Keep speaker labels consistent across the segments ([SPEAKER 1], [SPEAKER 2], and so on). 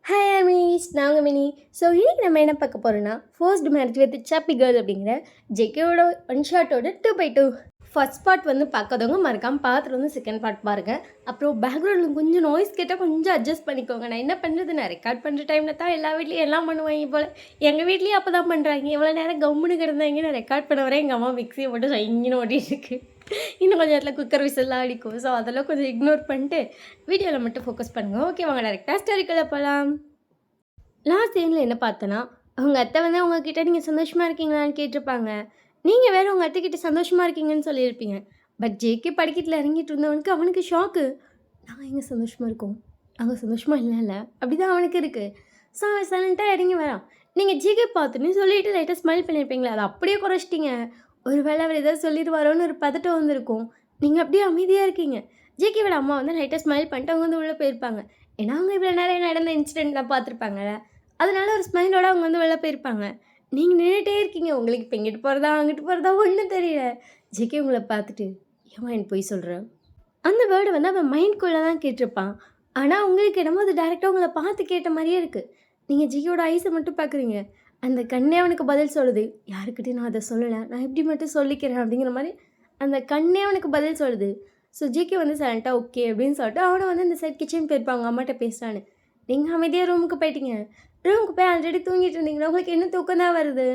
[SPEAKER 1] Hi Amish, நாங்கள் mini. So இன்றைக்கி நம்ம என்ன பார்க்க போகிறோன்னா, ஃபர்ஸ்ட் மேரேஜ் வித் சாப்பி கேர்ள் அப்படிங்கிற ஜேகேவோட ஒன் ஷாட்டோட 2/2 ஃபர்ஸ்ட் பார்ட் வந்து பார்க்காதவங்க மறக்காமல் பார்த்துட்டு வந்து செகண்ட் பார்ட் பாருங்கள். அப்புறம் பேக்ரவுண்டில் கொஞ்சம் நாய்ஸ் கேட்டால் கொஞ்சம் அட்ஜஸ்ட் பண்ணிக்கோங்க. நான் என்ன பண்ணுறது, நான் ரெக்கார்ட் பண்ணுற டைமில் தான் எல்லா வீட்லேயும் எல்லாம் பண்ணுவாங்க போல். எங்கள் வீட்லேயும் அப்போ தான் பண்ணுறாங்க. எவ்வளோ நேரம் கம்முன்னு கிடந்தாங்க, நான் ரெக்கார்ட் பண்ண வரேன். எங்கள் அம்மா மிக்ஸியை போட்டு சைங்கின்னு ஓட்டிகிட்டு இருக்கு. இன்னும் கொஞ்சம் இடத்துல குக்கர் விசில்லாம் அடிக்கும். ஸோ அதெல்லாம் கொஞ்சம் இக்னோர் பண்ணிட்டு வீடியோவில் மட்டும் ஃபோக்கஸ் பண்ணுங்கள். ஓகே, வாங்க டேரெக்டாக ஸ்டோரிக்குள்ளே போகலாம். லாஸ்ட் சீனில் என்ன பார்த்தோன்னா, அவங்க அத்தை வந்து அவங்கக்கிட்ட நீங்கள் சந்தோஷமாக இருக்கீங்களான்னு கேட்டிருப்பாங்க. நீங்கள் வேறு உங்கள் அத்தைக்கிட்ட சந்தோஷமாக இருக்கீங்கன்னு சொல்லியிருப்பீங்க. பட் ஜேகே படிக்கட்டில் இறங்கிட்டு இருந்தவனுக்கு அவனுக்கு ஷாக்கு. நாங்கள் எங்கே சந்தோஷமாக இருக்கோம், நாங்கள் சந்தோஷமாக இல்லைல்ல அப்படி தான் அவனுக்கு இருக்குது. ஸோ அவன் சைலண்ட்டாக இறங்கி வரான். நீங்கள் ஜேகே பார்த்துன்னு சொல்லிவிட்டு லைட்டாக ஸ்மைல் பண்ணியிருப்பீங்களா, அதை அப்படியே குறைச்சிட்டிங்க. ஒரு வேளை அவர் ஏதாவது சொல்லிடுவாரோன்னு ஒரு பதட்டம் வந்திருக்கும். நீங்கள் அப்படியே அமைதியாக இருக்கீங்க. ஜேகேவோட அம்மா வந்து லைட்டாக ஸ்மைல் பண்ணிட்டு அவங்க வந்து உள்ளே போயிருப்பாங்க. ஏன்னா அவங்க இவ்வளோ நேரம் நடந்த இன்சிடெண்ட்லாம் பார்த்துருப்பாங்கல்ல, அதனால ஒரு ஸ்மைலோட அவங்க வந்து வெளில போயிருப்பாங்க. நீங்கள் நின்றுட்டே இருக்கீங்க. உங்களுக்கு இப்போ இங்கிட்டு போகிறதா அங்கிட்டு போகிறதா ஒன்றும் தெரியல. ஜேகே உங்களை பார்த்துட்டு ஏமா என் பொய் சொல்கிறேன் அந்த வேர்டு வந்து அவன் மைண்ட்குள்ளே தான் கேட்டிருப்பான். ஆனால் உங்களுக்கு என்னமோ அது டேரெக்டாக உங்களை பார்த்து கேட்ட மாதிரியே இருக்குது. நீங்கள் ஜியோட ஐஸை மட்டும் பார்க்குறீங்க. அந்த கண்ணே அவனுக்கு பதில் சொல்லுது. யாருக்கிட்டையும் நான் அதை சொல்லலை, நான் எப்படி மட்டும் சொல்லிக்கிறேன் அப்படிங்கிற மாதிரி அந்த கண்ணே அவனுக்கு பதில் சொல்லுது. ஸோ ஜிகே வந்து சைலண்ட்டாக ஓகே அப்படின்னு சொல்லிட்டு அவனை வந்து இந்த சைட் கிச்சன் போயிருப்பாங்க அம்மாட்ட பேசுகிறான்னு. நீங்கள் அமைதியாக ரூமுக்கு போயிட்டீங்க. ரூமுக்கு போய் ஆல்ரெடி தூங்கிட்டு இருந்தீங்கன்னா உங்களுக்கு என்ன தூக்கம் தான் வருது.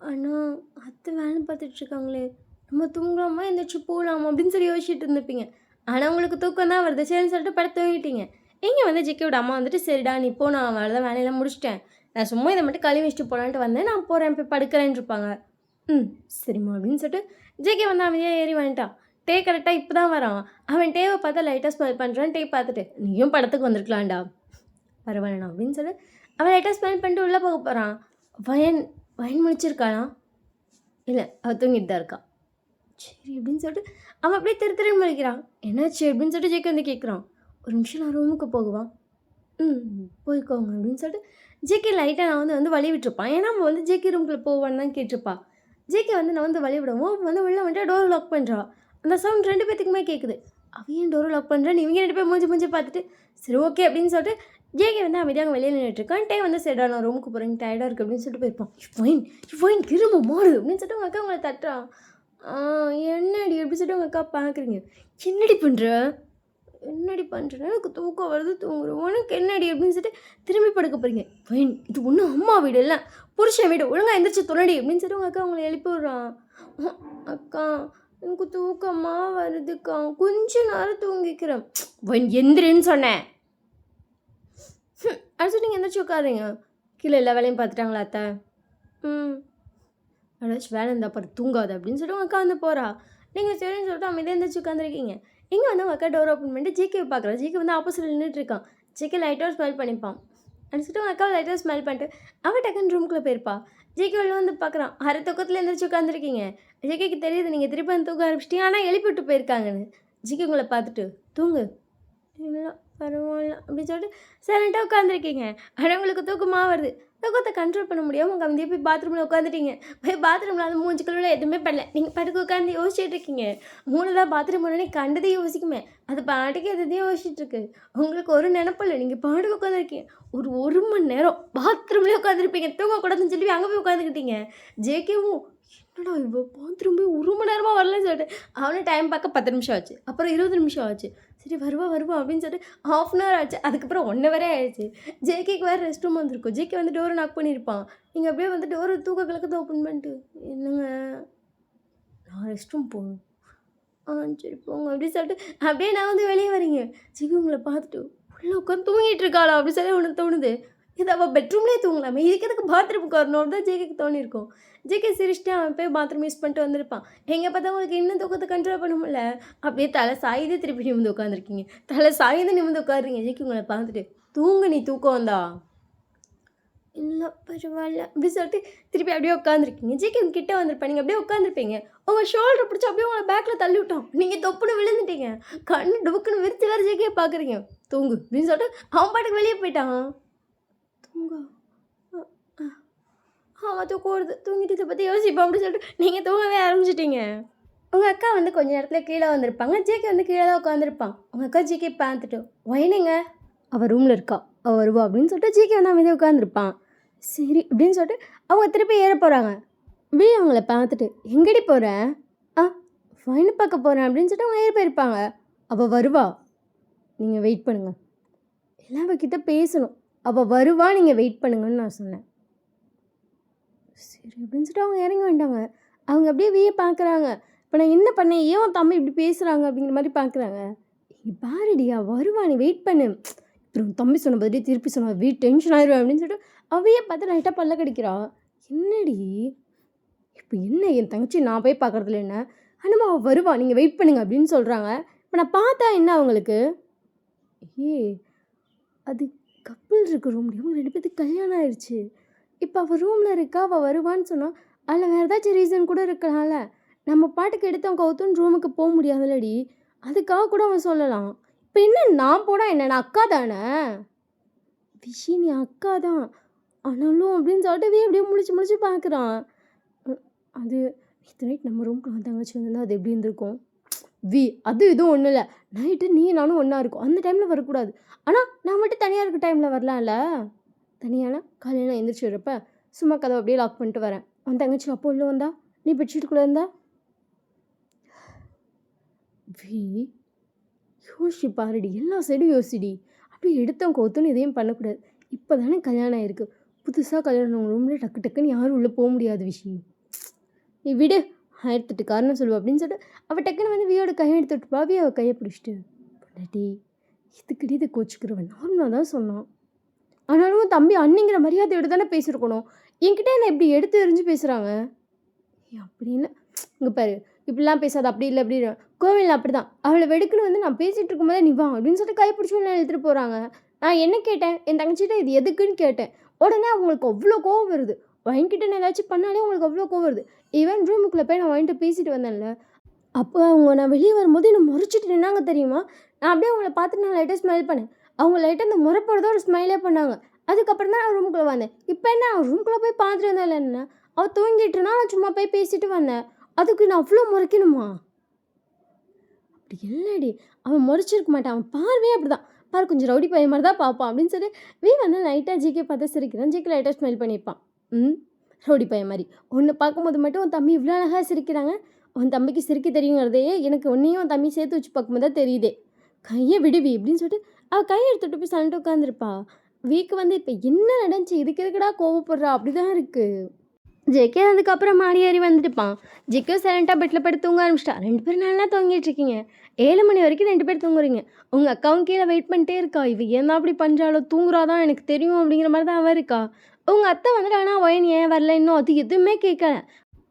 [SPEAKER 1] ஆனால் அத்தை வேலை பார்த்துட்ருக்காங்களே, நம்ம தூங்கலாமா எந்திரிச்சு போகலாமா அப்படின்னு சொல்லி யோசிச்சுட்டு இருந்துப்பீங்க. ஆனால் உங்களுக்கு தூக்கம் தான் வருது. சரின்னு சொல்லிட்டு படம் தூங்கிட்டீங்க. இங்கே வந்து ஜிகேவோட அம்மா வந்துட்டு சரிடா நீ போ, நான் அவ்வளோதான் வேலையெல்லாம் முடிச்சிட்டேன், நான் சும்மா இதை மட்டும் கழுவி வச்சுட்டு போகலான்ட்டு வந்தேன், நான் போகிறேன் போய் படுக்கிறேன்னு இருப்பாங்க. சரிம்மா அப்படின்னு சொல்லிட்டு ஜேகே வந்து அமைதியாக ஏறி வந்துட்டான். டே கரெக்டாக இப்போ தான் வரான். அவன் டேவை பார்த்தா லைட்டாக ஸ்மெல் பண்ணுறான். டே பார்த்துட்டு நீயும் படத்துக்கு வந்திருக்கலாம்டா, பரவாயில்லண்ணா அப்படின்னு சொல்லி அவன் லைட்டாக ஸ்மெல் பண்ணிட்டு உள்ளே போக போகிறான். வயன் வயன் முடிச்சிருக்கானா, இல்லை அவள் தூங்கிட்டு தான் இருக்கா. சரி அப்படின்னு சொல்லிட்டு அவன் அப்படியே திருன்னு முழிக்கிறான். என்னாச்சு அப்படின்னு சொல்லிட்டு ஜேகே வந்து கேட்குறான். ஒரு நிமிஷம் நான் ரூமுக்கு போகுவான். போய்க்கோங்க அப்படின்னு சொல்லிட்டு ஜேகே லைட்டாக நான் வந்து வழி விட்டுருப்பான். ஏன்னா அவன் வந்து ஜேகே ரூமுக்குள்ளே போவான்னு தான் கேட்டிருப்பா. ஜேகே வந்து நான் வந்து வழி விடவும் வந்து உள்ளே வந்துட்டு டோர் லாக் பண்ணுறா. அந்த சவுண்ட் 2 பேத்துக்குமே கேட்குது. அவன் ஏன் டோரை லாக் பண்ணுறான்னு இவங்க 2 பேர் மூஞ்சி பார்த்துட்டு சரி ஓகே அப்படின்னு சொல்லிட்டு ஜேகே வந்து அமைதியாக அங்கே வெளியே நின்றுட்டுருக்கான். டே வந்து சரிடா நான் ரூமுக்கு போகிறேன், டயர்டாக இருக்குது அப்படின்னு சொல்லிட்டு போயிருப்பான். ஃபைன் கிரும்ப மாடு அப்படின்னு சொல்லிட்டு உங்கள் அக்கா உங்களை தட்டுறான். என்னடி எப்படி சொல்லிட்டு உங்கள் அக்கா பார்க்குறீங்க. என்னடி பண்ணுறேன் எனக்கு தூக்கம் வருது, தூங்குறேன், உனக்கு என்னடி அப்படின்னு சொல்லிட்டு திரும்பி படுக்க போகிறீங்க. ஃபைன் இது ஒன்றும் அம்மா வீடு இல்லை, புருஷன் வீடு, ஒழுங்காக எந்திரிச்சு தொலைடி அப்படின்னு சொல்லிட்டு உங்கள் அக்கா உங்களை எழுப்பி விட்றான். அக்கா எனக்கு தூக்கமாக வருதுக்கா, கொஞ்ச நேரம் தூங்கிக்கிறேன். எந்திரின்னு சொன்னேன். அடுத்து நீங்கள் எந்திரிச்சு உட்காருங்க. கீழே எல்லா வேலையும் பார்த்துட்டாங்களா அத்தை? அதாச்சும் வேலை இருந்தால் பாரு தூங்காது அப்படின்னு சொல்லிட்டு உங்கள் அக்கா வந்து போகிறா. நீங்கள் சரின்னு சொல்லிட்டு அமைதியாக எந்திரிச்சு உட்காந்துருக்கீங்க. இங்கே வந்து உங்கள் அக்கா டோர் ஓப்பன் பண்ணிட்டு ஜேகே பார்க்குறேன். ஜேகே வந்து ஆப்போசிட்டில் நின்றுட்டுருக்கான். ஜேகே லைட்டாக ஸ்மெல் பண்ணிப்பான். அப்படின்னு சொல்லிட்டு உங்கள் அக்காவை லைட்டாக ஸ்மெல் பண்ணிட்டு அவன் டக்குன்னு ரூமுக்குள்ளே போயிருப்பா. ஜேகே உள்ள வந்து பார்க்குறான். அரை தூக்கத்தில் எந்திரிச்சு உட்காந்துருக்கீங்க. ஜேகேக்கு தெரியுது நீங்கள் திருப்பி வந்து தூக்க ஆரம்பிச்சிட்டீங்க. ஆனால் எழுப்பி விட்டு போயிருக்காங்கன்னு. ஜேகே உங்களை பார்த்துட்டு தூங்கு, இல்லை பரவாயில்ல அப்படின்னு சொல்லிட்டு சைலண்ட்டாக உட்காந்துருக்கீங்க. ஆனால் உங்களுக்கு தூக்கமாக வருது. தூக்கத்தை கண்ட்ரோல் பண்ண முடியாமல் உங்கள் அமைதியாக போய் பாத்ரூமில் உட்காந்துட்டீங்க. போய் பாத்ரூமில் அது மூஞ்சி கழுவில் எதுவுமே பண்ணல. நீங்கள் படுக்க உட்காந்து யோசிச்சுட்டு இருக்கீங்க. தான் பாத்ரூம் உடனே கண்டதே யோசிக்குமே, அது பாட்டுக்கு எதையும் யோசிச்சுட்ருக்கு. உங்களுக்கு ஒரு நினப்பு இல்லை, நீங்கள் பாட்டுக்கு உட்காந்துருக்கீங்க. ஒரு மணி நேரம் பாத்ரூம்லேயே உட்காந்துருப்பீங்க. தூங்கக்கூடாதுன்னு சொல்லி அங்கே போய் உட்காந்துக்கிட்டீங்க. ஜேகேவும் என்னடா இவ்வளோ பாத்ரூம் போய் 1 மணி நேரமாக வரலன்னு சொல்லிட்டு அவனை டைம் பார்க்க 10 நிமிஷம் ஆச்சு. அப்புறம் 20 நிமிஷம் ஆச்சு. சரி வருவா அப்படின்னு சொல்லிட்டு 1/2 அன் ஹவர் ஆச்சு. அதுக்கப்புறம் 1 ஹவரே ஆயிடுச்சு. ஜேகேக்கு வேறு ரெஸ்ட் ரூம் வந்திருக்கும். ஜேகே வந்து டோரை நாக் பண்ணியிருப்பான். நீங்கள் அப்படியே வந்து டோரை தூக்க கலக்கத்தை ஓப்பன் பண்ணிட்டு என்னங்க நான் ரெஸ்ட் ரூம் போகணும், சரி போங்க அப்படின்னு சொல்லிட்டு அப்படியே நான் வந்து வெளியே வரீங்க. ஜேகே உங்களை பார்த்துட்டு உள்ளே உட்காந்து தூங்கிட்டு இருக்காளா அப்படி சொல்லி உனக்கு தோணுது. இது அவள் பெட்ரூம்லேயே தூங்கலாமே, இதுக்கு எதுக்கு பாத்ரூமுக்கு வரணும் தான் ஜேகேக்கு தோணியிருக்கும். ஜேகே சிரிச்சிட்டு அவன் போய் பாத்ரூம் யூஸ் பண்ணிட்டு வந்திருப்பான். எங்கே பார்த்தா உங்களுக்கு இன்னும் தூக்கத்தை கண்ட்ரோல் பண்ண முடியல. அப்படியே தலை சாயுதே திருப்பி நிமிந்து உட்காந்துருக்கீங்க. தலை சாயுதே நிமிந்து உட்காருறீங்க. ஜேகே உங்களை பார்த்துட்டு தூங்கு நீ தூக்கம் வந்தா, இல்லை பரவாயில்ல அப்படி சொல்லிட்டு திருப்பி அப்படியே உட்காந்துருக்கீங்க. ஜேகே உங்க கிட்டே வந்திருப்பேன். நீங்கள் அப்படியே உட்காந்துருப்பீங்க. உங்கள் ஷோல்டர் பிடிச்சி அப்படியே உங்களை பேக்கில் தள்ளி விட்டோம். நீங்கள் தொப்புன்னு விழுந்துட்டீங்க. கண்ணு டுப்புக்குன்னு விரிச்சு வேறு ஜேகே பார்க்குறீங்க. தூங்கு அப்படின்னு சொல்லிட்டு அவன் பாட்டுக்கு வெளியே போயிட்டான். தூங்க அவன் தூக்கம் வருது, தூங்கிட்டு இதை பற்றி யோசிப்போம் அப்படின்னு சொல்லிட்டு நீங்கள் தூங்கவே ஆரம்பிச்சிட்டிங்க. உங்கள் அக்கா வந்து கொஞ்சம் நேரத்தில் கீழே வந்திருப்பாங்க. ஜேகே வந்து கீழே தான் உட்காந்துருப்பான். உங்கள் அக்கா ஜேகே பார்த்துட்டு ஒயினுங்க அவள் ரூமில் இருக்கா, அவள் வருவா அப்படின்னு சொல்லிட்டு ஜிகே வந்து அமைதியாக உட்காந்துருப்பான். சரி அப்படின்னு சொல்லிட்டு அவங்க திருப்பி ஏற போகிறாங்க. அவங்கள பார்த்துட்டு எங்கடி போகிற? ஆ ஃபைனு பார்க்க போகிறேன் அப்படின்னு சொல்லிட்டு அவங்க ஏறி போயிருப்பாங்க. அவள் வருவா, நீங்கள் வெயிட் பண்ணுங்கள், எல்லாம் அவகிட்ட பேசணும், அவள் வருவா, நீங்கள் வெயிட் பண்ணுங்கன்னு நான் சொன்னேன். சரி அப்படின்னு சொல்லிட்டு அவங்க இறங்க வேண்டாங்க. அவங்க அப்படியே பார்க்குறாங்க. இப்போ நான் என்ன பண்ணேன், ஏன் தம்பி இப்படி பேசுகிறாங்க அப்படிங்கிற மாதிரி பார்க்குறாங்க. பாருடியா வருவா, நீ வெயிட் பண்ணு. அப்புறம் தம்பி சொன்ன பதிலே திருப்பி சொன்ன டென்ஷன் ஆயிடுவேன் அப்படின்னு சொல்லிட்டு அவையே பார்த்து லைட்டாக பல்ல கடிக்கிறா. என்னடி இப்போ என்ன, என் தங்கச்சி நான் போய் பார்க்குறதுல என்ன, ஆனால் அவள் வருவா, நீங்கள் வெயிட் பண்ணுங்க அப்படின்னு சொல்கிறாங்க. இப்போ நான் பார்த்தா என்ன அவங்களுக்கு, அது கப்பிள் இருக்க ரூம், அவங்க 2 பேத்துக்கு கல்யாணம் ஆயிடுச்சு. இப்போ அவள் ரூமில் இருக்கா, அவள் வருவான்னு சொன்னால் அதில் வேறு ஏதாச்சும் ரீசன் கூட இருக்கலாம்ல. நம்ம பாட்டுக்கு எடுத்து அவன் கவுத்துன்னு ரூமுக்கு போக முடியாதுல்லடி, அதுக்காக கூட அவன் சொல்லலாம். இப்போ என்ன நான் போனால் என்ன, நான் அக்கா தானே விஷி, நீ அக்கா தான் ஆனாலும் அப்படின்னு சொல்லிட்டு அப்படியே முழிச்சு பார்க்குறான். அது நேற்று நைட் நம்ம ரூமுக்கு தங்கச்சி வந்திருந்தா அது எப்படி இருந்திருக்கும்? அது எதுவும் ஒன்றும் இல்லை, நைட்டு நீ நானும் ஒன்றா இருக்கும், அந்த டைமில் வரக்கூடாது. ஆனால் நான் மட்டும் தனியாக இருக்க டைமில் வரலாம்ல. தனியானா காலையில் எழுந்திரிச்சி வரப்ப சும்மா கதவை அப்படியே லாக் பண்ணிட்டு வரேன். உன் தங்கச்சி அப்போ உள்ள வந்தா, நீ பெட்ஷீட்டுக்குள்ளே இருந்தா, யோசி பாருடி, எல்லா சைடும் யோசிடி. அப்படியே எடுத்தவங்க ஒத்துன்னு எதையும் பண்ணக்கூடாது. இப்போ தானே கல்யாணம் ஆயிருக்கு, புதுசாக கல்யாணம் ரூம்ல டக்குன்னு யாரும் உள்ளே போக முடியாது விஷயம். நீ விடு, 1008 காரணம் சொல்லுவா அப்படின்னு சொல்லிட்டு அவள் டக்குன்னு வந்து வியோட கையை எடுத்து விட்டுப்பா. அவள் கையை பிடிச்சிட்டு பொண்டாட்டி இதுக்கிட்டே இதை கோச்சிக்கிறவன் நார்மலாக தான் சொன்னான். ஆனாலும் தம்பி அன்னிங்கிற மரியாதையோடு தானே பேசியிருக்கணும், என்கிட்ட என்ன இப்படி எடுத்து எறிஞ்சு பேசுகிறாங்க அப்படின்னு. இங்கே பாரு, இப்படிலாம் பேசாத, அப்படி இல்லை அப்படி கோவிலில் அப்படி தான் அவளை வெடுக்குன்னு வந்து நான் பேசிகிட்டு இருக்கும்போதே நீ வா அப்படின்னு சொல்லிட்டு கைப்பிடிச்சி ஒன்று எழுத்துட்டு போகிறாங்க. நான் என்ன கேட்டேன், என் தங்கச்சிட்ட இது எதுக்குன்னு கேட்டேன். உடனே அவங்களுக்கு அவ்வளோ கோவம் வருது. வாங்கிக்கிட்டு நான் ஏதாச்சும் பண்ணாலே அவங்களுக்கு அவ்வளோ கோவம் வருது. ஈவன் ரூமுக்குள்ளே போய் நான் வாங்கிட்டு பேசிட்டு வந்தேன்ல, அப்போ அவங்க நான் வெளியே வரும்போது என்னை முறைச்சிட்டு நின்னாங்க தெரியுமா. நான் அப்படியே அவங்கள பார்த்துட்டு நான் லைட்டாக ஸ்மைல் பண்ணேன். அவங்க லைட்டாக அந்த முறைப்போட ஒரு ஸ்மைலே பண்ணாங்க. அதுக்கப்புறம் தான் நான் ரூமுக்குள்ளே வந்தேன். இப்போ என்ன, ரூமுக்குள்ளே போய் பார்த்துட்டு வந்தேன் என்ன, அவள் தூங்கிட்டு இருந்தா, நான் சும்மா போய் பேசிட்டு வந்தேன். அதுக்கு நான் அவ்வளோ முறைக்கணுமா? அப்படி இல்லடி, அவன் முறைச்சிருக்க மாட்டான், அவன் பார்வையே அப்படி தான். பாரு கொஞ்சம் ரவுடி பையன் மாதிரி தான் பார்ப்பான் அப்படின்னு சொல்லி வந்து லைட்டாக ஜிகே பார்த்து சிரிக்கிறான். ஜிகே லைட்டாக ஸ்மைல் பண்ணியிருப்பான். ரவுடி பையன் மாதிரி. ஒன்று பார்க்கும்போது மட்டும் உன் தம்பி இவ்வளோ அழகாக சிரிக்கிறாங்க, உன் தம்பிக்கு சிரிக்க தெரியுங்கிறதே எனக்கு ஒன்றையும் உன் தம்பி சேர்த்து வச்சு பார்க்கும்போது தான் தெரியுதே. கையை விடுவி அப்படின்னு சொல்லிட்டு அவள் கையை எடுத்துகிட்டு போய் சண்டை உட்காந்துருப்பா. வீக்கு வந்து இப்போ என்ன நடந்துச்சு, இதுக்கு எதுக்கடா கோவப்படுறா அப்படி தான் இருக்குது. ஜெகே அதுக்கப்புறம் மாடி ஏறி வந்துட்டுப்பான். ஜெகே சைலண்ட்டாக பெட்டில் படுத்து தூங்க ஆரம்பிச்சிட்டா. 2 பேரும் நல்லா தூங்கிட்டு இருக்கீங்க. 7 மணி வரைக்கும் 2 பேர் தூங்குறீங்க. உங்கள் அக்காவும் கீழே வெயிட் பண்ணிட்டே இருக்கா. இவ ஏன் தான் அப்படி பண்ணுறாளோ, தூங்குறாதான் எனக்கு தெரியும் அப்படிங்கிற மாதிரி தான் அவள் இருக்கா. உங்கள் அத்தை வந்துட்டு ஆனால் ஒயன் ஏன் வரல இன்னும், அது எதுவுமே கேட்கல.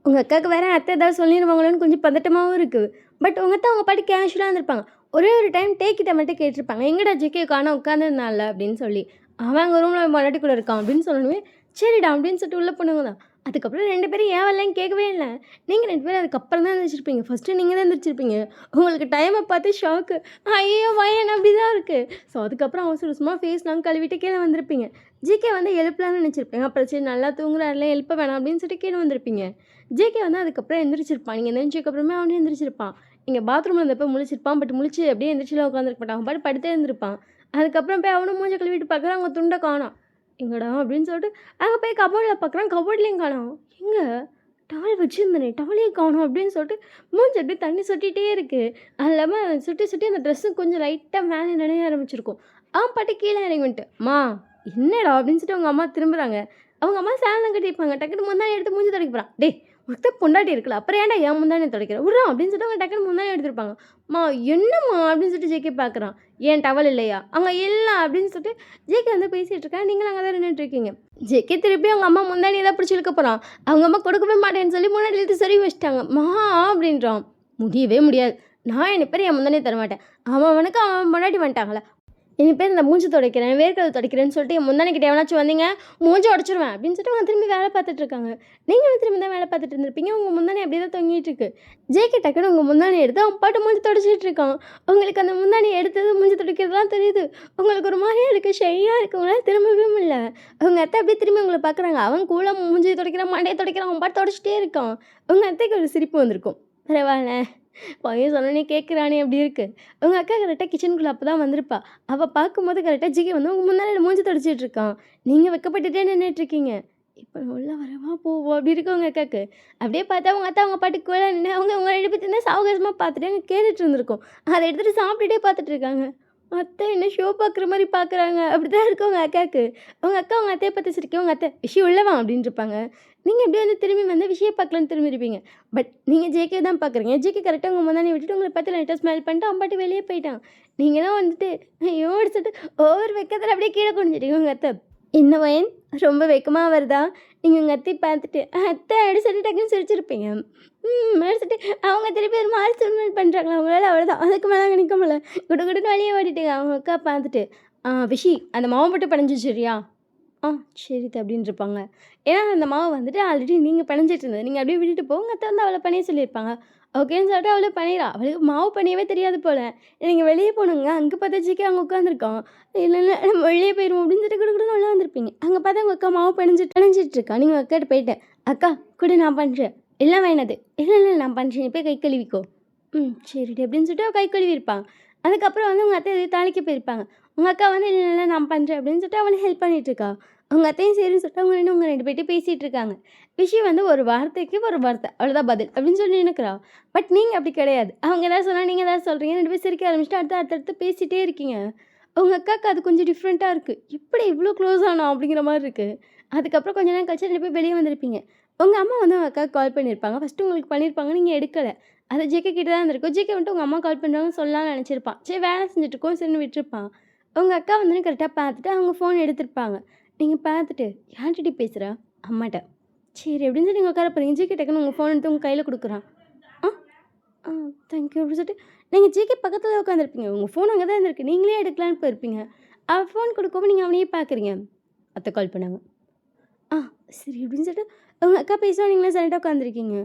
[SPEAKER 1] உங்கள் அக்காவுக்கு வேறு அத்தை ஏதாவது சொல்லிடுவாங்களோன்னு கொஞ்சம் பதட்டமாகவும் இருக்குது. பட் உங்கள் அத்தை அவங்க பாட்டு கேஷுவலாக இருந்திருப்பாங்க. ஒரே ஒரு டைம் டேக்கிட்ட மட்டும் கேட்டிருப்பாங்க, எங்கடா ஜெகே காணா உட்காந்துருந்தால அப்படின்னு சொல்லி. அவன் அங்கே ரூமில் மலட்டிக்குள்ளே இருக்கான் அப்படின்னு சொல்லணுமே, சரிடா அப்படின்னு சொல்லிட்டு உள்ளே பண்ணுங்க தான். அதுக்கப்புறம் 2 பேரும் ஏன் வரலன்னு கேட்கவே இல்லை. நீங்கள் 2 பேரும் அதுக்கப்புறம் தான் எழுந்திரிச்சிருப்பீங்க. ஃபஸ்ட்டு நீங்கள் தான் எழுந்திரிச்சிருப்பீங்க. உங்களுக்கு டைமை பார்த்து ஷாக்கு, ஐயோ வயன் அப்படி தான் இருக்குது. ஸோ அதுக்கப்புறம் அவசரமாக ஃபேஸ்லாம் கழுவிட்டு கீழே வந்திருப்பீங்க. ஜிகே வந்து எழுப்பலான்னு நினச்சிருப்பீங்க. அப்புறம் சரி நல்லா தூங்குறாருல எழுப்ப வேணாம் அப்படின்னு சொல்லிட்டு கீழே வந்திருப்பீங்க. ஜிகே வந்து அதுக்கப்புறம் எழுந்திரிச்சிருப்பான். நீங்கள் எழுந்திரிச்சதுக்கப்புறமே அவனே எழுந்திரிச்சிருப்பான். நீங்கள் பாத்ரூமில் இருந்தப்போ முழிச்சிருப்பான். பட் முழிச்சு அப்படியே எழுந்திரிச்சிலாம் உட்காந்துருக்க மாட்டான். அவன் பாட்டு படுத்தே இருந்திருப்பான். அதுக்கப்புறம் போய் அவனும் மூஞ்ச கழுவிட்டு பார்க்குறான், அவங்க துண்டை காணோம். எங்கடா அப்படின்னு சொல்லிட்டு அங்கே போய் கபோர்டில் பார்க்குறான், கபோர்ட்லேயும் காணோம். எங்கே டவல் வச்சுருந்தேனே, டவலையும் காணோம் அப்படின்னு சொல்லிட்டு மூஞ்சி அப்படியே தண்ணி சொட்டிகிட்டே இருக்குது. அது இல்லாமல் சுட்டி அந்த ட்ரெஸ்ஸு கொஞ்சம் லைட்டாக மேலே நினைய ஆரம்பிச்சிருக்கும். அவன் பாட்டு கீழே இறங்கி வந்துட்டு, அம்மா என்னடா அப்படின்னு சொல்லிட்டு அவங்க அம்மா திரும்புகிறாங்க. அவங்க அம்மா சேலம் கட்டியிருப்பாங்க. டக்குன்னு முந்தானி எடுத்து மூஞ்சி துடைக்க போகிறான். டே உனக்கு பொண்டாட்டி இருக்கல, அப்புறம் ஏன்டா ஏன் முந்தானி துடைக்கிறேன் விட்றான் அப்படின்னு சொல்லிட்டு அவங்க டக்குன்னு முந்தானி எடுத்துருப்பாங்க. மா என்னம்மா அப்படின்னு சொல்லிட்டு ஜேகே பார்க்குறான். ஏன் டவல் இல்லையா அங்கே இல்லை அப்படின்னு சொல்லிட்டு ஜேகே வந்து பேசிகிட்டு இருக்கேன். நீங்களும் அங்கே தான் நின்றுட்டு இருக்கீங்க. ஜேகே திருப்பி அவங்க அம்மா முந்தானி தான் பிடிச்சி இழுக்க போகிறான். அவங்க அம்மா கொடுக்கவே மாட்டேன்னு சொல்லி முன்னாடி இழுத்து சரி வச்சிட்டாங்க. மா அப்படின்றான். முடியவே முடியாது, நான் என்ன பேர் என் முந்தானியை தர மாட்டேன். அவனுக்கு அவன் முன்னாடி வந்துட்டாங்களே, இனி பேர் இந்த மூஞ்சி துடைக்கிறேன் வேர்க்கதை துடைக்கிறேன்னு சொல்லிட்டு என் முந்தானிக்கிட்ட எவனாச்சும் வந்தீங்க மூஞ்சி உடச்சிருவேன் அப்படின்னு சொல்லிட்டு அவங்க திரும்பி வேலை பார்த்துட்டு இருக்காங்க. நீங்களும் திரும்பி தான் வேலை பார்த்துட்டு இருந்திருப்பீங்க. உங்கள் முந்தானி அப்படி தான் தொங்கிட்டு இருக்கு. ஜேகே டக்குன்னு உங்கள் முந்தானி எடுத்து அவன் பாட்டு மூஞ்சி துடைச்சிட்டு இருக்கான். உங்களுக்கு அந்த முந்தானி எடுத்தது மூஞ்சி துடைக்கிறதுலாம் தெரியுது. உங்களுக்கு ஒரு மாதிரியாக இருக்குது, ஷையாக இருக்குது, உங்களால் திரும்பவே முடியல. அவங்க அத்தை அப்படியே திரும்பி உங்களை பார்க்குறாங்க. அவன் கூட மூஞ்சி துடைக்கிறான், மண்டையை துடைக்கிறான், அவன் பாட்டு துடைச்சிட்டே இருக்கான். உங்கள் அத்தைக்கு ஒரு சிரிப்பு வந்திருக்கும். பரவாயில்ல பையன் சொன்னோனே கேட்குறானே அப்படி இருக்கு. உங்க அக்கா கரெக்ட்டா கிச்சனுக்குள்ள அப்ப தான் வந்திருப்பா. அவ பார்க்கும்போது கரெக்ட்டா ஜிகே வந்து உங்க முன்னாடில மூஞ்சி தொடச்சிட்டு இருக்கான். நீங்க வெட்கப்பட்டுட்டே நின்னுட்டுருக்கீங்க. இப்ப நான் உள்ள வரவா? போவா? அப்படி இருக்கு உங்க அக்காக்கு. அப்படியே பார்த்தா உங்க அத்தை அவங்க பாட்டுக்கு கூட நின்னு அவங்க உங்க 2 பேத்தையும் தான் சாவகாசமா பார்த்துட்டு அங்க கேட்டுட்டு இருந்திருக்கும். அத எடுத்துட்டு சாப்பிட்டுட்டே பார்த்துட்டு இருக்காங்க. அத்தை என்ன ஷோ பார்க்குற மாரி பார்க்குறாங்க. அப்படிதான் இருக்கு உங்க அக்காக்கு. உங்க அக்கா உங்க அத்தைய பார்த்து சிரிக்கவும், உங்க அத்தை "விஷி உள்ள வா" அப்படின்னு இருப்பாங்க. நீங்க இப்படியே வந்து திரும்பி வந்து விஷயம் பார்க்கலான்னு திரும்பியிருப்பீங்க. பட் நீங்க ஜேகே தான் பார்க்குறீங்க. ஜேகே கரெக்ட்டா உங்க முந்தானைய விட்டுட்டு உங்கள பார்த்து லைட்டா ஸ்மைல் பண்ணிட்டு அவன் பாட்டுக்கு வெளிய போயிட்டான். நீங்க தான் வந்துட்டு ஐயோ! அப்டின்னு சொல்லிட்டு ஓவர் வெட்கத்துல அப்படியே கீழ குனிஞ்சிட்டீங்க உங்க அத்தை. என்ன வயன்? ரொம்ப வெட்கமா வருதா? நீங்க உங்க அத்தைய பார்த்துட்டு, அத்தை அப்படி சொல்லிட்டு டக்குன்னு சிரிச்சிருப்பீங்க. அப்படி சொல்லிட்டு அவங்க திருப்பி ஒரு மாரி ஸ்மைல் பண்றாங்களா, உங்களால அவ்வளோதான். அதுக்கு மேல அங்க நிக்க முடியல. குடு குடுன்னு வெளிய ஓடிட்டீங்க. அவங்க அக்கா பார்த்துட்டு, விஷி அந்த மாவு மட்டும் பெனஞ்சு வச்சுர்றியா?" "ஆ சரி அத்த" அப்படின்னு இருப்பாங்க. ஏன்னா அந்த மாவு வந்துட்டு ஆல்ரெடி நீங்க பெனஞ்சிட்டு இருந்தது. நீங்க அப்படியே விட்டுட்டு போ, உங்க அத்தை வந்து அவள பெனைய சொல்லியிருப்பாங்க. ஓகேன்னு சொல்லிட்டு அவளும் பண்ணிறா. அவளுக்கு மாவு பெனையவே தெரியாது போல. நீங்க வெளிய போனோங்க. அங்க பார்த்தா ஜிகே அங்க உட்காந்துருக்கான். இல்ல, இல்ல நம்ம வெளிய போயிருவோம் அப்படின்னு சொல்லிட்டு குடுகுடுன்னு உள்ள வந்திருப்பீங்க. அங்க பார்த்தா உங்க அக்கா மாவு பெனஞ்சிட்டு இருக்கா. நீங்க உங்க அக்காட்ட போயிட்டு, "அக்கா குடு நான் பண்றேன்." "இல்ல வேணாது." "இல்ல, இல்ல நான் பண்றேன். நீ போய் கை கழுவிக்கோ." சரிடி அப்படின்னு சொல்லிட்டு அவ கை கழுவியிருப்பாங்க. அதுக்கப்புறம் வந்து உங்க அத்தை எதையோ தாளிக்க போயிருப்பாங்க. உங்க அக்கா வந்து "இல்ல, இல்ல நான் பண்றேன்." அப்படின்னு சொல்லிட்டு அவளும் ஹெல்ப் பண்ணிட்டு இருக்கா. உங்க அத்தையும் சரின்னு சொல்லிட்டு உங்க 2 பேர்ட்டயும் பேசிட்டு இருக்காங்க. விஷயம் வந்து ஒரு வார்த்தைக்கு ஒரு வார்த்தை. அவ்வளோதான் பதில் அப்படின்னு சொல்லி நின்னுக்கிறா. பட் நீங்க அப்படி கிடையாது. அவங்க ஏதாவது சொன்னா நீங்க ஏதாவது சொல்றீங்க. 2 பேரும் சிரிக்க ஆரம்பிச்சுட்டு அடுத்தடுத்து பேசிட்டே இருக்கீங்க. உங்க அக்காவுக்கு அது கொஞ்சம் டிஃப்ரெண்ட்டா இருக்கு. எப்படி இவ்ளோ க்ளோஸ் ஆனோம் அப்படிங்கிற மாரி இருக்கு. அதுக்கப்புறம் கொஞ்ச நேரம் கழிச்சு 2 பேரும் வெளிய வந்திருப்பீங்க. உங்க அம்மா வந்து உங்க அக்காவுக்கு கால் பண்ணியிருப்பாங்க. ஃபர்ஸ்ட்டு உங்களுக்கு பண்ணியிருப்பாங்க. நீங்க எடுக்கல. அது ஜேகே கிட்ட தான் இருந்திருக்கும். ஜேகே வந்துட்டு உங்க அம்மா கால் பண்றாங்கன்னு சொல்லலாம்னு நெனச்சிருப்பான். சரி வேலை செஞ்சுட்டு இருக்கோம் சரின்னு விட்டுருப்பான். உங்க அக்கா வந்துன்னு கரெக்ட்டா பார்த்துட்டு அவங்க ஃபோன் எடுத்திருப்பாங்க. நீங்க பார்த்துட்டு யார்ட்டடி பேசுறா? அம்மாட்ட. சரி அப்படின்னு சொல்லி நீங்க உட்கார போறீங்க. ஜேகே டக்குன்னு உங்க ஃபோன் எடுத்து உங்க கையில குடுக்குறான். ஆ, ஆ தேங்க் யூ அப்படின்னு சொல்லிட்டு நீங்க ஜேகே பக்கத்துல தான் உட்காந்துருப்பீங்க. உங்க ஃபோன் அங்க தான் இருந்திருக்கு. நீங்களே எடுக்கலான்னு போயிருப்பீங்க. அவன் ஃபோன் குடுக்கவும் நீங்க அவனையே பார்க்குறீங்க. அத்தை கால் பண்ணாங்க. ஆ சரி அப்படின்னு சொல்லிட்டு உங்க அக்கா பேசுவா நீங்களே சைலண்ட்டா உட்காந்துருக்கீங்க.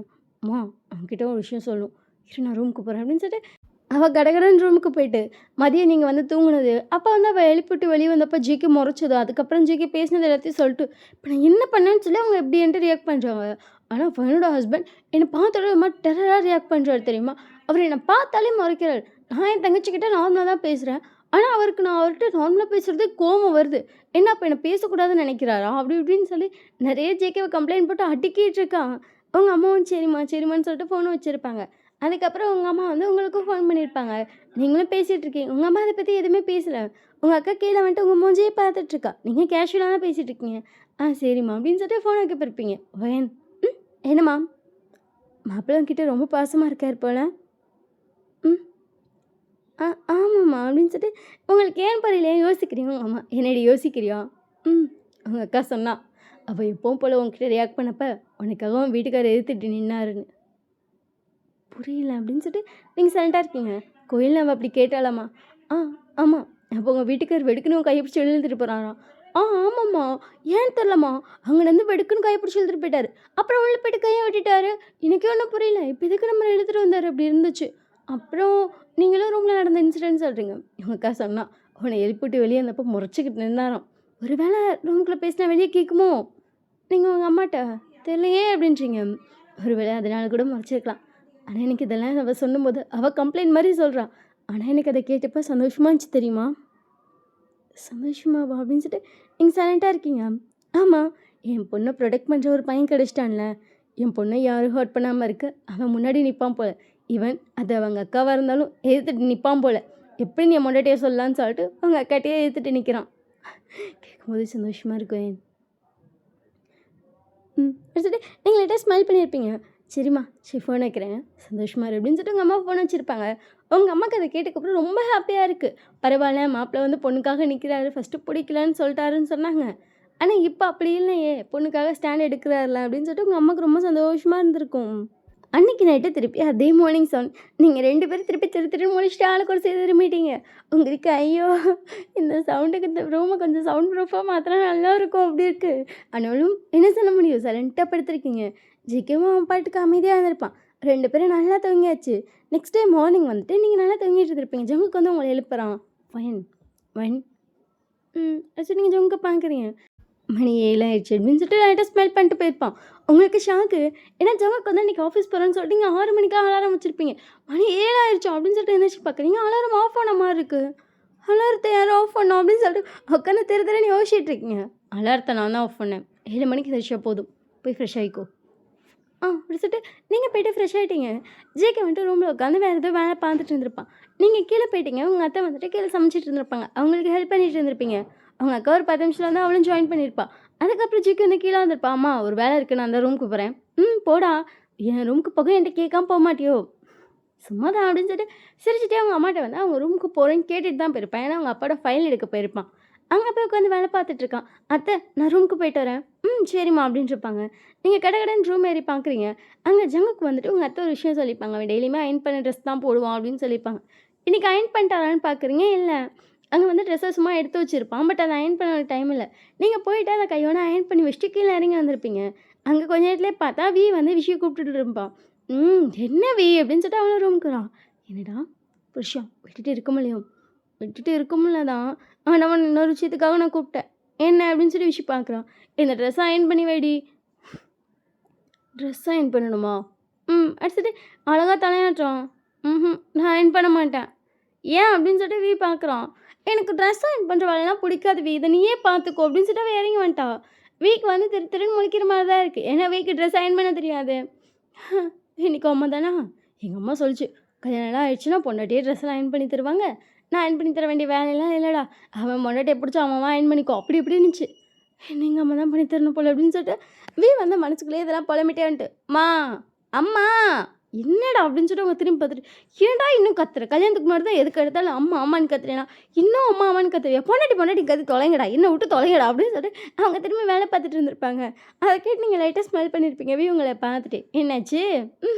[SPEAKER 1] அம்மா அவன்கிட்ட ஒரு விஷயம் சொல்லணும். இரு நான் ரூமுக்கு போறேன் அப்படின்னு சொல்லிட்டு அவ கடகடன்னு ரூமுக்கு போயிட்டு, மதியம் நீங்க வந்து தூங்குனது, அப்ப வந்து அவ எழுப்பிவிட்டு வெளிய வந்தப்ப ஜிகே மொறச்சது, அதுக்கப்புறம் ஜிகே பேசினது எல்லாத்தையும் சொல்லிட்டு, இப்ப நான் என்ன பண்ணேன்னு சொல்லி அவங்க இப்படி என்ட்ட ரியாக்ட் பண்றாங்க. ஆனா என்னோட ஹஸ்பண்ட் என்ன பார்த்த உடனே ஒரு மாரி டெரரா ரியாக்ட் பண்றாரு தெரியுமா? அவரு என்ன பார்த்தாலே மொறைக்கிறாரு. நான் என் தங்கச்சிகிட்ட நார்மலா தான் பேசுறேன். ஆனா அவருக்கு நான் அவர்ட்ட நார்மலா பேசுறதே கோவம் வருது. என்ன அப்ப என்ன பேசக்கூடாதுன்னு நெனைக்கிறாரா? அப்படி இப்படின்னு சொல்லி நெறைய ஜேகேவ கம்ப்ளைண்ட் போட்டு அடுக்கிட்டு இருக்கான். அவங்க அம்மாவும் சரிம்மா, சரிம்மான்னு சொல்லிட்டு ஃபோன் வச்சிருப்பாங்க. அதுக்கப்புறம் உங்க அம்மா வந்து உங்களுக்கும் ஃபோன் பண்ணியிருப்பாங்க. நீங்களும் பேசிட்டு இருக்கீங்க. உங்க அம்மா அத பத்தி எதுவுமே பேசல. உங்க அக்கா கீழ வந்துட்டு உங்க மூஞ்சியே பார்த்துட்டு இருக்கா. நீங்க கேஷுவலா தான் பேசிட்டு இருக்கீங்க. சரிம்மா அப்படின்னு சொல்லிட்டு ஃபோன் வைக்க போயிருப்பீங்க. ஒயன் என்னம்மா? மாப்பிள்ளை உன்கிட்ட ரொம்ப பாசமா இருக்காரு போல. ம். ஆமாம்மா அப்படின்னு சொல்லிட்டு உங்களுக்கு ஏன் புரியல? ஏன் யோசிக்கிறீங்க? உங்க அம்மா என்னடி யோசிக்கிறியா? ம். உங்க அக்கா சொன்னா. அவ எப்பவும் போல உன்கிட்ட ரியாக்ட் பண்ணப்ப உனக்காக உன் வீட்டுக்காரர் எதிர்த்துட்டு நின்னாருன்னு. புரியல அப்படின்னு சொல்லிட்டு நீங்க சைலண்ட்டா இருக்கீங்க. கோயில்ல அவ அப்படி கேட்டாளாம்மா? ஆ ஆமா. அப்போ உங்க வீட்டுக்காரர் வெடுக்குன்னு உன் கைய பிடிச்சு வெளில இழுத்துட்டு போறாராம். ஆமாம்மா. ஏன்னு தெரியலம்மா. அங்கேருந்து வெடுக்குன்னு கைய பிடிச்சு இழுத்துட்டு போயிட்டாரு. அப்புறம் உள்ள போயிட்டு கைய விட்டுட்டாரு. எனக்கே ஒண்ணும் புரியல. இப்ப எதுக்கு நம்மள இழுத்துட்டு வந்தாரு? அப்படி இருந்துச்சு. அப்புறம் நீங்களும் ரூம்ல நடந்த இன்சிடென்ட் சொல்றீங்க. உங்க அக்கா சொன்னா. உன்னை எழுப்பிவிட்டு வெளிய வந்தப்போ முறைச்சுக்கிட்டு நின்னாராம். ஒரு வேளை ரூமுக்குள்ள பேசினா வெளிய கேட்குமோ? நீங்க உங்க அம்மாட்ட தெரியலையே அப்படின்றீங்க. ஒரு வேளை அதனால கூட முறைச்சிருக்கலாம். ஆனா, எனக்கு இதெல்லாம் அவ சொல்லும்போது, அவ கம்ப்ளைண்ட் மாரி சொல்றா. ஆனா, எனக்கு அத கேட்டப்ப சந்தோஷமா இருந்துச்சு தெரியுமா? சந்தோஷமாவா? அப்படின்னு சொல்லிட்டு நீங்க சைலண்ட்டா இருக்கீங்க. ஆமா. என் பொண்ண ப்ரொடெக்ட் பண்ற ஒரு பையன் கிடைச்சிட்டான்ல. என் பொண்ண யாரும் ஹர்ட் பண்ணாம இருக்க, அவன் முன்னாடி நிப்பான் போல. ஈவன் அது அவங்க அக்காவா இருந்தாலும் எதிர்த்துட்டு நிப்பான் போல. எப்படி நீ என் பொண்டாட்டிய சொல்லலான்னு சொல்லிட்டு, அவங்க அக்காட்டயே எதிர்த்துட்டு நிக்கிறான். கேட்கும்போது சந்தோஷமா இருக்கும். எடுத்துட்டு நீங்க லைட்டா ஸ்மைல் பண்ணியிருப்பீங்க. சரிம்மா, சரி ஃபோன் வைக்கிறேன். சந்தோஷமா இரு அப்படின்னு சொல்லிட்டு உங்க அம்மா ஃபோன் வச்சிருப்பாங்க. உங்க அம்மாக்கு அத கேட்டதுக்கப்புறம் ரொம்ப ஹாப்பியா இருக்கு. பரவால்ல மாப்பிள வந்து பொண்ணுக்காக நிக்கிறாரு. ஃபர்ஸ்ட்டு புடிக்கலன்னு சொல்ட்டாருன்னு சொன்னாங்க. ஆனா, இப்ப அப்படி இல்லையே. பொண்ணுக்காக ஸ்டாண்ட் எடுக்கிறார்ல அப்படின்னு சொல்லிட்டு உங்க அம்மாக்கு ரொம்ப சந்தோஷமா இருந்திருக்கும். அன்னைக்கு நைட்டு திருப்பி அதே மார்னிங் சவுண்ட். நீங்க 2 பேரும் திருப்பி திரு திருன்னு முழிச்சுட்டு ஆளுக்கு ஒரு சைடு திரும்பிட்டீங்க. உங்களுக்கு ஐயோ! இந்த சவுண்டுக்கு இந்த ரூம கொஞ்சம் சவுண்ட் ப்ரூஃபா மாத்துனா நல்லாயிருக்கும் அப்படி இருக்கு. ஆனாலும் என்ன சொல்ல முடியும்? சைலண்ட்டா படுத்திருக்கீங்க. ஜிகேவும் அவன் பாட்டுக்கு அமைதியா இருந்திருப்பான். 2 பேரும் நல்லா தூங்கியாச்சு. நெக்ஸ்ட் டே மார்னிங் வந்துட்டு நீங்க நல்லா தூங்கிட்டு இருந்திருப்பீங்க. ஜங்குக்கு வந்து உங்கள எழுப்புறான். ஃபைன். ஃபைன். சரி நீங்க ஜங்க பார்க்குறீங்க. மணி 7 ஆயிடுச்சு அப்படின்னு சொல்லிட்டு லைட்டாக ஸ்மெல் பண்ணிட்டு போயிருப்பான். உங்களுக்கு ஷாக்கு. ஏன்னா ஜமக்கு வந்து இன்றைக்கி ஆஃபீஸ் போகிறேன்னு சொல்லிட்டு நீங்கள் 6 மணிக்கெலாம் அலாரம் வச்சுருப்பீங்க. மணி 7 ஆயிடுச்சோம் அப்படின்னு சொல்லிட்டு எந்திரிச்சு பார்க்குறீங்க, அலாரம் ஆஃப் ஆன மாதிரி இருக்குது. அலாரத்தை யாரும் ஆஃப் பண்ணோம் அப்படின்னு சொல்லிட்டு உட்காந்து திருன்னு யோசிச்சுட்டு இருக்கீங்க. அலாரத்தை நான் தான் ஆஃப் பண்ணேன். 7 மணிக்கு எந்திரிச்சா போதும், போய் ஃப்ரெஷ் ஆகிக்கோ. அப்படி சொல்லிட்டு நீங்கள் போய்ட்டு ஃப்ரெஷ் ஆகிட்டீங்க. ஜேகே வந்துட்டு ரூமில் உட்காந்து வேறு ஏதோ வேலை பார்த்துட்டு இருந்திருப்பான். நீங்கள் கீழே போயிட்டீங்க. உங்கள் அத்தை வந்துட்டு கீழே சமைச்சிட்டு இருந்திருப்பாங்க. அவங்களுக்கு ஹெல்ப் பண்ணிட்டு இருந்திருப்பீங்க. அவங்க அக்கா ஒரு 10 நிமிஷத்தில் வந்து அவளும் ஜாயின் பண்ணியிருப்பா. அதுக்கப்புறம் ஜிக்கு வந்து கீழே வந்திருப்பா. அம்மா ஒரு வேலை இருக்குது, நான் அந்த ரூமுக்கு போகிறேன். போடா, என் ரூமுக்கு போக என்கிட்ட கேட்காம போக மாட்டியோ? சும்மா தான் அப்படின்னு சொல்லிட்டு சிரிச்சுட்டே அவங்க அம்மாட்ட வந்து அவங்க ரூமுக்கு போகிறேன்னு கேட்டுட்டு தான் போயிருப்பான். ஏன்னா அவங்க அப்பாவோட ஃபைல் எடுக்க போயிருப்பான். அங்கே போய் உட்காந்து வேலை பார்த்துட்ருக்கான். அத்தை நான் ரூமுக்கு போயிட்டு வரேன். சரிம்மா அப்படின்னு இருப்பாங்க. நீங்கள் கடைன்னு ரூம் ஏறி பார்க்குறீங்க. அங்கே ஜங்குக்கு வந்துட்டு உங்கள் அத்தை ஒரு விஷயம் சொல்லிப்பாங்க. அவன் டெய்லியுமே அயன் பண்ண ட்ரெஸ் தான் போடுவான் அப்படின்னு சொல்லியிருப்பாங்க. இன்றைக்கி அயன் பண்ணிட்டாரான்னு பார்க்குறீங்க. இல்லை, அங்கே வந்து ட்ரெஸ்ஸை சும்மா எடுத்து வச்சுருப்பான். பட் அதை அயன் பண்ண டைம் இல்லை. நீங்கள் போயிட்டு அதை கையோட அயன் பண்ணி வச்சுட்டு கீழே இறங்கி வந்திருப்பீங்க. அங்கே கொஞ்ச நேரத்துலேயே பார்த்தா வி வந்து விஷயம் கூப்பிட்டுட்டு இருப்பான். என்ன வி அப்படின்னு சொல்லிட்டு அவனும் ரூமுக்கு வரான். என்னடா புருஷன் விட்டுட்டு இருக்க முடியும், விட்டுட்டு இருக்க முடியல தான். ஆனால் அவன் இன்னொரு விஷயத்துக்காக நான் கூப்பிட்டேன். என்ன அப்படின்னு சொல்லி விஷயம் பார்க்குறான். இந்த ட்ரெஸ்ஸை அயன் பண்ணி வைடி. ட்ரெஸ் அயன் பண்ணணுமா? அடிச்சுட்டு அழகாக தலையாட்டுறான். நான் அயன் பண்ண மாட்டேன். ஏன் அப்படின்னு சொல்லிட்டு வி பார்க்குறான். எனக்கு ட்ரெஸ் அயன் பண்ணுற வேலைலாம் பிடிக்காது வி, இதை நீயே பார்த்துக்கோ அப்படின்னு சொல்லிட்டு அவன் இறங்கி வந்துட்டா. வீக்கு வந்து திருன்னு முழிக்கிற மாதிரி தான் இருக்குது. ஏன்னா வீக்கு ட்ரெஸ் அயன் பண்ண தெரியாது. இன்னைக்கு அம்மா தானே, எங்கள் அம்மா சொல்லிச்சு கல்யாணம் ஆயிடுச்சுன்னா பொண்டாட்டியே ட்ரெஸ்ஸெல்லாம் அயன் பண்ணி தருவாங்க, நான் அயன் பண்ணி தர வேண்டிய வேலையெல்லாம் இல்லைடா, அவன் பொண்டாட்டியை பிடிச்சா அவன் அயன் பண்ணிக்கோ அப்படி இப்படி இருந்துச்சு. எங்கள் அம்மா தான் பண்ணி தரணும் போல அப்படின்னு சொல்லிட்டு வீ வந்து மனசுக்குள்ளேயே இதெல்லாம் புலம்பிட்டே வந்துட்டு, மா அம்மா என்னடா அப்படின்னு சொல்லிட்டு அவங்க திரும்பி பார்த்துட்டு, ஏன்டா இன்னும் கத்துற, கல்யாணத்துக்கு முன்னாடி தான் எதுக்கு எடுத்தாலும் அம்மா அம்மான்னு கத்துறேனா, இன்னும் அம்மா அம்மான்னு கத்துறியா, பொண்டாட்டி கத்து தொலைங்கடா, என்ன விட்டு தொலைங்கடா அப்படின்னு சொல்லிட்டு அவங்க திரும்பி வேலை பார்த்துட்டு இருந்திருப்பாங்க. அதை கேட்டு நீங்கள் லைட்டாக ஸ்மெல் பண்ணியிருப்பீங்க. வீ உங்களை பார்த்துட்டு என்னாச்சு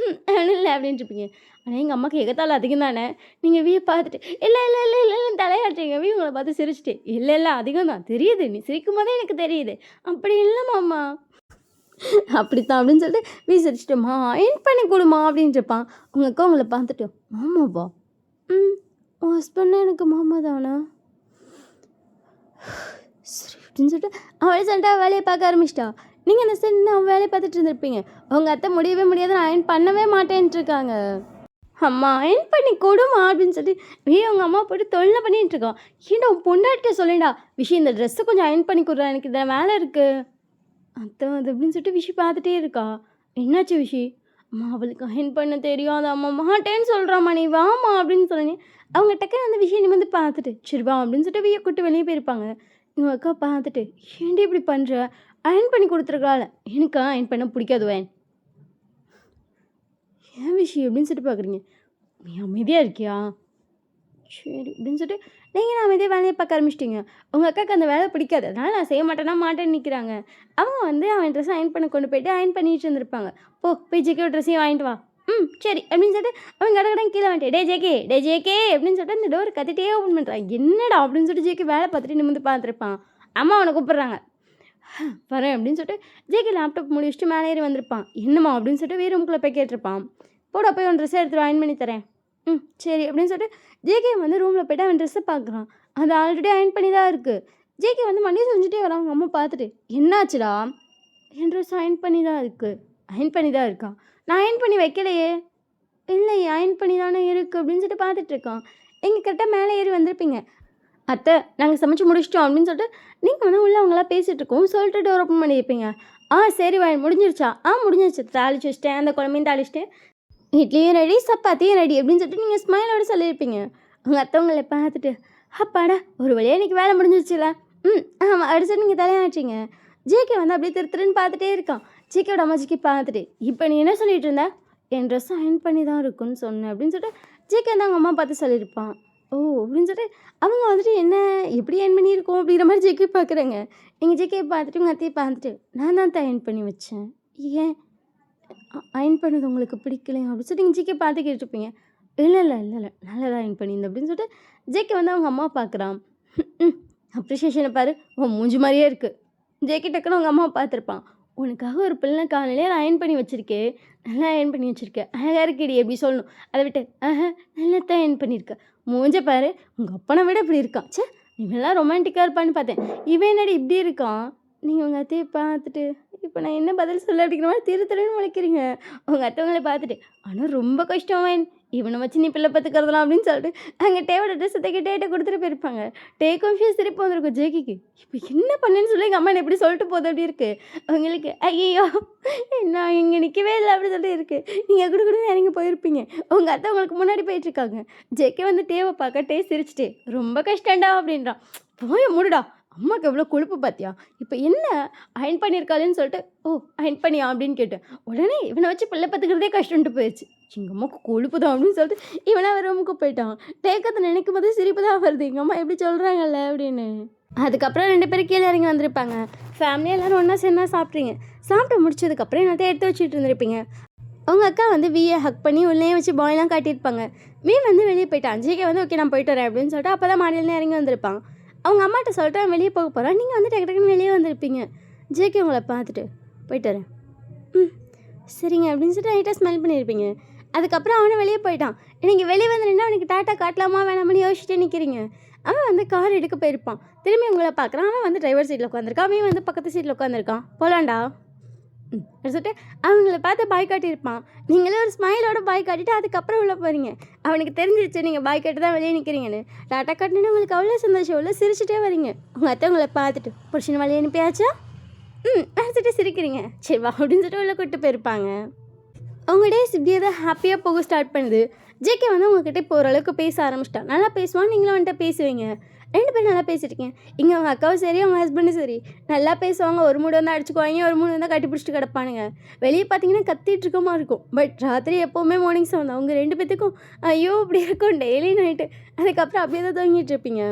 [SPEAKER 1] இல்லை அப்படின்ட்டு இருப்பீங்க. ஆனால் எங்கள் அம்மாவுக்கு எகத்தாலும் அதிகம் தானே. நீங்கள் வீயை பார்த்துட்டு இல்லை இல்லை இல்லை இல்லைன்னு தலையாட்டுறீங்க. வீ உங்களை பார்த்து சிரிச்சிட்டு இல்லை இல்லை அதிகம் தான் தெரியுது, நீ சிரிக்கும் போதே எனக்கு தெரியுது. அப்படி இல்லைம்மாம்மா அப்படித்தான் அப்படின்னு சொல்லிட்டு வீ சிரிச்சிட்டோம்மா அயன் பண்ணி கொடுமா அப்படின்ட்டுருப்பான். உங்கள் அக்கா உங்களை பார்த்துட்டு மாமாவா? உன் ஹஸ்பண்ட் எனக்கு மாமா தானா சரி அப்படின்னு சொல்லிட்டு அவளே சொல்லிட்டு வேலையை பார்க்க ஆரம்பிச்சிட்டா. நீங்கள் என்ன சரி அவன் வேலையை பார்த்துட்டு இருந்திருப்பீங்க. உங்கள் அத்தை முடியவே முடியாது, நான் அயன் பண்ணவே மாட்டேன்ட்டு இருக்காங்க. அம்மா அயன் பண்ணி கொடுமா அப்படின்னு சொல்லி வீ அவங்க அம்மா போய்ட்டு தொழில் பண்ணிட்டு இருக்கான். ஏன்டா உன் பொண்டாட்டிட்ட சொல்லிடா விஷயம், இந்த ட்ரெஸ்ஸை கொஞ்சம் அயன் பண்ணி கொடுறா, எனக்கு இதில் வேலை இருக்குது. அத்தை அது அப்படின்னு சொல்லிட்டு விஷயம் பார்த்துட்டே இருக்கா. என்னாச்சு விஷி? அம்மா அவளுக்கு அயன் பண்ண தெரியாது, அம்மா மாட்டேன்னு சொல்கிறாம்மா, நீ வாமா அப்படின்னு சொன்னேன். அவங்க டக்குன்னு அந்த விஷயம் நீ வந்து பார்த்துட்டு சரி வா அப்படின்னு சொல்லிட்டு வீயை கூட்டு வெளியே போயிருப்பாங்க. இவங்க அக்கா பார்த்துட்டு ஏன்டி இப்படி பண்ணுற, அயன் பண்ணி கொடுத்துருக்காள், எனக்கு அயன் பண்ண பிடிக்காது வேன், ஏன் விஷயம் அப்படின்னு சொல்லிட்டு பார்க்குறீங்க. நீ அமைதியாக இருக்கியா? சரி அப்படின்னு சொல்லிட்டு நீங்கள் நான் அமைதியாக வேலையை பார்க்க ஆரம்பிச்சிட்டிங்க. உங்கள் அக்காவுக்கு அந்த வேலை பிடிக்காது, அதனால் நான் செய்ய மாட்டேன்னு நிற்கிறாங்க. அவங்க வந்து அவன் ட்ரெஸ் அயன் பண்ண கொண்டு போயிட்டு அயன் பண்ணிட்டு இருந்திருப்பாங்க. போய் ஜேகே ட்ரெஸ்ஸையும் வாங்கிட்டு வா. சரி அப்படின்னு சொல்லிட்டு அவன் கடன் கீழே வந்துட்டு டே ஜேகே அப்படின்னு சொல்லிட்டு அந்த டோர் கத்திட்டே ஓப்பன் பண்ணுறான். என்னடா அப்படின்னு சொல்லிட்டு ஜேகே வேலை பார்த்துட்டு நிமிந்து பார்த்துருப்பான். அம்மா அவனை கூப்பிட்றாங்க. வரேன் அப்படின்னு சொல்லிட்டு ஜேகே லேப்டாப் முடிச்சுட்டு மேலே ஏறி வந்திருப்பான். என்னம்மா அப்படின்னு சொல்லிட்டு வீடு ரூமுக்குள்ளே போய் கேட்டிருப்பான். போட போய் உன் ட்ரெஸ்ஸை எடுத்துகிட்டு அயன் பண்ணி தரேன். சரி அப்படின்னு சொல்லிட்டு ஜேகே வந்து ரூமில் போய்ட்டு அவன் ட்ரெஸ்ஸை பார்க்குறான். அது ஆல்ரெடி அயன் பண்ணி தான் இருக்குது. ஜேகே வந்து மணி செஞ்சுட்டே வரான். அவங்க அம்மா பார்த்துட்டு என்னாச்சுடா? என் ட்ரெஸ் அயன் பண்ணி தான் இருக்குது. அயன் பண்ணி தான் இருக்கா? நான் அயன் பண்ணி வைக்கலையே. இல்லையே அயன் பண்ணி தானே இருக்குது அப்படின்னு சொல்லிட்டு பார்த்துட்ருக்கான். எங்கள் கரெக்டாக மேலே ஏறி வந்திருப்பீங்க. அத்தை நாங்கள் சமைச்சு முடிச்சிட்டோம் அப்படின்னு சொல்லிட்டு நீங்கள் வந்து உள்ளே அவங்களாம் பேசிகிட்டு இருக்கோம் சொல்லிட்டு டோர் ஓப்பன் பண்ணியிருப்பீங்க. சரி வாயின் முடிஞ்சிருச்சா? முடிஞ்சிருச்சு, தாளிச்சு வச்சிட்டேன், அந்த குழம்பையும் தாளிச்சிட்டேன், இட்லியும் ரெடி, சப்பாத்தியும் ரெடி அப்படின்னு சொல்லிட்டு நீங்கள் ஸ்மைலோடு சொல்லியிருப்பீங்க. உங்கள் அத்தவங்களை பார்த்துட்டு அப்பாடா ஒரு வழியாக இன்றைக்கி வேலை முடிஞ்சிருச்சுல. ஆமாம் அடிச்சுட்டு நீங்கள் தலையாச்சிங்க. ஜேகே வந்து அப்படியே திருன்னு பார்த்துட்டே இருக்கான். ஜேகேவோட அம்மாச்சிக்கு பார்த்துட்டு இப்போ நீ என்ன சொல்லிட்டு இருந்த? என் ட்ரெஸ் அயன் பண்ணி தான் இருக்குன்னு சொன்னேன் அப்படின்னு சொல்லிட்டு ஜேகே வந்து அவங்க அம்மா பார்த்து சொல்லியிருப்பான். அப்படின்னு சொல்லிட்டு அவங்க வந்துட்டு என்ன எப்படி அயன் பண்ணியிருக்கோம் அப்படிங்கிற மாதிரி ஜேகே பார்க்குறாங்க. எங்கள் ஜேகே பார்த்துட்டு உங்கள் அத்தையை பார்த்துட்டு நான் தான் அயன் பண்ணி வச்சேன், ஏன் அயன் பண்ணது உங்களுக்கு பிடிக்கலையா அப்படின்னு சொல்லிட்டு நீங்கள் ஜேகே பார்த்து கேட்டுருப்பீங்க. இல்லை நல்லா தான் அயன் பண்ணியிருந்தேன் அப்படின்னு சொல்லிட்டு ஜேகே வந்து அவங்க அம்மா பார்க்குறான். அப்ரிஷியேஷனை பாரு, உன் மூஞ்சி மாதிரியே இருக்குது. ஜேகே டக்குன்னு அவங்க அம்மாவை பார்த்துருப்பான். உனக்காக ஒரு பிள்ளை காலையிலே அயன் பண்ணி வச்சுருக்கேன், நல்லா அயன் பண்ணி வச்சுருக்கேன், அழகாக இருக்கடி எப்படி சொல்லணும். அதை விட்டு நல்லா தான் அயன் பண்ணியிருக்க, மூஞ்ச பாரு உங்கள் அப்பனை விட இப்படி இருக்கான். சே இவெல்லாம் ரொமான்டிக்காக இருப்பான்னு பார்த்தேன், இவன் என்னடி இப்படி இருக்கான். நீங்கள் உங்கள் அத்தையை பார்த்துட்டு இப்போ நான் என்ன பதில் சொல்ல அப்படிங்கிற மாதிரி திருன்னு முளைக்கிறீங்க. உங்கள் அத்தை உங்களை பார்த்துட்டு ஆனால் ரொம்ப கஷ்டம் வேன் இவனை வச்சு நீ பிள்ளை பார்த்துக்கிறதலாம் அப்படின்னு சொல்லிட்டு அங்கே டேவோட ட்ரெஸ் தைக்க டேட்டை கொடுத்துட்டு போயிருப்பாங்க. டேக்கும் விஷயம் சிரிப்பு வந்திருக்கும் ஜேக்கிக்கு. இப்போ என்ன பண்ணேன்னு சொல்லி எங்கள் அம்மா என்ன எப்படி சொல்லிட்டு போகுது அப்படி இருக்குது உங்களுக்கு. ஐயோ நான் இங்கே நிற்கவே இல்லை அப்படி சொல்லிட்டு இருக்குது. நீங்கள் கொடுக்கணும் இறங்கி போயிருப்பீங்க. உங்கள் அத்தை உங்களுக்கு முன்னாடி போயிட்டுருக்காங்க. ஜேக்கே வந்து டேவை பார்க்க டே சிரிச்சிட்டு ரொம்ப கஷ்டம்டா அப்படின்றான். போய மூடுடா, அம்மாவுக்கு எவ்வளோ கொழுப்பு பார்த்தியா, இப்போ என்ன அயன் பண்ணியிருக்காளேன்னு சொல்லிட்டு ஓ அயன் பண்ணியா அப்படின்னு கேட்டேன். உடனே இவனை வச்சு பிள்ளை பார்த்துக்கிறதே கஷ்டம்ட்டு போயிடுச்சு. எங்கள் அம்மாவுக்கு கொழுப்பு தான் அப்படின்னு சொல்லிட்டு இவனை அவர் ரூமுக்கு போயிட்டான். டேக்கத்தை நினைக்கும் போது சிரிப்பு தான் வருது, எங்கள் அம்மா எப்படி சொல்கிறாங்கல்ல அப்படின்னு. அதுக்கப்புறம் 2 பேரும் கீழே இறங்கி வந்திருப்பாங்க. ஃபேமிலியாக எல்லோரும் ஒன்றா சேர்ந்தா சாப்பிட்றீங்க. சாப்பிட்டு முடிச்சதுக்கப்புறம் என்னத்தை எடுத்து வச்சுட்டு இருந்திருப்பீங்க. உங்கள் அக்கா வந்து வியை ஹக் பண்ணி உள்ளே வச்சு பாய்லாம் காட்டியிருப்பாங்க. வீ வந்து வெளியே போயிட்டான். ஜிகே வந்து ஓகே நான் போயிட்டு வரேன் அப்படின்னு சொல்லிட்டு அப்போ தான் மாடியிலேருந்து இறங்கி வந்திருப்பான். அவங்க அம்மாட்ட சொல்லிட்டு அவன் வெளியே போக போகிறான். நீங்கள் வந்து டக்கு டக்குன்னு வெளியே வந்திருப்பீங்க. ஜேகே உங்களை பார்த்துட்டு போயிட்டு வரேன் சரிங்க அப்படின்னு சொல்லிட்டு லைட்டாக ஸ்மெல் பண்ணியிருப்பீங்க. அதுக்கப்புறம் அவனை வெளியே போயிட்டான். நீங்கள் வெளியே வந்து நின்னா அவனுக்கு டாட்டா காட்டலாமா வேணாமனு யோசிச்சுட்டே நிற்கிறீங்க. அவன் வந்து கார் எடுக்க போயிருப்பான். திரும்பி உங்களை பார்க்குறான். அவன் வந்து டிரைவர் சீட்டில் உட்காந்துருக்கான். அவன் வந்து பக்கத்து சீட்டில் உட்காந்துருக்கான். போலாண்டா சொல்லிட்டு அவங்கள பார்த்து பாய் காட்டியிருப்பான். நீங்களே ஒரு ஸ்மைலோட பாய் காட்டிட்டு அதுக்கப்புறம் உள்ளே போகிறீங்க. அவனுக்கு தெரிஞ்சிருச்சு நீங்கள் பாய் காட்டி தான் வெளியே நிற்கிறீங்கன்னு. டாட்டா காட்டினு உங்களுக்கு அவ்வளோ சந்தோஷம் உள்ள சிரிச்சுட்டே வரீங்க. உங்கள் அத்தை உங்களை பார்த்துட்டு புருஷன் வழியை அனுப்பியாச்சா அடிச்சுட்டு சிரிக்கிறீங்க. சரி வா அப்படின்னு சொல்லிட்டு உள்ள கூப்பிட்டு போயிருப்பாங்க. அவங்க டேஸ் இப்படியே தான் ஹாப்பியாக போக ஸ்டார்ட் பண்ணுது. ஜேகே வந்து உங்ககிட்ட இப்போ ஓரளவுக்கு பேச ஆரம்பிச்சிட்டான். நல்லா பேசுவான், நீங்களும் வந்துட்டு பேசுவீங்க. 2 பேரும் நல்லா பேசிட்டுருக்கீங்க. இங்கே அவங்க அக்காவும் சரி அவங்க ஹஸ்பண்டும் சரி நல்லா பேசுவாங்க. ஒரு மூடு வந்து அடிச்சுக்குவாங்க, ஒரு மூடு வந்து கட்டி பிடிச்சிட்டு கிடப்பானுங்க. வெளியே பார்த்தீங்கன்னா கத்திட்டு இருக்க மாதிரி இருக்கும். பட் ராத்திரி எப்போவுமே மார்னிங் சவுண்ட் அவங்க 2 பேத்துக்கும் ஐயோ இப்படி இருக்கும் டெய்லி நைட்டு. அதுக்கப்புறம் அப்படியே தான் தூங்கிட்டு இருப்பீங்க.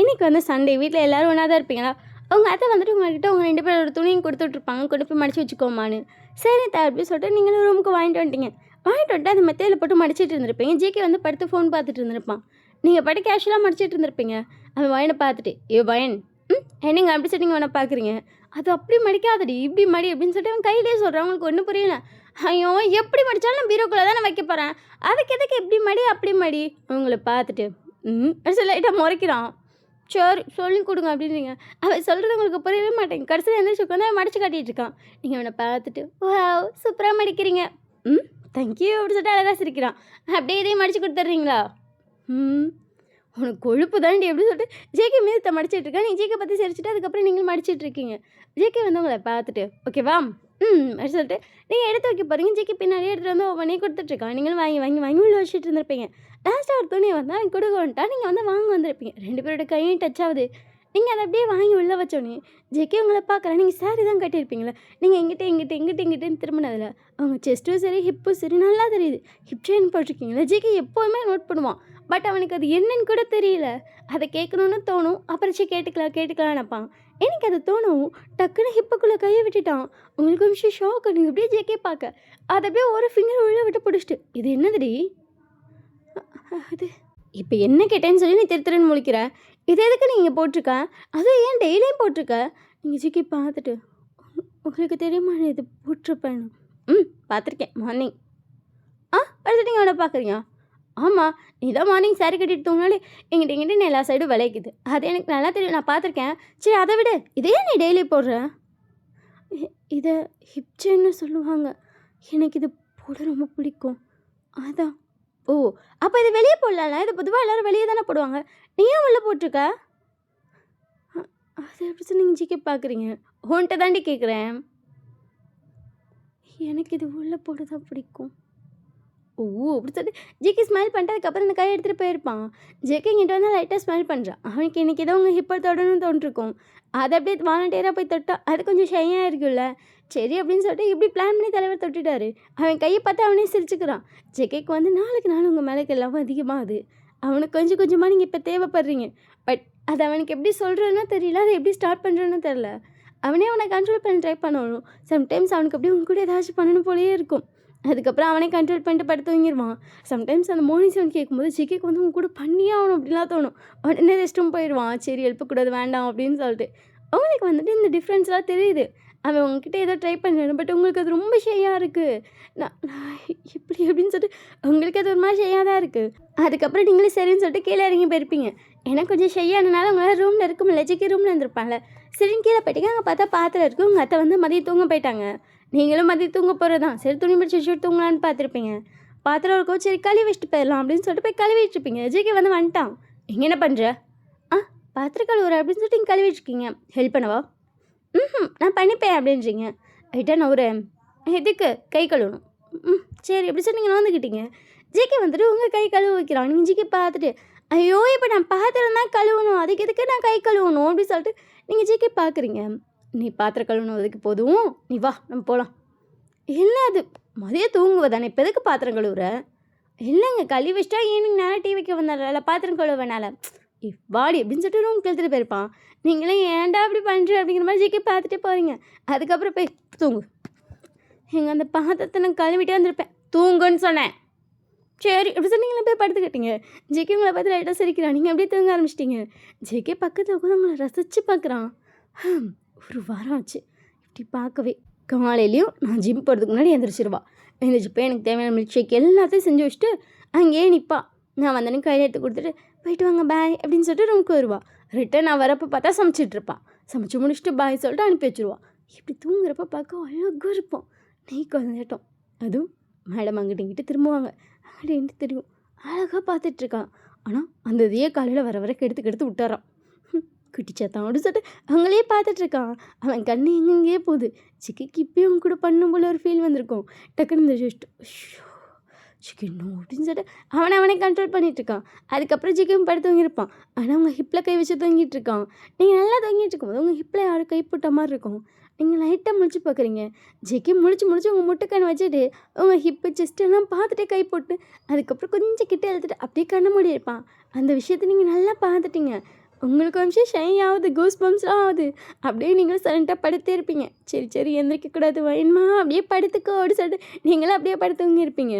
[SPEAKER 1] இன்றைக்கி வந்து சண்டே வீட்டில் எல்லோரும் ஒன்றா தான் இருப்பீங்களா. அவங்க அத்தை வந்துட்டு உங்கள்கிட்ட உங்கள் 2 பேரோட துணியும் கொடுத்துட்ருப்பாங்க. கொண்டு போய் மடிச்சு வச்சுக்கோமான்னு. சரி அப்படின்னு சொல்லிட்டு நீங்களும் ரூமுக்கு வாங்கிட்டு வந்துட்டீங்க. வாங்கிட்டு வந்துட்டு அந்த மெத்தையில் போட்டு மடிச்சிட்டு இருந்திருப்பீங்க. ஜேகே வந்து படுத்து ஃபோன் பார்த்துட்டு இருந்திருப்பான். நீங்கள் பட்டு கேஷுவலாக மடிச்சிட்டு இருந்திருப்பீங்க. அவன் வயனை பார்த்துட்டு வயன் என்னங்க அப்படி சொல்லிட்டு நீங்கள் அவனை பார்க்குறீங்க. அது அப்படி மடிக்காதடி இப்படி மடி அப்படின்னு சொல்லிட்டு அவன் கையிலே சொல்கிறான். அவங்களுக்கு ஒன்றும் புரியல. ஐயோ எப்படி மடித்தாலும் நான் பீரோக்குள்ளே தான் நான் வைக்க போகிறேன். அதுக்கு எதுக்கு எப்படி மடி அப்படி மடி அவங்கள பார்த்துட்டு சொல்லி லைட்டாக முறைக்கிறான். சரி சொல்லி கொடுங்க அப்படின்றீங்க. அவன் சொல்கிறது உங்களுக்கு புரியவே மாட்டேங்க. கடைசியில் எந்திரிச்சு உட்காந்து அவன் மடிச்சு காட்டிகிட்டு இருக்கான். நீங்கள் அவனை பார்த்துட்டு வாவ் சூப்பராக மடிக்கிறீங்க தேங்க்யூ அப்படி சொல்லிட்டு அழகாக சிரிக்கிறான். அப்படியே இதையும் மடித்து கொடுத்துட்றீங்களா உனக்கு கொழுப்பு தாண்டி எப்படி சொல்லிட்டு ஜேகே மீதத்தை மடிச்சிட்டு இருக்கா. நீங்கள் ஜேகே பற்றி சிரிச்சிட்டு அதுக்கப்புறம் நீங்கள் மடிச்சிட்டு இருக்கீங்க. ஜேகே வந்து உங்களை பார்த்துட்டு ஓகேவா அப்படி சொல்லிட்டு நீங்கள் எடுத்து வைக்க போகிறீங்க. ஜேகே பின்னாடி எடுத்துகிட்டு வந்து ஒவ்வொன்றே கொடுத்துட்ருக்கான். நீங்களும் வாங்கி வாங்கி வாங்கி உள்ள வச்சுட்டு இருந்திருப்பீங்க. லாஸ்ட்டாக ஒரு துணியை வந்து அவன் கொடுக்க வந்துட்டா நீங்கள் வந்து வாங்க வந்திருப்பீங்க. 2 பேரோட கையும் டச் ஆகுது. நீங்கள் அதை அப்படியே வாங்கி உள்ளே வச்சோன்னே ஜேகே உங்களை பார்க்குறேன். நீங்கள் சாரி தான் கட்டியிருப்பீங்களே. நீங்கள் எங்கிட்டேன்னு திரும்பினதில் அவங்க செஸ்ட்டும் சரி ஹிப்பும் சரி நல்லா தெரியுது. ஹிப் செயின் போட்டிருக்கீங்களா. ஜேகே எப்போவுமே நோட் பண்ணுவான். பட் அவனுக்கு அது என்னன்னு கூட தெரியல. அதை கேட்கணுன்னு தோணும். அப்புறம் கேட்டுக்கலாம் நினைப்பான். எனக்கு அது தோணும். டக்குன்னு ஹிப்புக்குள்ளே கையை விட்டுட்டான். உங்களுக்கு ஒரு விஷயம் ஷாக். நீங்கள் அப்படியே ஜேகே பார்க்க அதை அப்படியே ஒரு ஃபிங்கர் உள்ளே விட்டு பிடிச்சிட்டு இது என்னதுடி அது இப்போ என்ன கேட்டேன்னு சொல்லி நீ திருன்னு முழிக்கிற. இது எதுக்கு நீங்கள் போட்டிருக்க. அதுவும் ஏன் டெய்லியும் போட்டிருக்க. நீங்கள் ஜேகே பார்த்துட்டு உங்களுக்கு தெரியுமா நான் இது போட்டிருப்பேன். பார்த்துருக்கேன் மார்னிங் அடுத்து நீங்கள் அவனை பார்க்குறீங்க. ஆமாம் நீ தான் மார்னிங் சாரி கட்டிட்டு தூங்கினாலே எங்கிட்ட நீ எல்லா சைடும் விளைக்குது. அது எனக்கு நல்லா தெரியும், நான் பார்த்துருக்கேன். சரி அதை விட இதே நீ டெய்லி போடுற. இதை ஹிப் செயின்னு சொல்லுவாங்க. எனக்கு இது போட ரொம்ப பிடிக்கும் அதான். ஓ அப்போ இது வெளியே போடலாம். இது பொதுவாக எல்லோரும் வெளியே தானே போடுவாங்க. நீ ஏன் உள்ளே போட்டிருக்க. அது எப்படி சொல்லி நீங்கள் ஜிகே பார்க்குறீங்க. உன்கிட்ட தாண்டி கேட்குறேன். எனக்கு இது உள்ளே போட தான் பிடிக்கும். ஓ அப்படி சொல்லிட்டு ஜேகே ஸ்மைல் பண்ணிட்டு அதுக்கப்புறம் இந்த கையை எடுத்துகிட்டு போயிருப்பான். ஜேகே இங்கிட்ட வந்து லைட்டாக ஸ்மைல் பண்ணுறான். அவனுக்கு இன்றைக்கி ஏதோ உங்கள் ஹிப்பை தொடணும்னு தோன்றிருக்கும். அதை அப்படியே வாலண்டியராக போய் தொட்டா அது கொஞ்சம் ஷையாக இருக்குல்ல. சரி அப்படின்னு சொல்லிட்டு இப்படி பிளான் பண்ணி தலைவர் தொட்டுட்டாரு. அவன் கையை பார்த்து அவனே சிரிச்சுக்கிறான். ஜேகேக்கு வந்து நாளுக்கு நாள் உங்கள் மேலே எல்லாமே அதிகமாகுது. அவனுக்கு கொஞ்சம் கொஞ்சமாக நீங்கள் இப்போ தேவைப்படுறீங்க. பட் அது அவனுக்கு எப்படி சொல்கிறதுன்னு தெரியல. அதை எப்படி ஸ்டார்ட் பண்ணுறதுன்னு தெரில. அவனே அவனை கண்ட்ரோல் பண்ணி ட்ரை பண்ணணும். சம்டைம்ஸ் அவனுக்கு அப்படியே உங்க கூட ஏதாச்சும் பண்ணணும் போலேயே இருக்கும். அதுக்கப்புறம் அவனே கண்ட்ரோல் பண்ணிட்டு படுத்து தூங்கிடுவான். சம்டைம்ஸ் அந்த மார்னிங் சவுண்ட் கேட்கும்போது ஜிகேக்கு வந்து உங்க கூட பண்ணியே ஆகணும் அப்படின்லாம் தோணும். உடனே ரெஸ்ட் ரூம் போயிடுவான். சரி எழுப்பக்கூடாது வேண்டாம் அப்படின்னு சொல்லிட்டு. அவங்களுக்கு வந்துட்டு இந்த டிஃப்ரென்ஸ்லாம் தெரியுது. அவன் உங்ககிட்ட ஏதோ ட்ரை பண்ணுறான். பட் உங்களுக்கு அது ரொம்ப ஷையாக இருக்குது. நான் இப்படி அப்படின்னு சொல்லிட்டு உங்களுக்கு அது ஒரு மாதிரி ஷையாக தான் இருக்குது. அதுக்கப்புறம் நீங்களே சரின்னு சொல்லிட்டு கீழே இறங்கி போயிருப்பீங்க. எனக்கு கொஞ்சம் ஷையானனால உங்களால் ரூமில் இருக்க முடியல. ஜிக்கி ரூமில் இருந்திருப்பாங்கல்ல. சரின்னு கீழே போயிட்டீங்க. அங்கே பார்த்தா பாத்திரம் இருக்குது. உங்கள் அத்தை வந்து மதியம் தூங்க போயிட்டாங்க. நீங்களும் மதியம் தூங்க போகிறது தான். சரி துணி பிடிச்சி வச்சுட்டு தூங்கலான்னு பார்த்துருப்பீங்க. பாத்திரம் இருக்கும், சரி கழுவி வச்சுட்டு போயிடலாம் அப்படின்னு சொல்லிட்டு போய் கழுவிட்டு இருப்பீங்க. ஜிக்கி வந்து வந்துட்டான். எங்கே என்ன பண்ணுற? ஆ பாத்திரம் கழுவுற அப்படின்னு சொல்லிட்டு நீங்கள் கழுவிட்டு இருக்கீங்க. ஹெல்ப் பண்ணவா? நான் பண்ணிப்பேன் அப்படின்றீங்க. ரைட்டா நவுற எதுக்கு? கை கழுவணும். சரி எப்படி சொல்லி நீங்கள் வந்துக்கிட்டீங்க. ஜிக்கி வந்துட்டு உங்கள் கை கழுவ வைக்கிறான். நீங்கள் ஜிக்கி பார்த்துட்டு ஐயோ இப்போ நான் பாத்திரம் தான் கழுவணும், அதுக்கு எதுக்கு நான் கை கழுவணும் அப்படின்னு சொல்லிட்டு நீங்கள் ஜிக்கி பார்க்குறீங்க. நீ பாத்திரம் கழுவணும் அதுக்கு போதும், நீ வா நம்ம போகலாம். இல்லை அது மதியம் தூங்குவதானே, இப்போ எதுக்கு பாத்திரம் கழுவுற? இல்லைங்க கழுவி வச்சிட்டா ஈவினிங் நேரம் டிவிக்கு வந்தால பாத்திரம் கழுவ வேணால. வாடி அப்படின்னு சொல்லிட்டு ரூம் கழுத்துட்டு போயிருப்பான். நீங்களே ஏன்டா அப்படி பண்ணுற அப்படிங்கிற மாதிரி ஜிக்கி பார்த்துட்டே போகிறீங்க. அதுக்கப்புறம் போய் தூங்கு. எங்கள் அந்த பாத்திரத்தை நான் கழுவிட்டே வந்திருப்பேன். தூங்குன்னு சொன்னேன். சரி எப்படி சொன்னீங்களே போய் படுத்துக்கிட்டீங்க. ஜேகே உங்களை பார்த்து லைட்டாக சிரிக்கிறான். நீங்கள் அப்படியே தூங்க ஆரம்பிச்சிட்டிங்க. ஜேகே பக்கத்தில் உட்காந்து உங்களை ரசித்து பார்க்குறான். ஒரு வாரம் ஆச்சு இப்படி பார்க்கவே. காலையிலையும் நான் ஜிம் போகிறதுக்கு முன்னாடி எழுந்திரிச்சிருவா. எழுந்திரிச்சு போய் எனக்கு தேவையான மில்க் ஷேக் எல்லாத்தையும் செஞ்சு வச்சுட்டு அங்கேயே நிற்பா. நான் வந்தோடனே கையில் எடுத்து கொடுத்துட்டு போயிட்டு வாங்க பாய் அப்படின்னு சொல்லிட்டு ரூமுக்கு வருவா. ரிட்டன் நான் வரப்போ பார்த்தா சமைச்சிட்ருப்பான். சமைச்சு முடிச்சுட்டு பாய் சொல்லிட்டு அனுப்பி வச்சுருவா. இப்படி தூங்குறப்ப பார்க்க அழகாக இருப்போம். நெய் குழந்தைட்டோம். அதுவும் மேடம் அங்கிட்ட இங்கிட்ட திரும்புவாங்க. அங்கிட்ட தெரியும் அழகாக பார்த்துட்ருக்கான். ஆனால் அந்த இதையே காலையில் வர வர கெடுத்து விட்டுறான். குட்டிச்சாத்தான் அப்படின்னு சொல்லிட்டு அவங்களே பார்த்துட்ருக்கான். அவன் கண்ணு எங்கெங்கே போகுது. சிக்கிக்கு இப்பயும் அவங்க கூட பண்ணும் போல ஒரு ஃபீல் வந்திருக்கும். டக்குன்னு இந்த சிக்கன் அப்படின்னு சொல்லிட்டு அவனே கண்ட்ரோல் பண்ணிகிட்ருக்கான். அதுக்கப்புறம் சிக்கன் படுத்து தூங்கியிருப்பான். ஆனால் அவங்க ஹிப்பில் கை வச்சு தூங்கிட்டு இருக்கான். நீங்கள் நல்லா தூங்கிட்டு இருக்கும்போது உங்கள் ஹிப்பில் யாரும் கை போட்ட மாதிரி இருக்கும். நீங்கள் லைட்டாக முழிச்சு பார்க்குறீங்க. ஜெக்கி முழிச்சு உங்கள் முட்டைக்கண் வச்சுட்டு உங்கள் ஹிப்பு செஸ்ட்டெல்லாம் பார்த்துட்டே கை போட்டு அதுக்கப்புறம் கொஞ்சம் கிட்ட எழுத்துட்டு அப்படியே கண்ண மூடி இருப்பான். அந்த விஷயத்தை நீங்கள் நல்லா பார்த்துட்டீங்க. உங்களுக்கு ஒரு நிமிஷம் ஷை ஆகுது, கூஸ் பம்ப்ஸ்லாம் ஆகுது. அப்படியே நீங்களும் சைலண்ட்டாக படுத்தே இருப்பீங்க. சரி எந்திரிக்கக்கூடாது வேணுமா அப்படியே படுத்துக்கோ அப்படின்னு சொல்லிட்டு நீங்களும் அப்படியே படுத்துவங்க இருப்பீங்க.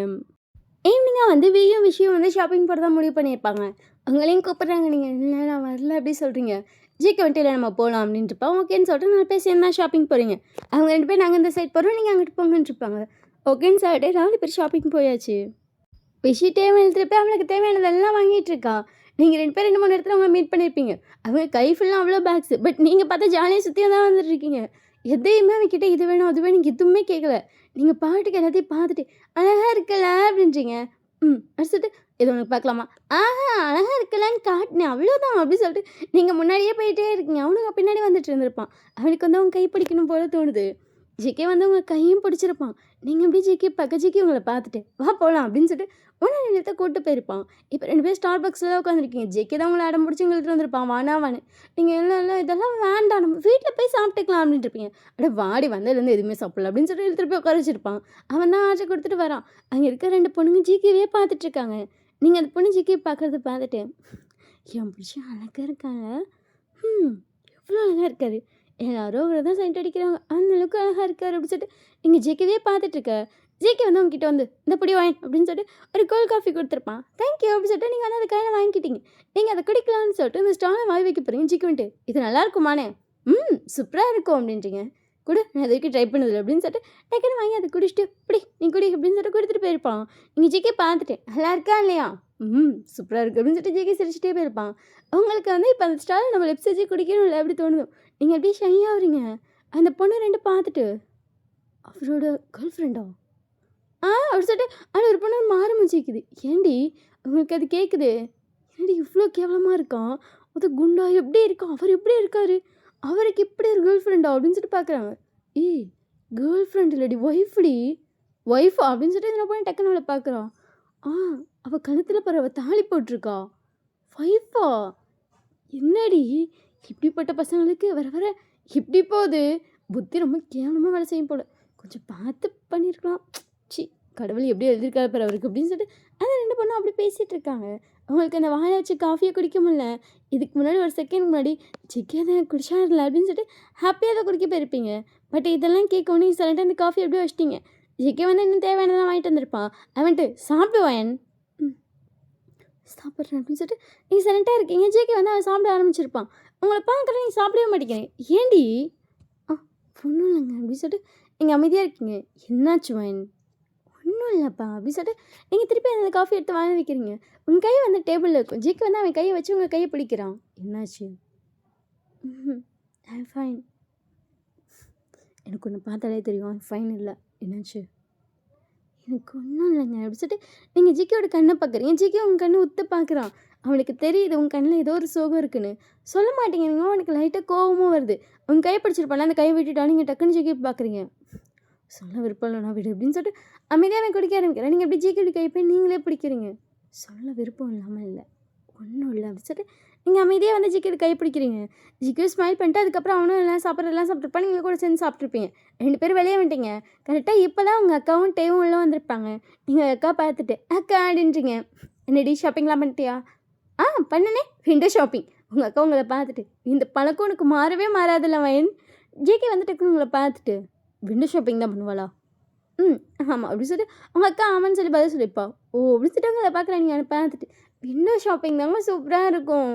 [SPEAKER 1] ஈவினிங்காக வந்து விஷயம் வந்து ஷாப்பிங் போகிறதா முடிவு பண்ணியிருப்பாங்க. உங்களையும் கூப்பிட்றாங்க. நீங்கள் இல்லை நான் வரல அப்படி சொல்கிறீங்க. ஜிக்கு வந்துட்டு இல்லை நம்ம போகலாம் அப்படின்ட்டுப்பா. ஓகேன்னு சொல்லிட்டு 4 பேர் சேர்ந்து தான் ஷாப்பிங் போகிறீங்க. அவங்க 2 பேர் நாங்கள் இந்த சைட் போகிறோம், நீங்கள் அங்கிட்டு போங்கன்னு இருப்பாங்க. ஓகேன்னு சொல்லிட்டு 4 பேர் ஷாப்பிங் போயாச்சு. விஷி தேவை எழுத்துட்டு அவளுக்கு தேவையானதெல்லாம் வாங்கிட்டு இருக்கா. நீங்கள் 2 பேர் 2-3 இடத்துல அவங்க மீட் பண்ணியிருப்பீங்க. அவங்க கை ஃபுல்லாக அவ்வளோ பேக்ஸ். பட் நீங்கள் பார்த்தா ஜாலியாக சுற்றியாக தான் வந்துட்டுருக்கீங்க. எதையுமே அவங்கக்கிட்ட இது வேணும் அது வேணும் எதுவுமே கேட்கல. நீங்கள் பாட்டுக்கு எல்லாத்தையும் பார்த்துட்டு அழகாக இருக்கல அப்படின்றீங்க. அடுத்துட்டு இது உனக்கு பார்க்கலாமா? அழகாக இருக்கலான்னு காட்டினேன் அவ்வளோதான் அப்படின்னு சொல்லிட்டு நீங்கள் முன்னாடியே போயிட்டே இருக்கீங்க. அவனுங்க பின்னாடி வந்துட்டு இருந்திருப்பான். அவனுக்கு வந்து அவங்க கை பிடிக்கணும் போல தோணுது. ஜிகே வந்து உங்கள் கையும் பிடிச்சிருப்பான். நீங்கள் அப்படியே ஜிகே உங்களை பார்த்துட்டு வா போகலாம் அப்படின்னு சொல்லிட்டு ஒன்று நிலத்தை கூப்பிட்டு போயிருப்பான். இப்போ 2 பேர் ஸ்டார் பாக்ஸில் தான் உட்காந்துருக்கீங்க. ஜிகே தான் உங்களை அடம் பிடிச்சி எங்கள்கிட்ட வந்திருப்பான். வானு நீங்கள் இல்லை இதெல்லாம் வேண்டாம் நம்ம வீட்டில் போய் சாப்பிட்டுக்கலாம் அப்படின்ட்டு இருப்பீங்க. அப்படியே வாடி வந்ததுலேருந்து எதுவுமே சாப்பிடல அப்படின்னு சொல்லிட்டு திருப்பி உட்கார வச்சிருப்பான். அவன் தான் ஆர்டர் கொடுத்துட்டு வரான். அங்கே இருக்க 2 பொண்ணுங்க ஜிகேவே பார்த்துட்ருக்காங்க. நீங்கள் அந்த பொண்ணு ஜிகே பார்க்குறத பார்த்துட்டு என் பிடிச்சி அழகாக இருக்காங்க. எவ்வளோ அழகாக இருக்காரு. எல்லாரும் அவரை தான் சைட் அடிக்கிறாங்க. அந்தளவுக்கு அழகாக இருக்காரு அப்படின்னு சொல்லிட்டு நீங்கள் ஜிகேவே பார்த்துட்ருக்க. ஜிகே வந்து உங்ககிட்ட வந்து இந்த பொடி வாங்கி அப்படின்னு சொல்லிட்டு ஒரு கோல்ட் காஃபி கொடுத்துருப்பான். தேங்க்யூ அப்படின்னு சொல்லிட்டு நீங்கள் வந்து அதை கையில் வாங்கிக்கிட்டீங்க. நீங்கள் அதை குடிக்கலான்னு சொல்லிட்டு இந்த ஸ்டாலை வாங்கி வைக்க போகிறீங்க. ஜிகே வந்துட்டு இது நல்லா இருக்குமானே? சூப்பராக இருக்கும் அப்படின்றீங்க. குடு நான் இது வரைக்கும் ட்ரை பண்ணதில்லை அப்படின்னு சொல்லிட்டு டக்குன்னு வாங்கி அதை குடிச்சிட்டு இப்படி நீ குடி அப்படின்னு சொல்லிட்டு கொடுத்துட்டு போயிருப்பான். நீங்கள் ஜிகே பார்த்துட்டேன் நல்லா இருக்கா இல்லையா? சூப்பராக இருக்குது அப்படின்னு சொல்லிட்டு ஜிகே சிரிச்சிட்டே போயிருப்பான். உங்களுக்கு வந்து இப்போ அந்த ஸ்டாலில் நம்ம லெப்ஸ் வச்சு குடிக்கணும் இல்லை அப்படி தோணுது. நீங்கள் அப்படியே ஷை ஆகுறீங்க. அந்த பொண்ணு 2 பார்த்துட்டு அவரோட கேர்ள் ஃப்ரெண்டா அப்படி சொல்லிட்டு அது ஒரு பொண்ணு மாற முடிச்சிக்குது. ஏண்டி உங்களுக்கு அது கேட்குது? ஏண்டி இவ்வளோ கேவலமாக இருக்கான், அது குண்டா எப்படி இருக்கான், அவர் எப்படி இருக்காரு, அவருக்கு இப்படி ஒரு கேர்ள் ஃப்ரெண்டா அப்படின்னு சொல்லிட்டு பார்க்குறாங்க. கேர்ள் ஃப்ரெண்ட் இல்லடி ஒய்ஃபா அப்படின்னு சொல்லிட்டு இதில் போய் டக்குன்னு அவளை பார்க்குறான். அவள் கழுத்தில் பரவ தாலி போட்டிருக்கா. ஒய்ஃபா என்னடி இப்படிப்பட்ட பசங்களுக்கு வர வர இப்படி போகுது. புத்தி ரொம்ப கேவலமாக வேலை செய்யும் போல. கொஞ்சம் பார்த்து பண்ணியிருக்கலாம். கடவுள் எப்படி எழுதியிருக்காரு பாரு அவருக்கு அப்படின்னு சொல்லிட்டு அந்த 2 பொண்ணும் அப்படி பேசிகிட்டு இருக்காங்க. அவங்களுக்கு அந்த வாழை வச்சு காஃபியை குடிக்க முடியல. இதுக்கு முன்னாடி ஒரு செகண்ட் முன்னாடி ஜிக்கே தான் குடிச்சாரில்ல அப்படின்னு சொல்லிட்டு ஹாப்பியாக தான் குடிக்க போயிருப்பீங்க. பட் இதெல்லாம் கேட்கணும் நீங்கள் சைலண்டாக அந்த காஃபி அப்படியே வச்சிட்டிங்க. ஜிக்கே வந்து இன்னும் தேவையானதான் வாங்கிட்டு வந்திருப்பான். அவன்ட்டு சாப்பிடுவாயன் சாப்பிட்றேன் அப்படின்னு சொல்லிட்டு நீங்கள் சைலண்ட்டாக இருக்கீங்க. ஜிக்கே வந்து அவன் சாப்பிட ஆரம்பிச்சிருப்பான். உங்களை பார்க்குற நீங்கள் சாப்பிடவே மாட்டேங்கிறீங்க. ஏண்டி ஒன்றும் இல்லைங்க அப்படின்னு சொல்லிட்டு நீங்கள் அமைதியாக இருக்கீங்க. என்னாச்சு வாயன்? ஒன்றும்
[SPEAKER 2] ஒன்றும் இல்லைப்பா அப்படின்னு சொல்லிட்டு நீங்கள் திருப்பி அந்த காஃபி எடுத்து வாங்கி வைக்கிறீங்க. உங்கள் கை வந்து டேபிளில் இருக்கும். ஜிக்கு வந்து அவன் கையை வச்சு உங்கள் கையை பிடிக்கிறான். என்னாச்சு? I'm fine. எனக்கு ஒன்று பார்த்தாலே தெரியும் ஃபைன் இல்லை. என்னாச்சு? எனக்கு ஒன்றும் இல்லைங்க அப்படி சொல்லிட்டு நீங்கள் ஜிக்கியோட கண்ணை பார்க்குறீங்க. ஜிக்கி உங்கள் கண்ணை உத்து பார்க்குறான். அவனுக்கு தெரியுது உங்கள் கண்ணில் ஏதோ ஒரு சோகம் இருக்குன்னு. சொல்ல மாட்டேங்கிறீங்க. அவனுக்கு லைட்டாக கோவமும் வருது. உங்கள் கையை பிடிச்சிருப்பான அந்த கையை விட்டுட்டா நீங்கள் டக்குன்னு ஜிக்கி பார்க்குறீங்க. சொல்ல விருப்பம் இல்லை நான் விடு அப்படின்னு சொல்லிட்டு அமைதியாக அவன் குடிக்க ஆரம்பிக்கிறேன். நீங்கள் எப்படி ஜிக்கி கையை போய் நீங்களே பிடிக்கிறீங்க. சொல்ல விருப்பம் இல்லாமல் இல்லை ஒன்றும் இல்லை அப்படி சொல்லிட்டு நீங்கள் அமைதியாக வந்து ஜிக்கி கையை பிடிக்கிறீங்க. ஜிக்கி ஸ்மைல் பண்ணிட்டு அதுக்கப்புறம் அவனும் எல்லாம் சாப்பிட்ருப்பான். நீங்கள் கூட சேர்ந்து சாப்பிட்ருப்பீங்க. 2 பேரும் வெளியே வந்துட்டீங்க. கரெக்டாக இப்போ தான் உங்கள் அக்காவும் டேவும் எல்லாம் வந்திருப்பாங்க. நீங்கள் அக்கா பார்த்துட்டு அக்கா அப்படின்றீங்க. என்னடி ஷாப்பிங்லாம் பண்ணிட்டியா? பண்ணனே விண்டோ ஷாப்பிங். உங்கள் அக்கா உங்களை பார்த்துட்டு இந்த பழக்கம் உனக்கு மாறவே மாறாதில்ல வயன். ஜேகே வந்துட்டு உங்களை பார்த்துட்டு விண்டோ ஷாப்பிங் தான் பண்ணுவாளா? ஆமாம் அப்படி சொல்லிட்டு உங்கள் அக்கா ஆமான்னு சொல்லி பதில் சொல்லிப்பா. ஓ அப்படி சொல்லிட்டு உங்களை பார்க்குறேன். நீங்கள் பார்த்துட்டு விண்டோ ஷாப்பிங் தாங்க சூப்பராக இருக்கும்.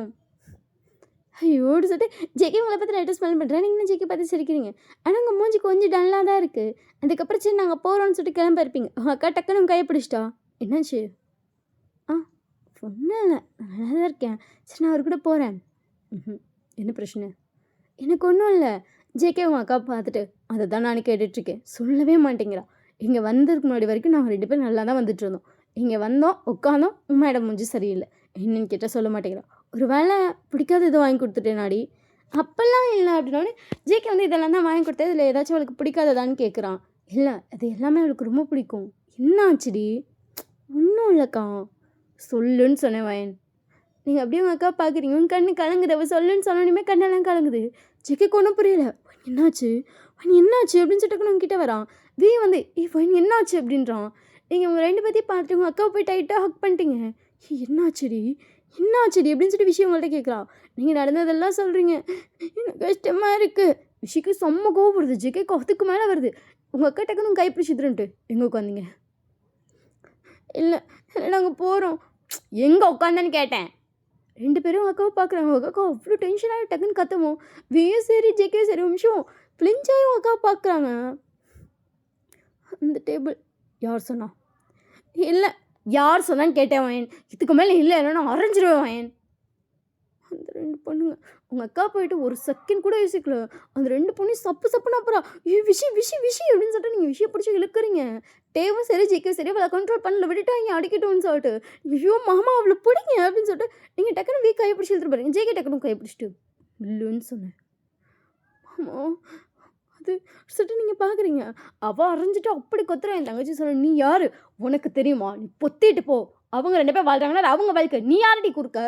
[SPEAKER 2] ஐயோ அப்படி சொல்லிட்டு ஜேகே உங்களை பார்த்து லைட்டாக ஸ்மெல் பண்ணுறேன். நீங்கள் ஜேகே பார்த்து சிரிக்கிறீங்க. ஆனால் உங்கள் மூஞ்சி கொஞ்சம் டல்லாக தான் இருக்குது. அதுக்கப்புறம் சரி நாங்கள் போகிறோன்னு சொல்லிட்டு கிளம்ப இருப்பீங்க. உங்கள் அக்கா டக்குன்னு உங்கள் கையை பிடிச்சிட்டா. என்னாச்சு? ஒன்றும் இல்லை நல்லா தான் இருக்கேன். சரி நான் அவர் கூட போகிறேன். என்ன பிரச்சனை? எனக்கு ஒன்றும் இல்லை. ஜேகே உங்கள் அக்கா பார்த்துட்டு அதை தான் நான் கேட்டுட்ருக்கேன். சொல்லவே மாட்டேங்கிறா. இங்கே வந்ததுக்கு முன்னாடி வரைக்கும் நாங்கள் 2 பேரும் நல்லா தான் வந்துட்டு இருந்தோம். இங்கே வந்தோம் உட்காந்தோம். மேடம் மூஞ்சி சரியில்லை. என்னன்னு கேட்டால் சொல்ல மாட்டேங்கிறா. ஒரு வேளை பிடிக்காத எதுவும் வாங்கி கொடுத்துட்டேனாடி? அப்போல்லாம் இல்லை அப்படின்னோடனே ஜேகே வந்து இதெல்லாம் தான் வாங்கி கொடுத்தது. இதில் ஏதாச்சும் அவளுக்கு பிடிக்காததான்னு கேட்குறான். இல்லை அது எல்லாமே அவளுக்கு ரொம்ப பிடிக்கும். என்ன ஆச்சுடி? ஒன்றும் இல்லைக்கா. சொல்லுன்னு சொன்னேன் வயன். நீங்கள் அப்படியே உங்கள் அக்கா பார்க்குறீங்க. உங்கள் கண்ணு கலங்குது. அவள் சொல்லுன்னு சொன்னோன்னே கண்ணெல்லாம் கலங்குது. ஜெக்கிக்கு ஒன்றும் புரியல. என்னாச்சு என்னாச்சு அப்படின்னு சொல்லிட்டு உங்ககிட்ட வரான். வந்து வயன் என்னாச்சு அப்படின்றான். நீங்கள் உங்கள் 2 பேர்த்தையும் பார்த்துட்டு உங்கள் அக்காவை போய் டைட்டாக ஹக் பண்ணிட்டீங்க. என்னாச்சுடி அப்படின்னு சொல்லிட்டு விஷயம் உங்கள்கிட்ட கேட்குறா. நீங்கள் நடந்ததெல்லாம் சொல்கிறீங்க. எனக்கு கஷ்டமாக இருக்குது. விஷயக்கு செம்ம கோவம் வருது. ஜெக்கிக்கு அதுக்கு மேலே வருது. உங்கள் அக்கா டக்குன்னு உங்கள் கை பிடிச்சிதுன்ட்டு எங்கே உட்காந்தீங்க? இல்லை நாங்கள் போகிறோம். எங்கே உட்காந்தேன்னு கேட்டேன். 2 பேரும் உங்கள் அக்காவை பார்க்குறாங்க. உங்கள் அக்கா அவ்வளோ டென்ஷனாக டக்குன்னு கத்தவும் வியும் சரி ஜெக்கையும் சரி நிமிஷம் பிளிஞ்சாயும் உங்கள் அக்காவை பார்க்குறாங்க. அந்த டேபிள் யார் சொன்னா? இல்லை யார் சொன்னான்னு கேட்டேன் வயன். இதுக்கு மேலே இல்லை இல்லைன்னா அரைஞ்சிருவேன் வயன். அந்த 2 பொண்ணுங்க உங்கள் அக்கா போயிட்டு ஒரு செகண்ட் கூட யோசிக்கல. அந்த 2 பொண்ணையும் சப்புன்னு அப்புறம் விஷி அப்படின்னு சொல்லிட்டு நீங்கள் விஷயம் பிடிச்சி இழுக்கிறீங்க. டேவும் சரி ஜிக்கும் சரி அவளை கண்ட்ரோல் பண்ணல விட்டுட்டாங்க அடிக்கட்டும்னு சொல்லிட்டு ஐயோ மாமா அவளை பிடிங்க அப்படின்னு சொல்லிட்டு நீங்கள் டக்குன்னு கையை பிடிச்சி இழுத்துட்டு பாருங்க. ஜேகே டக்குன்னு கையை பிடிச்சிட்டு இல்லைன்னு சொன்னேன். ஆமா அது சொல்லிட்டு நீங்கள் பார்க்குறீங்க. அவள் அரைஞ்சிட்டு அப்படி கொத்துறேன். என் தங்கச்சி சொல்ல நீ யார் உனக்கு தெரியுமா? நீ பொத்திட்டு போ. அவங்க 2 பேர் வாழ்றாங்கன்னா அவங்க வாழ்க்கை நீ யாரடி கொடுக்க?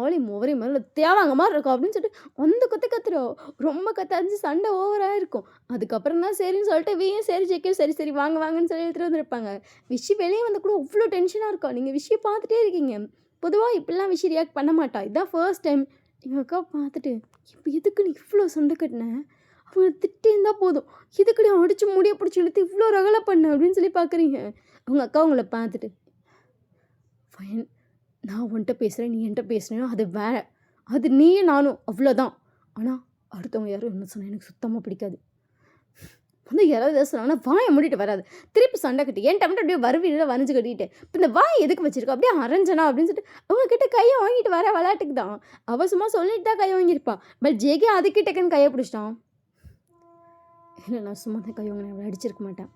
[SPEAKER 2] ஆளி மோவரி மேலே தேவாங்க மாதிரி இருக்கும் அப்படின்னு சொல்லிட்டு அந்த கத்துறோம். ரொம்ப கத்தாச்சு சண்டை ஓவராக இருக்கும். அதுக்கப்புறம் தான் சரின்னு சொல்லிட்டு வீயும் சரி ஜெக்கியும் சரி வாங்கன்னு சொல்லி எடுத்துகிட்டு வந்துருப்பாங்க. விஷயம் வெளியே வந்து கூட அவ்வளோ டென்ஷனாக இருக்கும். நீங்கள் விஷயம் பார்த்துட்டே இருக்கீங்க. பொதுவாக இப்படிலாம் விஷயம் ரியாக்ட் பண்ண மாட்டா. இதுதான் ஃபர்ஸ்ட் டைம். எங்கள் அக்கா பார்த்துட்டு இப்போ எதுக்கு நீ இவ்வளோ சண்டை கட்டினேன்? அவங்களை திட்டே இருந்தால் போதும். எதுக்கு நீ அடிச்சு முடிய பிடிச்சி இழுத்து இவ்வளோ ரகலை பண்ண அப்படின்னு சொல்லி பார்க்குறீங்க. அவங்க அக்கா உங்களை பார்த்துட்டு ஃபைன் நான் உன்கிட்ட பேசுகிறேன் நீ என்கிட்ட பேசுகிறேன்னா அது வேற. அது நீயும் நானும் அவ்வளோதான். ஆனால் அடுத்தவங்க யாரும் என்ன சொன்னால் எனக்கு சுத்தமாக பிடிக்காது. வந்து யாராவது எதாவது சொன்னாங்கன்னா வாயை மூடிட்டு வராது. திருப்பி சண்டை கட்டி என்கிட்ட மட்டும் அப்படியே வருவியில் வரைஞ்சி கட்டிட்டு இப்போ இந்த வாய் எதுக்கு வச்சிருக்கா அப்படியே அரைஞ்சனா அப்படின்னு சொல்லிட்டு அவங்கக்கிட்ட கையை வாங்கிட்டு வர விளையாட்டுக்கு தான். அவசரமாக சொல்லிட்டு தான் கையை வாங்கியிருப்பான். பட் ஜேகே அதுக்கிட்டக்குன்னு கையை பிடிச்சிட்டான். இல்லை நான் சும்மா தான் கையை வாங்கினேன். அவளை அடிச்சிருக்க மாட்டேன்.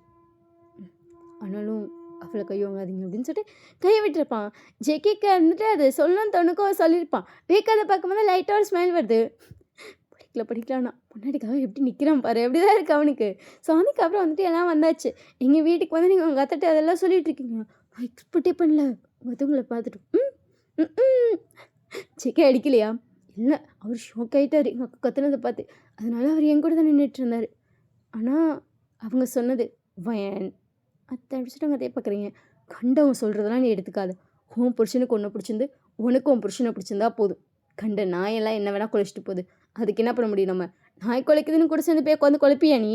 [SPEAKER 2] ஆனாலும் அவளை கையை வாங்காதீங்க அப்படின்னு சொல்லிட்டு கையை விட்டுருப்பான். ஜெக்கிக்கு வந்துட்டு அது சொல்லணும்னு தோணுக்கோ சொல்லியிருப்பான். வேக்காத பார்க்கும்போது லைட்டாக ஒரு ஸ்மைல் வருது. படிக்கலான்னா முன்னாடிக்காக எப்படி நிற்கிறான் பாரு அப்படி தான் இருக்குது அவனுக்கு. ஸோ அதுக்கப்புறம் வந்துட்டு எல்லாம் வந்தாச்சு. எங்கள் வீட்டுக்கு வந்து நீங்கள் உங்கள் அத்தட்ட அதெல்லாம் சொல்லிட்டு இருக்கீங்க. நான் எக்ஸ்பெக்டே பண்ணல. மற்றவங்களை பார்த்துட்டு ஜெக்கே அடிக்கலையா? இல்லை அவர் ஷோக் ஆகிட்டார் எங்கள் அக்கா கத்துனதை பார்த்து. அதனால அவர் என் கூட தான் நின்றுட்டு இருந்தார். ஆனால் அவங்க சொன்னது வயன் அத்தை அடிச்சுட்டு அவங்க அதே பார்க்குறீங்க. கண்டவங்க சொல்கிறதெல்லாம் நீ எடுத்துக்காது. உன் புருஷனுக்கு ஒன்று பிடிச்சிருந்து உனக்கு உன் புருஷனை பிடிச்சிருந்தா போதும். கண்ட நாயெல்லாம் என்ன வேணால் குலைச்சிட்டு போகுது. அதுக்கு என்ன பண்ண முடியும்? நம்ம நாய் குலைக்குதுன்னு கூட சேர்ந்து போய் உட்காந்து குழப்பியா நீ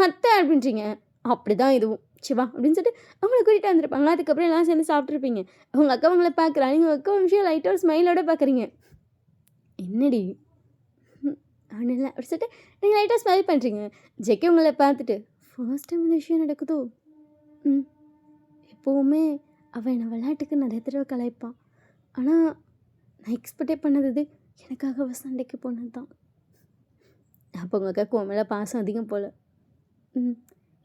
[SPEAKER 2] அத்தை அப்படின்றீங்க. அப்படி தான் இதுவும் சிவா அப்படின்னு சொல்லிட்டு அவங்கள கூட்டிகிட்டு வந்துருப்பாங்க. அதுக்கப்புறம் எல்லாம் சேர்ந்து சாப்பிட்ருப்பீங்க. அவங்க அக்கா அவங்கள பார்க்குறாங்க. நீங்கள் அக்கா விஷயம் லைட்டாக ஒரு ஸ்மைலோட பார்க்குறீங்க. என்னடி ஒன்றும் இல்லை அப்படி சொல்லிட்டு நீங்கள் லைட்டாக ஸ்மைல் பண்ணுறீங்க. ஜெக்கே உங்களை பார்த்துட்டு ஃபர்ஸ்ட் டைம் இந்த விஷயம் நடக்குதோ? எப்போவுமே அவன் என்னை விளையாட்டுக்கு நிறைய தடவை கலாய்ப்பான். ஆனால் நான் எக்ஸ்பெக்டே பண்ணது இது எனக்காக அவள் சண்டைக்கு போனது தான். அப்போ உங்கள் அக்காவுக்கு உன் மேலே பாசம் அதிகம் போல்.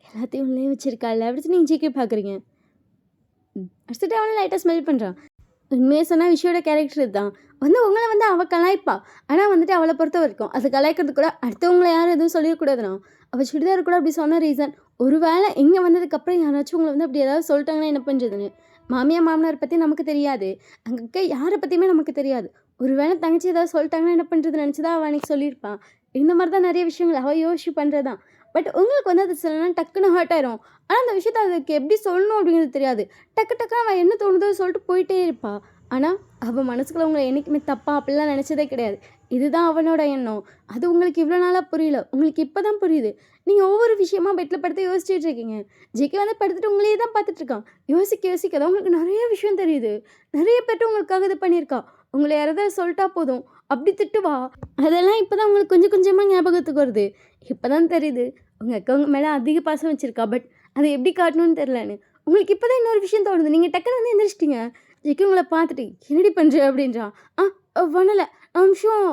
[SPEAKER 2] எல்லாத்தையும் உள்ளே வச்சுருக்காள் அப்படி நீங்கள் ஜிகே பார்க்குறீங்க. அடுத்துட்டு அவனை லைட்டாக ஸ்மெல் பண்ணுறான். உண்மையாக சொன்னால் விஷயோட கேரக்டர் இதுதான். உங்களை அவள் கலாய்ப்பா. ஆனால் அவளை பொறுத்த வரைக்கும் அது கலாய்க்கிறது கூட அடுத்தவங்களை யாரும் எதுவும் சொல்லிடக்கூடாதுண்ணா. அவள் சுடிதார் கூட அப்படி சொன்ன ரீசன் ஒரு வேளை இங்கே வந்ததுக்கப்புறம் யாராச்சும் உங்களை அப்படி ஏதாவது சொல்லிட்டாங்கன்னா என்ன பண்ணுறதுன்னு. மாமியார் மாமனார் பற்றி நமக்கு தெரியாது, அங்கே யாரை பற்றியுமே நமக்கு தெரியாது. ஒரு வேளை தங்கச்சி ஏதாவது சொல்லிட்டாங்கன்னா என்ன பண்ணுறது நினச்சி தான் அவள் அன்றைக்கி சொல்லியிருப்பான். இந்த மாதிரி தான் நிறைய விஷயங்கள் அவள் யோசிச்சு பண்ணுறது தான். பட் உங்களுக்கு அது சொல்லலாம் டக்குன்னு ஹர்ட் ஆயிரும். ஆனால் அந்த விஷயத்தை அதுக்கு எப்படி சொல்லணும் அப்படிங்கிறது தெரியாது. டக்குன்னு அவள் என்ன தோணுதோ சொல்லிட்டு போயிட்டே இருப்பாள். ஆனால் அவள் மனசுக்குள்ள உங்களை என்றைக்குமே தப்பா அப்படிலாம் நினச்சதே கிடையாது. இதுதான் அவனோட எண்ணம். அது உங்களுக்கு இவ்வளோ நாளாக புரியல, உங்களுக்கு இப்போ தான் புரியுது. நீங்கள் ஒவ்வொரு விஷயமா பெட்டில் படுத்து யோசிச்சுட்டு இருக்கீங்க. ஜெகே படுத்துட்டு உங்களையே தான் பார்த்துட்ருக்கான். யோசிக்க தான் உங்களுக்கு நிறைய விஷயம் தெரியுது. நிறைய பேர்ட்டு உங்களுக்காக இது பண்ணியிருக்கா. உங்களை யாராவது சொல்லிட்டா போதும் அப்படி திட்டுவா. அதெல்லாம் இப்போ தான் உங்களுக்கு கொஞ்சம் கொஞ்சமாக ஞாபகத்துக்கு வருது. இப்போ தான் தெரியுது உங்கள் அக்கா உங்கள் மேலே அதிக பாசம் வச்சுருக்கா. பட் அதை எப்படி காட்டணும்னு தெரிலன்னு உங்களுக்கு இப்போ தான் இன்னொரு விஷயம் தோணுது. நீங்கள் டக்குன்னு எந்திரிச்சிட்டிங்க. ஜெகே உங்களை பார்த்துட்டு என்னடி பண்ணுற அப்படின்றான். பண்ணலை நிமிஷம்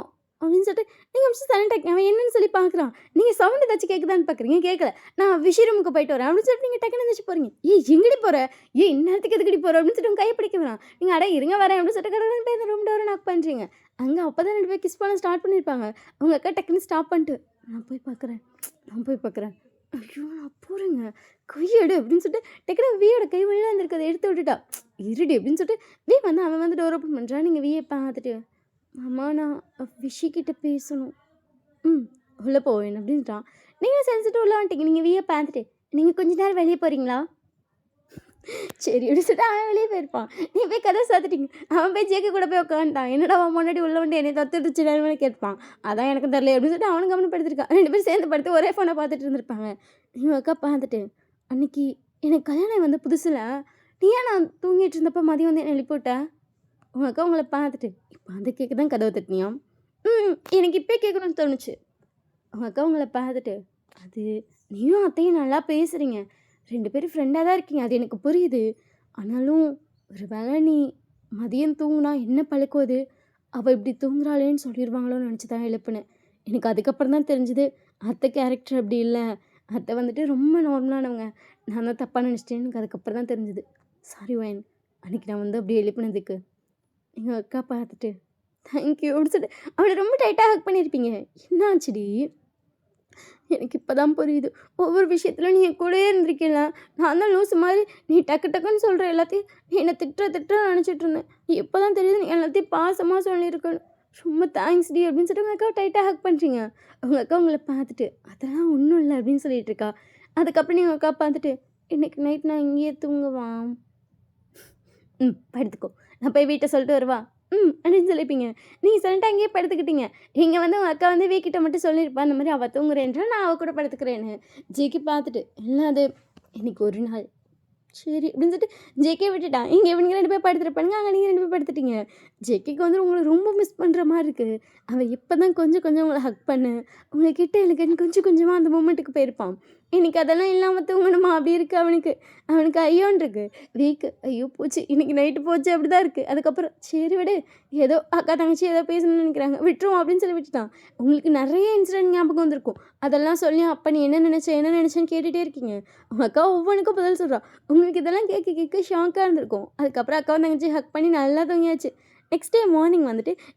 [SPEAKER 2] அப்படின்னு சொல்லிட்டு நீங்கள் நிமிஷம் சைலண்டாக அவன் என்னன்னு சொல்லி பார்க்குறான். நீங்கள் சவுண்ட் ஏதாச்சும் கேட்குதான்னு பார்க்குறீங்க. கேட்கல. நான் ரூமுக்கு போயிட்டு வரேன் அப்படின்னு சொல்லிட்டு நீங்கள் டக்குன்னு எந்திரிச்சு போகிறீங்க. எங்கடி போகிற? இந்நேரத்துக்கு எதுக்கடி போகிற அப்படின்னு சொல்லிட்டு உங்கள் கையை பிடிக்க வரான். நீங்கள் இருங்க வரேன் அப்படின்னு சொல்லிட்டு கடவுள் போய் இந்த ரூம் டோரை நாக் பண்ணுறீங்க. அங்கே அப்போ தான் 2 பேர் கிஸ் பண்ண ஸ்டார்ட் பண்ணியிருப்பாங்க. உங்கள் அக்கா டக்குன்னு ஸ்டாப் பண்ணிட்டு நான் போய் பார்க்குறேன் ஐயோ நான் போகிறேங்க கையெடு அப்படின்னு சொல்லிட்டு டக்குனு வியோட கை வழியாக இருந்திருக்கு. அதை எடுத்து விட்டுட்டா. இருடி அப்படின்னு சொல்லிட்டு அவன் டோர் ஓப்பன் பண்ணுறான். நீங்கள் வியை பார்த்துட்டு மாமா நான் விஷிக்கிட்ட பேசணும். உள்ளே போவேன் அப்படின்ட்டான். நீங்கள் சென்சிட்டு உள்ளே வந்துட்டீங்க. நீங்கள் வியை பார்த்துட்டு நீங்கள் கொஞ்ச நேரம் வெளியே போகிறீங்களா? சரி அப்படின்னு சொல்லிட்டு அவன் வெளியே போயிருப்பான். நீ போய் கதை சாத்துட்டீங்க. அவன் போய் ஜேக்கு கூட போய் உட்காந்துட்டான். என்னடா அவன் முன்னாடி உள்ள வந்து என்னை தத்துடுச்சுன்னு கேட்பான். அதான் எனக்கு தெரியல அப்படின்னு சொல்லிட்டு அவனும் கவனப்படுத்திருக்கான். 2 பேரும் சேர்ந்து படுத்து ஒரே ஃபோனை பார்த்துட்டு இருந்திருப்பாங்க. நீங்கள் அக்கா பார்த்துட்டு அன்னைக்கு எனக்கு கல்யாணம் புதுசில் நீ ஏன் நான் தூங்கிட்டு இருந்தப்போ மதியம் என்னை எழுப்பிவிட்டேன். உங்கள் அக்கா உங்களை பார்த்துட்டு இப்போ அந்த கேக்கு தான் கதவை தட்டினியாம். எனக்கு இப்போ கேட்கணும்னு தோணுச்சு. உங்கள் அக்கா உங்களை பார்த்துட்டு அது நீயும் அத்தையும் நல்லா பேசுகிறீங்க, 2 பேரும் ஃப்ரெண்டாக தான் இருக்கீங்க, அது எனக்கு புரியுது. ஆனாலும் ஒரு வேளை நீ மதியம் தூங்குனா என்ன பழக்குவது, அவள் இப்படி தூங்குறாளேன்னு சொல்லிடுவாங்களோன்னு நினச்சி தான் எழுப்புனேன். எனக்கு அதுக்கப்புறம் தான் தெரிஞ்சுது அத்தை கேரக்டர் அப்படி இல்லை. அத்தை ரொம்ப நார்மலானவங்க. நான் தான் தப்பாக நினச்சிட்டேன்னு எனக்கு அதுக்கப்புறம் தான் தெரிஞ்சுது. சாரி வயன், அன்றைக்கி நான் அப்படி எழுப்பினதுக்கு. எங்கள் அக்கா பார்த்துட்டு தேங்க்யூ அப்படின்னு சொல்லிட்டு அவளை ரொம்ப டைட்டாக ஹக் பண்ணியிருப்பீங்க. என்ன ஆச்சுடி? எனக்கு இப்போ தான் புரியுது. ஒவ்வொரு விஷயத்தில் நீ என் கூடயே இருந்திருக்கல. நான் தான் லூஸ் மாதிரி நீ டக்குன்னு சொல்கிற எல்லாத்தையும் நீ என்னை திட்டுற நினச்சிட்டு இருந்தேன். இப்போ தான் தெரியுது நீ எல்லாத்தையும் பாசமாக சொல்லியிருக்கணும். ரொம்ப தேங்க்ஸ் டி அப்படின்னு சொல்லிட்டு உங்கள் அக்காவை டைட்டாக ஹக் பண்ணுறீங்க. உங்கள் அக்கா உங்களை பார்த்துட்டு அதெல்லாம் ஒன்றும் இல்லை அப்படின்னு சொல்லிட்டு இருக்கா. அதுக்கப்புறம் நீங்கள் அக்கா பார்த்துட்டு இன்னைக்கு நைட் நான் இங்கேயே தூங்குவான். படுத்துக்கோ, நான் போய் வீட்டை சொல்லிட்டு வருவா அப்படின்னு சொல்லிப்பீங்க. நீங்கள் சொல்லிட்டு அங்கேயே படுத்துக்கிட்டீங்க. இங்கே உங்கள் அக்கா வீக்கிட்ட மட்டும் சொல்லியிருப்பா அந்த மாதிரி அவள் தூங்குறேன்றா நான் அவள் கூட படுத்துக்கிறேன்னு. ஜேக்கி பார்த்துட்டு எல்லாம் அது இன்னைக்கு ஒரு நாள் சரி அப்படின்னு சொல்லிட்டு ஜேக்கே விட்டுட்டான். இங்கே இவங்க 2 பேர் படுத்துருப்பானுங்க, அங்கே நீங்கள் 2 பேர் படுத்துட்டீங்க. ஜேக்கிக்கு உங்களை ரொம்ப மிஸ் பண்ணுற மாதிரி இருக்குது. அவன் இப்போ தான் கொஞ்சம் உங்களை ஹக் பண்ணு உங்களை கிட்ட எனக்கு கொஞ்சம் கொஞ்சமாக அந்த மூமெண்ட்டுக்கு போயிருப்பான். இன்றைக்கி அதெல்லாம் இல்லாமல் தூங்கணுமா அப்படி இருக்குது அவனுக்கு ஐயோன்னு இருக்குது வீக்கு. ஐயோ போச்சு இன்றைக்கி நைட்டு போச்சு அப்படி தான் இருக்குது. அதுக்கப்புறம் சரி விடு, ஏதோ அக்கா தங்கச்சி ஏதோ பேசணும்னு நினைக்கிறாங்க விட்டுருவோம் அப்படின்னு சொல்லி விட்டுட்டான். உங்களுக்கு நிறைய இன்சிடென்ட் ஞாபகம் வந்திருக்கும். அதெல்லாம் சொல்லி அப்போ நீ என்ன நினச்சேன்னு கேட்டுகிட்டே இருக்கீங்க. உங்கள் அக்கா ஒவ்வொன்றுக்கும் பதில் சொல்கிறான். உங்களுக்கு இதெல்லாம் கேட்க ஷாக்காக இருந்திருக்கும். அதுக்கப்புறம் அக்காவும் தங்கச்சி ஹக் பண்ணி நல்லா தூங்கியாச்சு. நெக்ஸ்ட் டே மார்னிங்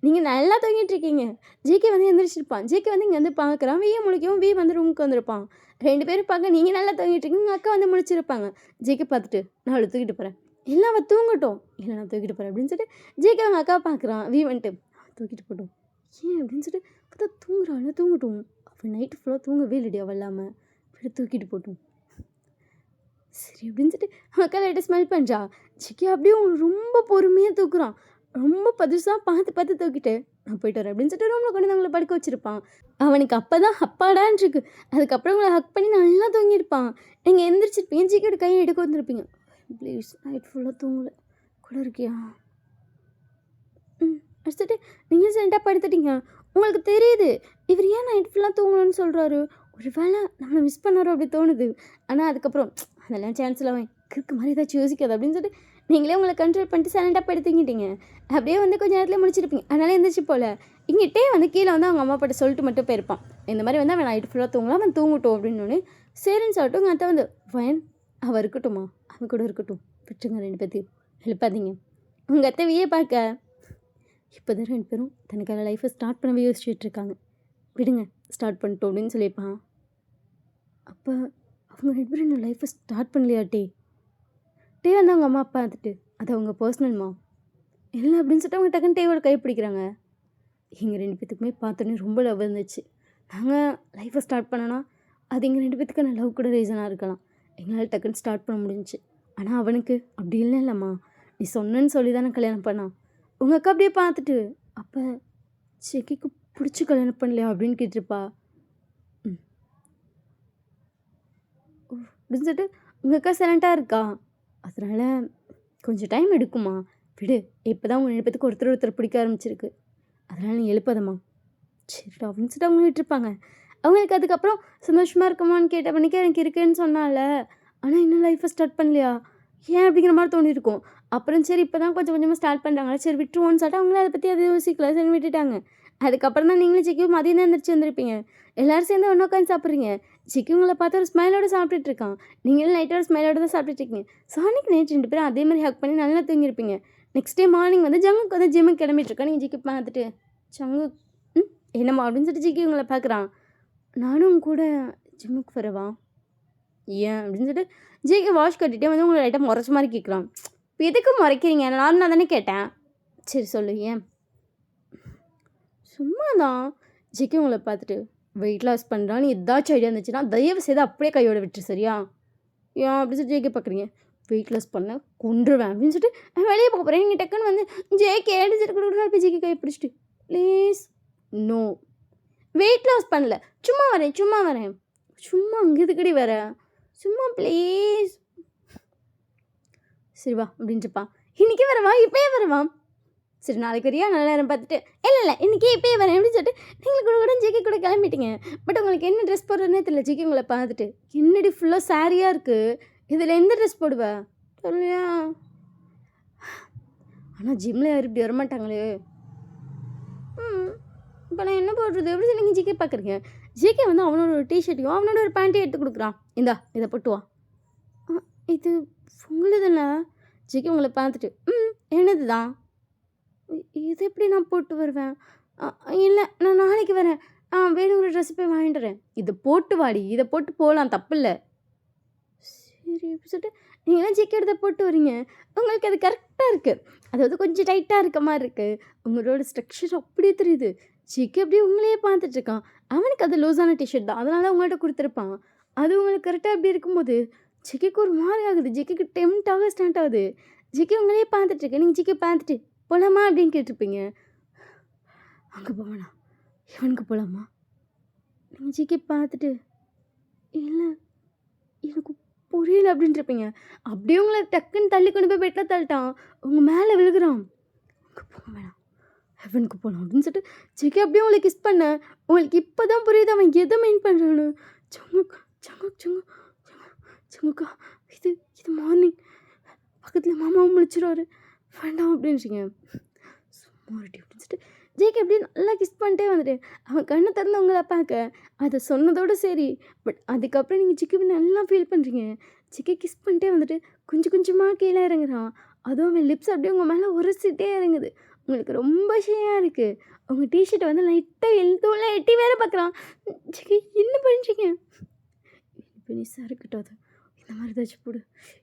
[SPEAKER 2] நீங்கள் நல்லா தூங்கிட்டு இருக்கீங்க. ஜேகே எந்திரிச்சிருப்பான். ஜேகே இங்கே பார்க்குறான். வியை முழிக்கவும் ரூமுக்கு வந்திருப்பான். 2 பேரும் பார்க்க நீங்கள் நல்லா தூங்கிட்டு இருக்கீங்க. உங்கள் அக்கா முழிச்சிருப்பாங்க. ஜேகே பார்த்துட்டு நான் அவளை தூக்கிட்டு போகிறேன். எல்லாம் அவள் தூங்கட்டும், இல்லை நான் தூக்கிட்டு போகிறேன் அப்படின்னு சொல்லிட்டு ஜேகே அவங்க அக்கா பார்க்குறான். தூக்கிட்டு போட்டோம் ஏன் அப்படின்னு சொல்லிட்டு பார்த்தா தூங்கட்டும். அவள் நைட்டு ஃபுல்லாக தூங்கவே இல்லைடி அவள் இல்லாமல் இப்படி தூக்கிட்டு போட்டோம். சரி அப்படின்னு சொல்லிட்டு அக்கா லைட்டாக ஸ்மெல் பண்ணுறா. ஜேகே அப்படியே ரொம்ப பொறுமையாக தூக்குறான். ரொம்ப பதுசாக பார்த்து தூக்கிட்டு நான் போயிட்டு வரேன் அப்படின்னு சொல்லிட்டு ரூமில் கொண்டு அவங்களை படுக்க வச்சுருப்பான். அவனுக்கு அப்போ தான் அப்பாடான்னு இருக்கு. அதுக்கப்புறம் உங்களை ஹக் பண்ணி நல்லா தூங்கியிருப்பான். நீங்கள் எந்திரிச்சிருப்பீங்க. ஜிக்கோட கையை எடுக்க வந்துருப்பீங்க. ப்ளீஸ் நைட் ஃபுல்லாக தூங்கலை கூட இருக்கியா? அடுத்துட்டு நீங்கள் சென்ட்டாக படுத்துட்டீங்க. உங்களுக்கு தெரியுது இவர் ஏன் நைட் ஃபுல்லாக தூங்கணும்னு சொல்கிறாரு. ஒரு வேளை நம்மளை மிஸ் பண்ணாரோ அப்படி தோணுது. ஆனால் அதுக்கப்புறம் அதெல்லாம் சான்ஸ் இல்லை. கிறுக்கு மாதிரி ஏதாச்சும் யோசிக்காது அப்படின்னு சொல்லிட்டு நீங்களே உங்களை கண்ட்ரோல் பண்ணிட்டு சைலண்டாக படுத்துங்கிட்டீங்க. அப்படியே வந்து கொஞ்சம் நேரத்தில் முடிச்சிருப்பீங்க. அதனால எந்திரிச்சு போல இங்கிட்டே வந்து கீழே வந்து அவங்க அம்மா அப்பாட்ட சொல்லிட்டு மட்டும் போயிருப்பான். இந்த மாதிரி வந்து அவன் நைட்டு ஃபுல்லாக தூங்கலாம், அவன் தூங்கட்டும் அப்படின்னு. சரின்னு சொல்லிட்டு உங்கள் அத்தை வந்து ஃபைன் அவன் இருக்கட்டும்மா, அவன் கூட இருக்கட்டும், விட்டுருங்க 2 பேர்த்தையும் எழுப்பாதீங்க. உங்கள் அத்தை வியே பார்க்க இப்போ தான் 2 பேரும் தனக்கான லைஃப்பை ஸ்டார்ட் பண்ணவே யோசிச்சுட்டு இருக்காங்க. விடுங்க ஸ்டார்ட் பண்ணிட்டோம் அப்படின்னு சொல்லியிருப்பான். அப்போ அவங்க 2 பேரும் இன்னும் லைஃப்பை ஸ்டார்ட் பண்ணலையாட்டே வந்து அவங்க அம்மா அப்பா பார்த்துட்டு அது அவங்க பர்சனல்மா இல்லை அப்படின்னு சொல்லிட்டு அவங்க டக்குன்னு டேவோட கை பிடிக்கிறாங்க. எங்கள் 2 பேத்துக்குமே பார்த்தோன்னே ரொம்ப லவ் இருந்துச்சு. நாங்கள் லைஃப்பை ஸ்டார்ட் பண்ணோன்னா அது எங்கள் 2 பேத்துக்கான லவ் கூட ரீசனாக இருக்கலாம். எங்களால் டக்குன்னு ஸ்டார்ட் பண்ண முடிஞ்சிச்சு. ஆனால் அவனுக்கு அப்படி இல்லைல்லம்மா, நீ சொன்னேன்னு சொல்லி தானே கல்யாணம் பண்ணான். உங்கள் அக்கா அப்படியே பார்த்துட்டு அப்போ செக்கிக்கு பிடிச்சி கல்யாணம் பண்ணலையா அப்படின்னு கேட்டிருப்பா. அப்படின்னு சொல்லிட்டு உங்கள் அக்கா சைலண்ட்டாக இருக்கா. அதனால் கொஞ்சம் டைம் எடுக்குமா, விடு. இப்போ தான் உங்கள் 2 பேத்துக்கு ஒருத்தர் பிடிக்க ஆரம்பிச்சிருக்கு. அதனால் நீ எழுப்பாதம்மா. சரிடா அப்படின்னு சொல்லிட்டு அவங்க விட்டுருப்பாங்க. அவங்களுக்கு அதுக்கப்புறம் சந்தோஷமாக இருக்குமான்னு கேட்ட பண்ணிக்க எனக்கு இருக்குன்னு சொன்னால, ஆனால் இன்னும் லைஃப்பை ஸ்டார்ட் பண்ணலையா ஏன் அப்படிங்கிற மாதிரி தோணியிருக்கும். அப்புறம் சரி இப்போ தான் கொஞ்சம் கொஞ்சமாக ஸ்டார்ட் பண்ணுறாங்களா, சரி விட்டுருவோன்னு சொல்லிட்டு அவங்களே அதை பற்றி அதை யோசிக்கல, சரி விட்டுட்டாங்க. அதுக்கப்புறம் தான் நீங்களும் சிக்கியும் மதியம் தான் எந்திரிச்சு வந்திருப்பீங்க. எல்லோரும் சேர்ந்து ஒன்று உட்காந்து சாப்பிட்றீங்க. சிக்கி உங்களை பார்த்து ஒரு ஸ்மைலோடு சாப்பிட்டுட்டு இருக்கான். நீங்களும் லைட்டாக ஒரு ஸ்மைலோடு தான் சாப்பிட்டுட்டு இருக்கீங்க. சானிக்கு நைட் 2 பேரும் அதே மாதிரி ஹக் பண்ணி நல்லா தூங்கியிருப்பீங்க. நெக்ஸ்ட் டே மார்னிங் வந்து ஜங்குக்கு வந்து ஜிம்முக்கு கிளம்பிட்டு இருக்கா. நீங்கள் ஜிக்கி பார்த்துட்டு ஜங்கு என்னம்மா அப்படின்னு சொல்லிட்டு ஜிக்கி உங்களை பார்க்குறான். நானும் கூட ஜிம்முக்கு வரவா ஏன் அப்படின்னு சொல்லிட்டு ஜிக்கி வாஷ் கட்டிகிட்டே வந்து உங்களை லைட்டாக முறைச்ச மாதிரி கேட்குறான். இப்போ எதுக்கு முறைக்கிறீங்க, நான் தானே கேட்டேன். சரி சொல்லு ஏன். சும்மா தான். ஜிக்கி உங்களை பார்த்துட்டு வெயிட் லாஸ் பண்ணுறான்னு ஏதாச்சும் ஐடியா இருந்துச்சுன்னா தயவு செய்து அப்படியே கையோட விட்டுரு சரியா. ஏன் அப்படின்னு சொல்லி ஜேகே பார்க்குறீங்க. வெயிட் லாஸ் பண்ண கொண்டுருவேன் அப்படின்னு சொல்லிட்டு வெளியே போக போகிறேன். நீங்கள் டக்குன்னு வந்து ஜேகே எடுத்துட்டு இப்போ ஜேகே கை பிடிச்சிட்டு ப்ளீஸ் நோ வெயிட் லாஸ் பண்ணல, சும்மா வரேன் சும்மா அங்கே எதுக்கடி வர, சும்மா ப்ளீஸ். சரி வா அப்படின்ட்டுப்பா. இன்றைக்கே வரவா, இப்போயே வரவா, சரி நாளைக்கு வரியா, நல்ல நேரம் பார்த்துட்டு இல்லை இன்றைக்கே இப்போயே வரேன் அப்படின்னு சொல்லிட்டு நீங்கள் கூட ஜேகே கூட கிளம்பிட்டீங்க. பட் உங்களுக்கு என்ன ட்ரெஸ் போடுறதுனே தெரியல. ஜேகே உங்களை பார்த்துட்டு என்னடி ஃபுல்லாக சாரியாக இருக்குது, இதில் எந்த ட்ரெஸ் போடுவேன் சொல்லியா. ஆனால் ஜிம்மில் யாரும் இப்படி வரமாட்டாங்களே. இப்போ நான் என்ன போடுறது எப்படி நீங்கள் ஜிகே பார்க்குறீங்க. ஜிகே வந்து அவனோட ஒரு டிஷர்ட்டையும் அவனோட ஒரு பேண்ட்டையும் எடுத்து கொடுக்குறான். இதை போட்டு வா. இது உங்களுதுண்ணா. ஜிகே உங்களை பார்த்துட்டு என்னது தான் இது எப்படி நான் போட்டு வருவேன், இல்லை நான் நாளைக்கு வரேன், வேணுங்கிற ட்ரெஸ் போய் வாங்கிட்டு வரேன். இதை போட்டு வாடி, இதை போட்டு போகலாம் தப்பு இல்லை. சரி அப்படி சொல்லிட்டு நீங்களாம் ஜிக்கே எடுத்த போட்டு வரீங்க. உங்களுக்கு அது கரெக்டாக இருக்குது, அதாவது கொஞ்சம் டைட்டாக இருக்க மாதிரி இருக்குது. உங்களோட ஸ்ட்ரக்சர் அப்படியே தெரியுது. ஜிக்கே அப்படியே உங்களையே பார்த்துட்ருக்கான். அவனுக்கு அது லூஸான டிஷர்ட் தான், அதனால உங்கள்கிட்ட கொடுத்துருப்பான். அது உங்களுக்கு கரெக்டாக அப்படி இருக்கும்போது ஜிக்கேக்கு ஒரு மாதிரி ஆகுது. ஜிக்கேக்கு டெம்ட்டாக ஸ்டார்ட் ஆகுது. ஜிக்கே உங்களையே பார்த்துட்ருக்கு. நீங்கள் ஜிக்கே பார்த்துட்டு போகலாமா அப்படின்னு கேட்டிருப்பீங்க. அங்கே போவேண்ணா இவனுக்கு போகலாமா. நீங்கள் ஜிக்கே பார்த்துட்டு இல்லை எனக்கு புரியல அப்படின்ட்டு இருப்பீங்க. அப்படியே உங்களை டக்குன்னு தள்ளி கொண்டு போய் பெட்டில் தள்ளிட்டான். உங்கள் மேலே விழுகிறான். அங்கே போக வேணாம் ஹெவனுக்கு போகலாம் அப்படின்னு சொல்லிட்டு ஜிக்கே அப்படியே உங்களை கிஸ் பண்ண. உங்களுக்கு இப்போ தான் புரியுது அவன் எதை மெயின் பண்ணுறான்னு. சங்குக்கா இது மார்னிங் பக்கத்தில் மாமாவும் முழிச்சிருவாரு, வேண்டாம் அப்படின்ச்சிங்க. சும்மா ரெடி அப்படின்னு சொல்லிட்டு ஜேகே அப்படியே நல்லா கிஸ் பண்ணிட்டே வந்துட்டு அவன் கண்ணை திறந்து உங்களை பார்க்க அதை சொன்னதோடு சரி. பட் அதுக்கப்புறம் நீங்கள் ஜிக்கே நல்லா ஃபீல் பண்ணுறீங்க. ஜிக்கே கிஸ் பண்ணிட்டே வந்துட்டு கொஞ்சம் கொஞ்சமாக கீழே இறங்குறான். அதுவும் அவன் லிப்ஸ் அப்படியே உங்கள் மேலே உரசிட்டே இறங்குது. உங்களுக்கு ரொம்ப ஷேயாக இருக்குது. உங்கள் டிஷர்ட்டை வந்து லைட்டாக எழுத்தோலாம் எட்டி வேறு பார்க்குறான். ஜிக்கே என்ன பண்ணுறீங்க. இப்போ நீ சறுக்கிட்டோம் அது இந்த மாதிரி ஏதாச்சும் போடு,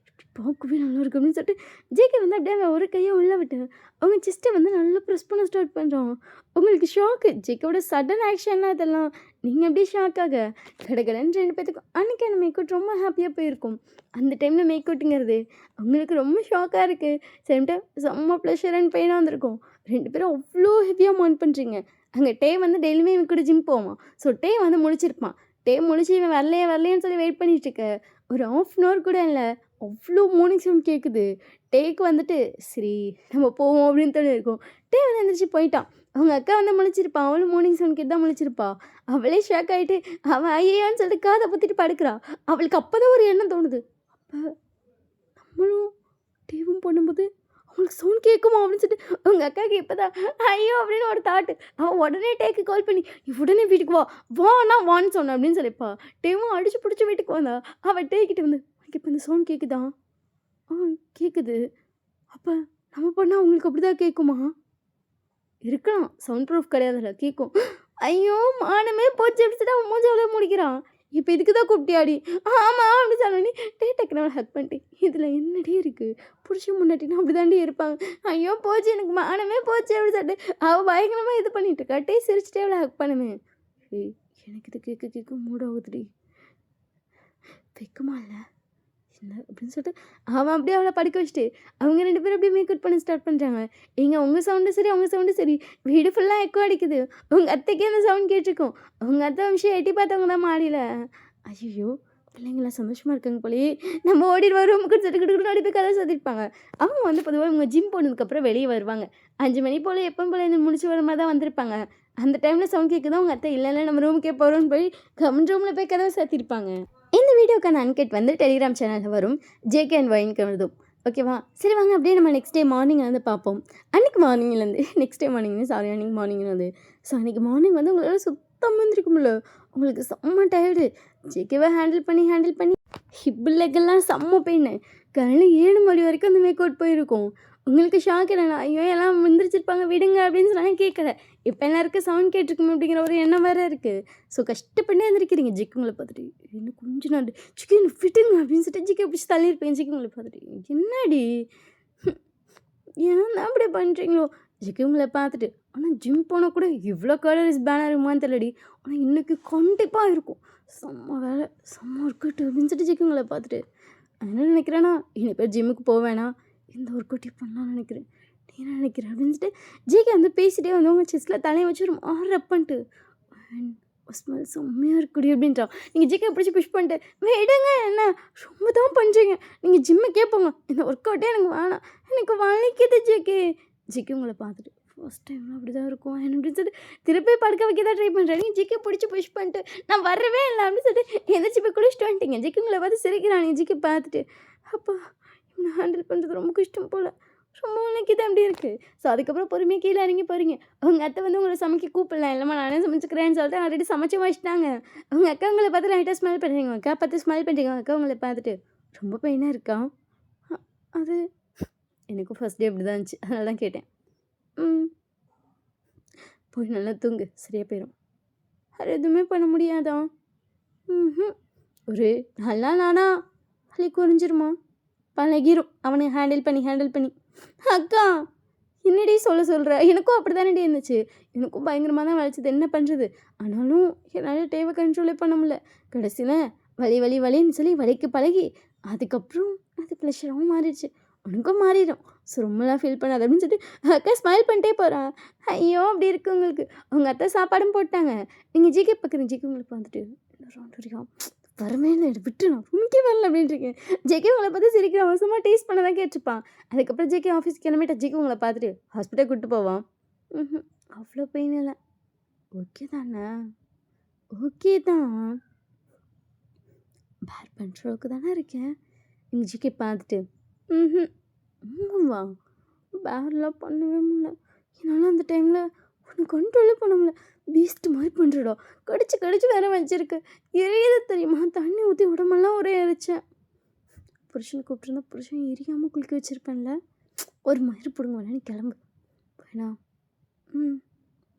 [SPEAKER 2] இப்படி பார்க்கவே நல்லா இருக்கு அப்படின்னு சொல்லிட்டு ஜேகே வந்து அப்படியே அவன் ஒரு கையை உள்ளே விட்டு அவங்க செஸ்ட்டை வந்து நல்லா ப்ரெஸ் பண்ண ஸ்டார்ட் பண்ணுறான். உங்களுக்கு ஷாக்கு. ஜேக்கோட சடன் ஆக்ஷன்லாம் இதெல்லாம் நீங்கள் அப்படியே ஷாக்காக கடகடன்னு 2 பேத்துக்கும் அன்றைக்கான மேக்கவுட் ரொம்ப ஹாப்பியாக போயிருக்கும். அந்த டைமில் மேக்கவுட்டுங்கிறது உங்களுக்கு ரொம்ப ஷாக்காக இருக்குது. சேம் டைம் செம்ம ப்ளஷர் அண்ட் பெயினாக வந்திருக்கும். 2 பேரும் அவ்வளோ ஹெவியாக மார்ன் பண்ணுறீங்க. அங்கே டே வந்து டெய்லியுமே இவன் கூட ஜிம் போவான். ஸோ டே வந்து முழிச்சிருப்பான். டே முழிச்சு இவன் வரலையேன்னு சொல்லி வெயிட் பண்ணிட்டு இருக்க. ஒரு 1/2 hour கூட இல்லை, அவ்வளோ மார்னிங் சவுண்ட் கேட்குது. டேக்கு வந்துட்டு சரி நம்ம போவோம் அப்படின்னு தோணி இருக்கும். டே வந்து எந்திரிச்சு போயிட்டான். அவங்க அக்கா வந்து முழிச்சிருப்பான். அவளும் மார்னிங் சவுண்ட் கேட்டு தான் முழிச்சிருப்பா. அவளே ஷாக் ஆகிட்டு அவன் ஐயான்னு சொல்லிட்டு காதை பற்றிட்டு படுக்கிறா. அவளுக்கு அப்போ தான் ஒரு எண்ணம் தோணுது, அப்போ நம்மளும் டீவும் பண்ணும்போது அவங்களுக்கு சவுண்ட் கேட்குமா அப்படின்னு சொல்லிட்டு அவங்க அக்காவுக்கு இப்போ தான் ஐயோ அப்படின்னு ஒரு தாட்டு. அவன் உடனே டேக்கு கால் பண்ணி "நீ உடனே வீட்டுக்கு வா வான்னா வான்னு சொன்னேன் அப்படின்னு சொல்லிப்பா. டேவும் அடிச்சு பிடிச்சி வீட்டுக்கு வந்தா. அவள் டேக்கிட்ட வந்து "உனக்கு இப்போ இந்த சவுண்ட் கேட்குதா?" ஆ கேட்குது. அப்போ நம்ம பண்ணால் அவங்களுக்கு அப்படி தான் கேட்குமா? இருக்கலாம். சவுண்ட் ப்ரூஃப் கிடையாதுல்ல கேட்கும். ஐயோ மானமே போச்சு அப்படின்னு சொல்லிட்டு அவன் மூஞ்சி அவ்வளோ முடிக்கிறான். இப்போ இதுக்கு தான் கூப்பிட்டியாடி? ஆமாம் அப்படின்னு சொன்னோடனே டக்குனு அவளை ஹக் பண்ணிட்டேன். இதில் என்னடி இருக்குது? புருஷன் முன்னாடினா அப்படி தாண்டி இருப்பாங்க. ஐயோ போச்சு எனக்கு மானமே போச்சு அப்படின்னு சொல்லிட்டு அவள் பயங்கரமாக இது பண்ணிட்டு இருக்கா. சிரிச்சிட்டே அவளை ஹக் பண்ணுவேன். ஏய் எனக்கு இது கேட்க கேட்க மூட் ஆகுதுடி. வைக்குமா இல்லை இல்லை அப்படின்னு சொல்லிட்டு அவன் அப்படியே அவளை படிக்க வச்சுட்டு அவங்க 2 பேரும் அப்படியே மேக்கப் பண்ண ஸ்டார்ட் பண்ணுறாங்க. உங்கள் சவுண்டும் சரி அவங்க சவுண்டும் சரி வீடு ஃபுல்லாக எக்கோ அடிக்குது. உங்கள் அத்தைக்கே அந்த சவுண்ட் கேட்டிருக்கும். உங்கள் அத்தை விஷயம் எட்டி பார்த்தவங்க தான் மாடியில். ஐயோ பிள்ளைங்களாம் சந்தோஷமாக இருக்காங்க போலயே நம்ம ஓடிடுவோம் ரூமுக்கு சொல்லிட்டு ஓடி போய் கதை சொல்லியிருப்பாங்க. அவங்க வந்து பொதுவாக இவங்க ஜிம் போனதுக்கப்புறம் வெளியே வருவாங்க. 5 மணி போல் எப்போ போல் இந்த முடிச்சு வர மாதிரி தான் வந்திருப்பாங்க. அந்த டைமில் சவுண்ட் கேட்குதான் உங்கள் அத்தை இல்லை நம்ம ரூமுக்கே போகிறோன்னு போய் கமெண்ட் ரூமில் போய் கதவை சாத்திருப்பாங்க. இந்த வீடியோக்கான அன்கட் வந்து டெலிகிராம் சேனலில் வரும். ஜேகே அண்ட் ஒயின்க்கு வருதும். ஓகேவா? சரி வாங்க அப்படியே நம்ம நெக்ஸ்ட் டே மார்னிங் வந்து பார்ப்போம். அன்றைக்கி மார்னிங்லேருந்து நெக்ஸ்ட் டே மார்னிங்னு சாரி அன்றைக்கி மார்னிங்லேருந்து ஸோ அன்றைக்கி மார்னிங் வந்து உங்களால் சுத்தமாக இருந்திருக்கும்ல. உங்களுக்கு செம்ம டயர்டு. ஜேகேவை ஹேண்டில் பண்ணி ஹிப்பு லெக்கெல்லாம் செம்ம பெயின். காலையில் 7 மணி வரைக்கும் அந்த மேக் அவுட் போயிருக்கும். உங்களுக்கு ஷாக் என்னன்னா ஐயோ எல்லாம் வந்துருச்சிருப்பாங்க விடுங்க அப்படின்னு சொன்னாலும் கேட்கல. இப்போ எல்லாருக்கும் சவுண்ட் கேட்டிருக்குமே அப்படிங்கிற ஒரு எண்ணம் வேறு இருக்குது. ஸோ கஷ்டப்பட்டு எழுந்திருக்கிறீங்க. ஜிக்குங்களை பார்த்துட்டு இன்னும் கொஞ்சம் நாள் சிக்கன் ஃபிட்டுங்க அப்படின்னு சொல்லிட்டு ஜிக்கை பிடிச்சி தள்ளியிருப்பேன். ஜிக்குங்களை பார்த்துட்டு என்னடி ஏன் அப்படி பண்ணுறீங்களோ? ஜிக்குங்களை பார்த்துட்டு ஆனால் ஜிம் போனால் கூட இவ்வளோ கலரிஸ் பேனர் இருக்குமான்னு தெரியலடி. ஆனால் இன்றைக்கி கண்டிப்பாக இருக்கும். செம்ம வேலை செம்ம ஒர்க் அப்படின்னு சொல்லிட்டு ஜிக்குங்களை பார்த்துட்டு என்ன நினைக்கிறேன்னா இனி பேர் ஜிம்முக்கு போவேணா இந்த ஒர்க் அவுட் பண்ணலாம்னு நினைக்கிறேன். நீ என்ன நினைக்கிற அப்படின்னு சொல்லிட்டு ஜிகே வந்து பேசிட்டே வந்து அவங்க செஸ்ட்டில் தலையை வச்சு ஒரு ரப் பண்ணிட்டு ஸ்மெல் செம்மையாக இருக்குடி அப்படின்றான். நீங்கள் ஜிக்கை பிடிச்சி புஷ் பண்ணிட்டு விடுங்க என்ன ரொம்ப தான் பண்ணுறீங்க. நீங்கள் ஜிம்மை கேட்போங்க இந்த ஒர்க் அவுட்டே எனக்கு வேணாம் எனக்கு வலிக்குது ஜிகே. ஜிக்கே உங்களை பார்த்துட்டு ஃபர்ஸ்ட் டைம்லாம் அப்படி தான் இருக்கும் அப்படின்னு சொல்லிட்டு திருப்பி படுக்க வைக்க தான் ட்ரை பண்ணுறேன். நீங்கள் ஜிக்கை பிடிச்சி புஷ் பண்ணிட்டு நான் வரவே இல்லை அப்படின்னு சொல்லிட்டு எந்திரிச்சு போய் குளிச்சுட்டு வந்துட்டீங்க. ஜிக்கே உங்களை பார்த்து சிரிக்கிறான். நீங்கள் ஜிக்கை பார்த்துட்டு அப்பா இவனை ஹேண்டில் பண்ணுறது ரொம்ப கஷ்டம் போல் ரொம்ப உனக்குது அப்படி இருக்குது. ஸோ அதுக்கப்புறம் பொறுமையாக கீழே இறங்கி போகிறீங்க. அவங்க அத்தை வந்து உங்களை சமைக்க கூப்பிடலாம் இல்லைம்மா நானே சமைச்சிக்கிறேன்னு சொல்லிட்டு ஆல்ரெடி சமைச்சு வச்சுட்டாங்க. அவங்க அக்கா உங்களை பார்த்து லைட்டாக ஸ்மெல் பண்ணுறீங்க. அக்கா பார்த்து ஸ்மெல் பண்ணுறீங்க. அக்கா உங்களை பார்த்துட்டு ரொம்ப பெயினாக இருக்கா? அது எனக்கும் ஃபஸ்ட் டே அப்படி தான் இருந்துச்சு. அதனால தான் கேட்டேன். போய் நல்லா தூங்கு சரியாக போயிடும். அது எதுவுமே பண்ண முடியாதா? ஒரு நல்லா நானா வலி குறைஞ்சிருமா? பழகிரும் அவனை ஹேண்டில் பண்ணி அக்கா என்னடி சொல்கிற எனக்கும் அப்படி தானே இருந்துச்சு. எனக்கும் பயங்கரமாக தான் வலிச்சது. என்ன பண்ணுறது? ஆனாலும் என்னால் டேவை கண்ட்ரோலே பண்ண முடியல. கடைசியில் வலின்னு சொல்லி வலிக்கு பழகி அதுக்கப்புறம் அது ப்ளஷராகவும் மாறிடுச்சு. உனக்கும் மாறிடும். ஸோ ரொம்பலாம் ஃபீல் பண்ணாது அப்படின்னு சொல்லிட்டு அக்கா ஸ்மைல் பண்ணிட்டே போகிறான். ஐயோ அப்படி இருக்குது உங்களுக்கு. அவங்க அத்தை சாப்பாடும் போட்டாங்க. நீங்கள் ஜிகே பார்க்குறீங்க. ஜிகே உங்களுக்கு பார்த்துட்டு ரவுண்ட் வரைக்கும் வரவே இல்லை விட்டு நான் ரூமுக்கே வரல அப்படின்ட்டுருக்கேன். ஜேகே உங்களை பார்த்து சிரிக்கிறான். சும்மா டேஸ்ட் பண்ண தான் கேட்டிருப்பான். அதுக்கப்புறம் ஜேகே ஆஃபீஸ் கிளம்பிட்டா. ஜேகே உங்களை பார்த்துட்டு ஹாஸ்பிட்டல் கூப்பிட்டு போவான். அவ்வளோ பெயின் இல்லை. ஓகே தானே? ஓகே தான். பேர் பண்ணுற அளவுக்கு தானே இருக்கேன். நீங்கள் ஜிகே பார்த்துட்டு வா பேர்லாம் பண்ணவே முடியல. என்னால் அந்த டைமில் ஒன்று கண்ட்ரோலே பண்ண முடியல. பீஸ்ட் மாதிரி பண்ணுறடா. கடிச்சு வேற வச்சிருக்கு. எரியுது தெரியுமா? தண்ணி ஊற்றி உடம்பெல்லாம் ஒரே எரிச்சேன். புருஷனை கூப்பிட்டுருந்தா புருஷன் எரியாமல் குளிக்க வச்சுருப்பேன்ல. ஒரு மயிறு பிடுங்க வேணா நீ கிளம்பு வேணா.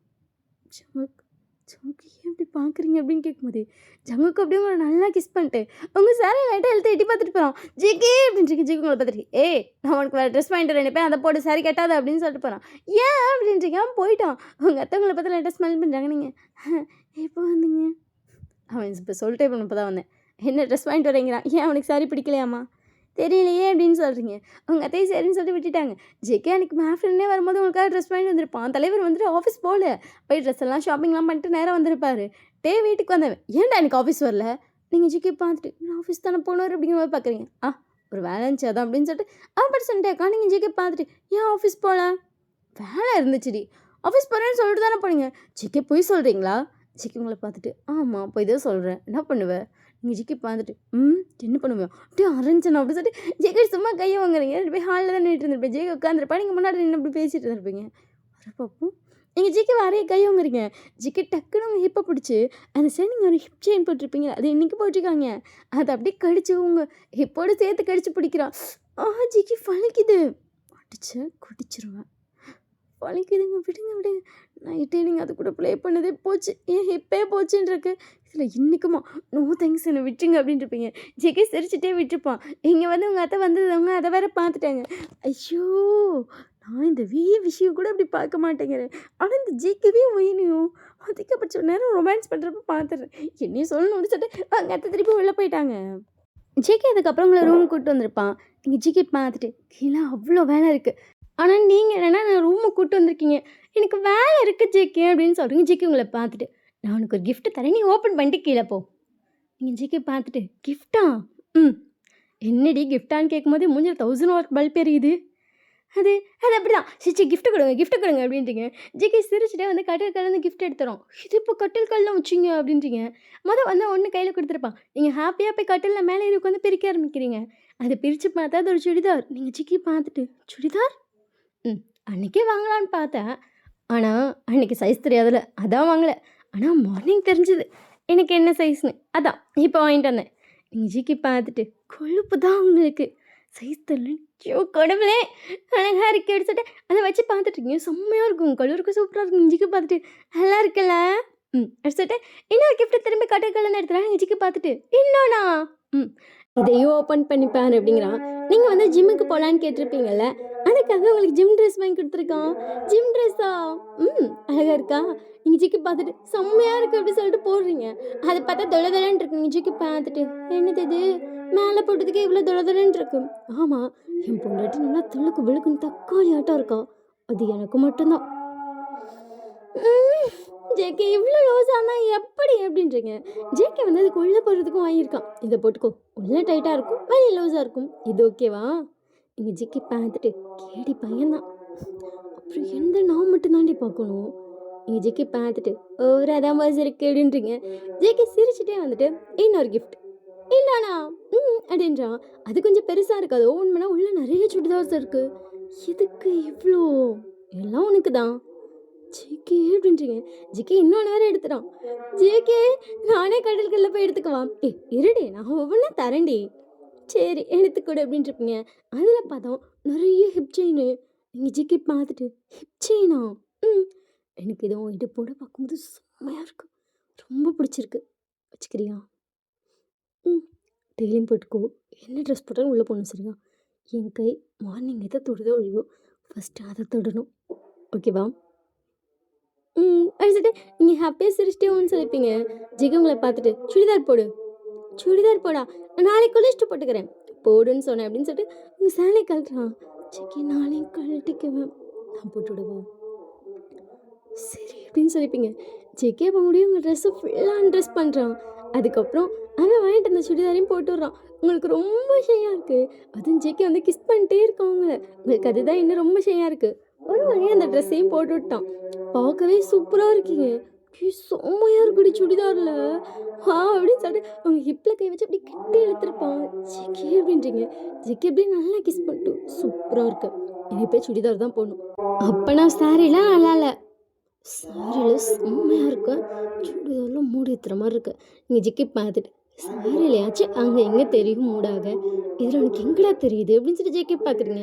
[SPEAKER 2] ஜங்குக்கு ஏன் இப்படி பார்க்குறீங்க அப்படின்னு கேட்கும்போது ஜங்குக்கு அப்படியே உங்களை நல்லா கிஸ் பண்ணிட்டு அவங்க சாரை லைட்டாக எழுத்து எட்டி பார்த்துட்டு போகிறான். ஜிகே அப்படின்னு ஜிகே உங்களை பார்த்துட்டு நான் உனக்கு வேறு ட்ரெஸ் வாங்கிட்டு நினைப்பேன் அதை போட்டு சாரி கட்டாத அப்படின்னு சொல்லிட்டு போகிறான். ஏன் அப்படின்றீங்க போயிட்டான். அவங்க அத்தை உங்களை பார்த்து லைட்டாக ஸ்மெல் பண்ணுறாங்க. நீங்கள் எப்போ வந்தீங்க? அவன் இப்போ சொல்லிட்டே இப்போ தான் வந்தேன். என்ன ட்ரெஸ் வாங்கிட்டு வரீங்கிறான். ஏன் அவனுக்கு சாரி பிடிக்கலையாம்மா? தெரியலையே அப்படின்னு சொல்கிறீங்க. அவங்க அத்தையும் சரின்னு சொல்லிட்டு விட்டுட்டாங்க. ஜேகே அன்றைக்கி மேஃப்ரெண்டே வரும்போது உங்களுக்காக ட்ரெஸ் வாங்கிட்டு வந்திருப்பான். தலைவர் வந்துட்டு ஆஃபீஸ் போகல போய் ட்ரெஸ் எல்லாம் ஷாப்பிங்லாம் பண்ணிட்டு நேரம் வந்திருப்பாரு. வீட்டுக்கு வந்தவன் ஏன்டா எனக்கு ஆஃபீஸ் வரல? நீங்கள் ஜிகே பார்த்துட்டு ஆஃபீஸ் தானே போனார் அப்படிங்கிற மாதிரி பார்க்குறீங்க. ஒரு வேலை இருந்துச்சு அதான் அப்படின்னு சொல்லிட்டு அப்படி சொல்லிட்டேக்கா. நீங்கள் ஜிகே பார்த்துட்டு ஏன் ஆஃபீஸ் போகல? வேலை இருந்துச்சுடி. ஆஃபீஸ் போகிறேன்னு சொல்லிட்டு தானே போனீங்க. ஜிகே போய் சொல்கிறீங்களா? ஜிகே உங்களை பார்த்துட்டு ஆமாம் போய் தான் சொல்கிறேன். என்ன பண்ணுவேன்? எங்கள் ஜிக்கி பார்த்துட்டு என்ன பண்ணுவேன் அப்படியே அரைஞ்சணும் அப்படின்னு சொல்லிட்டு ஜெகே சும்மா கையை வாங்குறீங்க ரெண்டு போய் ஹாலில் தான் நின்றுட்டு இருந்திருப்பேன். ஜெகே உட்காந்துருப்பா, நீங்கள் முன்னாடி நின்று அப்படி பேசிகிட்டு இருந்திருப்பீங்க. வர பார்ப்போம் நீங்கள் ஜிக்கி வரைய கை வாங்குறீங்க. ஜிக்கி டக்குன்னு உங்கள் ஹிப்பை பிடிச்சி அந்த சைடு நீங்கள் ஒரு ஹிப் செயின் போட்டிருப்பீங்க, அது இன்றைக்கி போட்டிருக்காங்க, அதை அப்படியே கடிச்சு உங்கள் ஹிப்போடு சேர்த்து கடிச்சு பிடிக்கிறான். ஜிக்கி வலிக்குது, அடிச்சு குடிச்சிருவேன். வலிக்குதுங்க, விடுங்க விடுங்க. நைட்டே நீங்கள் அது கூட ப்ளே பண்ணதே போச்சு, என் ஹிப்பே போச்சுன்றிருக்கு. இதில் இன்றைக்குமா நோ தேங்க்ஸ் என்னை விட்டுருங்க அப்படின்ட்டு இருப்பீங்க. ஜெகே சிரிச்சுட்டே விட்டுருப்பான். இங்கே வந்து உங்கள் அத்தை வந்தவங்க அதை வேற பார்த்துட்டாங்க. ஐயோ, நான் இந்த விஷயம் கூட அப்படி பார்க்க மாட்டேங்கிறேன். ஆனால் இந்த ஜிகேவே ஒயினையும் அதிகபட்சம் நேரம் ரொமான்ஸ் பண்ணுறப்ப பார்த்துடுறேன். என்னையும் சொல்லணும்னு சொல்லிட்டு அவங்க அத்தை திருப்பி உள்ளே போயிட்டாங்க. ஜிகே அதுக்கப்புறம் உங்களை ரூமுக்கு கூப்பிட்டு வந்திருப்பான். நீங்கள் ஜிகே பார்த்துட்டு கீழே அவ்வளோ வேலை இருக்குது, ஆனால் நீங்கள் என்னென்னா நான் ரூமுக்கு கூப்பிட்டு வந்திருக்கீங்க, எனக்கு வேலை இருக்குது ஜிகே அப்படின்னு சொல்கிறீங்க. ஜிகே உங்களை பார்த்துட்டு நான் உனக்கு ஒரு கிஃப்ட்டு தரேன், நீ ஓப்பன் பண்ணிட்டு கீழே போ. நீங்கள் ஜிகே பார்த்துட்டு கிஃப்டா? என்னடி கிஃப்டான்னு கேட்கும்போது மூஞ்சில் 1000 வாட் பல்ப் எரியுது. அது அப்படி தான். சிச்சி கிஃப்ட்டு கொடுங்க அப்படின்றீங்க. ஜிகே சிரிச்சுட்டே வந்து கட்டில் கல்லேருந்து கிஃப்ட் எடுத்துறோம். இது இப்போ கட்டில் கல்லாம் வச்சிங்க அப்படின்றீங்க. வந்து ஒன்று கையில் கொடுத்துருப்பான். நீங்கள் ஹாப்பியாக போய் கட்டிலில் மேலே ஏறி உட்காந்து பிரிக்க ஆரம்பிக்கிறீங்க. அதை பிரித்து பார்த்தா அது ஒரு சுடிதார். நீங்கள் ஜிகே பார்த்துட்டு சுடிதார் அன்றைக்கே வாங்கலான்னு பார்த்தேன், ஆனால் அன்றைக்கி சைஸ் தெரியாதுல்ல, அதான் வாங்கலை. ஆனால் மார்னிங் தெரிஞ்சுது எனக்கு என்ன சைஸ்னு, அதான் இப்போ வாங்கிட்டு வந்தேன். நீங்கள் ஜிகே பார்த்துட்டு கொழுப்பு தான் உங்களுக்கு, சைஸ் தெரியல. ஐயோ கடவுளே, அழகாக இருக்கு எடுத்துட்டு அதை வச்சு பார்த்துட்ருக்கீங்க. செம்மையாக இருக்கும், கலருக்கு சூப்பராக இருக்கும். ஜிகே பார்த்துட்டு நல்லா இருக்குல்ல எடுத்துட்டு இன்னொரு கிஃப்ட்டு திரும்பி கட்டக்கலன்னு எடுத்துகிறாங்க. ஜிகே பார்த்துட்டு இன்னொன்னா இதையும் ஓப்பன் பண்ணிப்பாரு அப்படிங்கிறான். நீங்கள் வந்து ஜிம்முக்கு போகலான்னு கேட்டிருப்பீங்கள்ல, அதுக்காக உங்களுக்கு ஜிம் ட்ரெஸ் வாங்கி கொடுத்துருக்கான். ஜிம் ட்ரெஸ்ஸா? அழகாக இருக்கா? நீங்கள் ஜிக்கி பார்த்துட்டு செம்மையாக இருக்குது அப்படி சொல்லிட்டு போடுறீங்க. அதை பார்த்தா தொலைதொலைன்னு இருக்கு. நீங்கள் ஜிக்கி பார்த்துட்டு என்னது இது மேலே போட்டதுக்கே இவ்வளோ தொலைதொலைன்னு இருக்கு. ஆமாம், என் பொண்டாட்டி நல்லா துளுக்கு விழுக்குன்னு தக்காளி ஆட்டம் இருக்கா, அது எனக்கு மட்டும்தான். ஜேகே இவ்வளோ லூஸானா எப்படி அப்படின்றீங்க. ஜேகே வந்து அதுக்கு உள்ளே போடுறதுக்கும் வாங்கியிருக்கான். இதை போட்டுக்கோ, உள்ளே டைட்டாக இருக்கும், வெளியே லூஸாக இருக்கும், இது ஓகேவா? நீங்கள் ஜேகே பார்த்துட்டு கேடி பையன்தான், அப்புறம் எந்த நான் மட்டும்தாண்டி பார்க்கணும். நீங்கள் ஜேகே பார்த்துட்டு ஒரு அதான் வாஸ் இருக்கு அப்படின்றீங்க. ஜேகே சிரிச்சுட்டே வந்துட்டு இன்னொரு கிஃப்ட் இல்லைண்ணா அப்படின்றான். அது கொஞ்சம் பெருசாக இருக்காது, உண்மைனா உள்ளே நிறைய சுடிதார்ஸ் இருக்குது. எதுக்கு இவ்வளோ? எல்லாம் உனக்கு தான் ஜேகே அப்படின்றீங்க. ஜேகே இன்னொன்று வேறு எடுத்துட்டான். ஜேகே நானே கடல்களில் போய் எடுத்துக்குவா. இருடி நான் ஒவ்வொன்றா தரேன்டி, சரி எடுத்துக்கூட அப்படின்ட்டுருப்பீங்க. அதில் பார்த்தோம் நிறைய ஹிப் செயின். நீங்கள் ஜேகே பார்த்துட்டு ஹிப் செயினா? எனக்கு இதுவும் இடுப்போட பார்க்கும்போது செம்மையாக இருக்கு, ரொம்ப பிடிச்சிருக்கு, வச்சுக்கிறியா? டெய்லியும் போட்டுக்கோ, என்ன ட்ரெஸ் போட்டாலும் உள்ளே போகணும் சரியா? என் கை மார்னிங் எதை தொடுதோ இல்லையோ ஃபஸ்ட்டு அதை தொடணும், ஓகேவா? அடிச்சுட்டு நீங்கள் ஹாப்பியாக சிரிச்சிட்டே ஒன்று சொல்லிப்பீங்க. ஜிகே உங்களை பார்த்துட்டு சுடிதார் போடா, நான் நாளைக்கு குளிச்சுட்டு போட்டுக்கிறேன், போடுன்னு சொன்னேன் அப்படின்னு சொல்லிட்டு உங்கள் சேலை கழட்டுறான். ஜிகே நாளைக்கு கழட்டிக்குவேன், நான் போட்டு விடுவா, சரி அப்படின்னு சொல்லிப்பீங்க. ஜிகே அப்போ முடியும் உங்கள் ட்ரெஸ்ஸை ஃபுல்லாக அன்ட்ரெஸ் பண்ணுறான். அதுக்கப்புறம் அவன் வாங்கிட்டு அந்த சுடிதாரையும் போட்டு விட்றான். உங்களுக்கு ரொம்ப ஷையாக இருக்குது. அதுவும் ஜிகே வந்து கிஸ் பண்ணிட்டே இருக்கவங்க, உங்களுக்கு அதுதான் இன்னும் ரொம்ப ஷையாக இருக்குது. ஒரு வழியாக அந்த ட்ரெஸ்ஸையும் போட்டு விட்டான். பார்க்கவே சூப்பராக இருக்கீங்க, செம்மையாக இருக்குடி சுடிதாரில் அப்படின்னு சொல்லிட்டு அவங்க ஹிப்பில் கை வச்சு அப்படி கட்டி இழுத்துருப்பான். ஜிகே அப்படின்றீங்க. ஜிகே அப்படியே நல்லா கிஸ் பண்ணிட்டு சூப்பராக இருக்கு, இனிப்பே சுடிதார் தான் போடணும். அப்போ நான் சாரிலாம் நல்லா இல்லை, சாரியில் செம்மையாக இருக்கு, சுடிதாரில் மூடி ஏற்றுற மாதிரி இருக்கு. நீங்கள் ஜிகே பார்த்துட்டு சாரிலையாச்சும் அங்கே எங்கே தெரியும் மூடாக, இதில் உனக்கு எங்கடா தெரியுது அப்படின்னு சொல்லிட்டு ஜேகே பார்க்குறீங்க.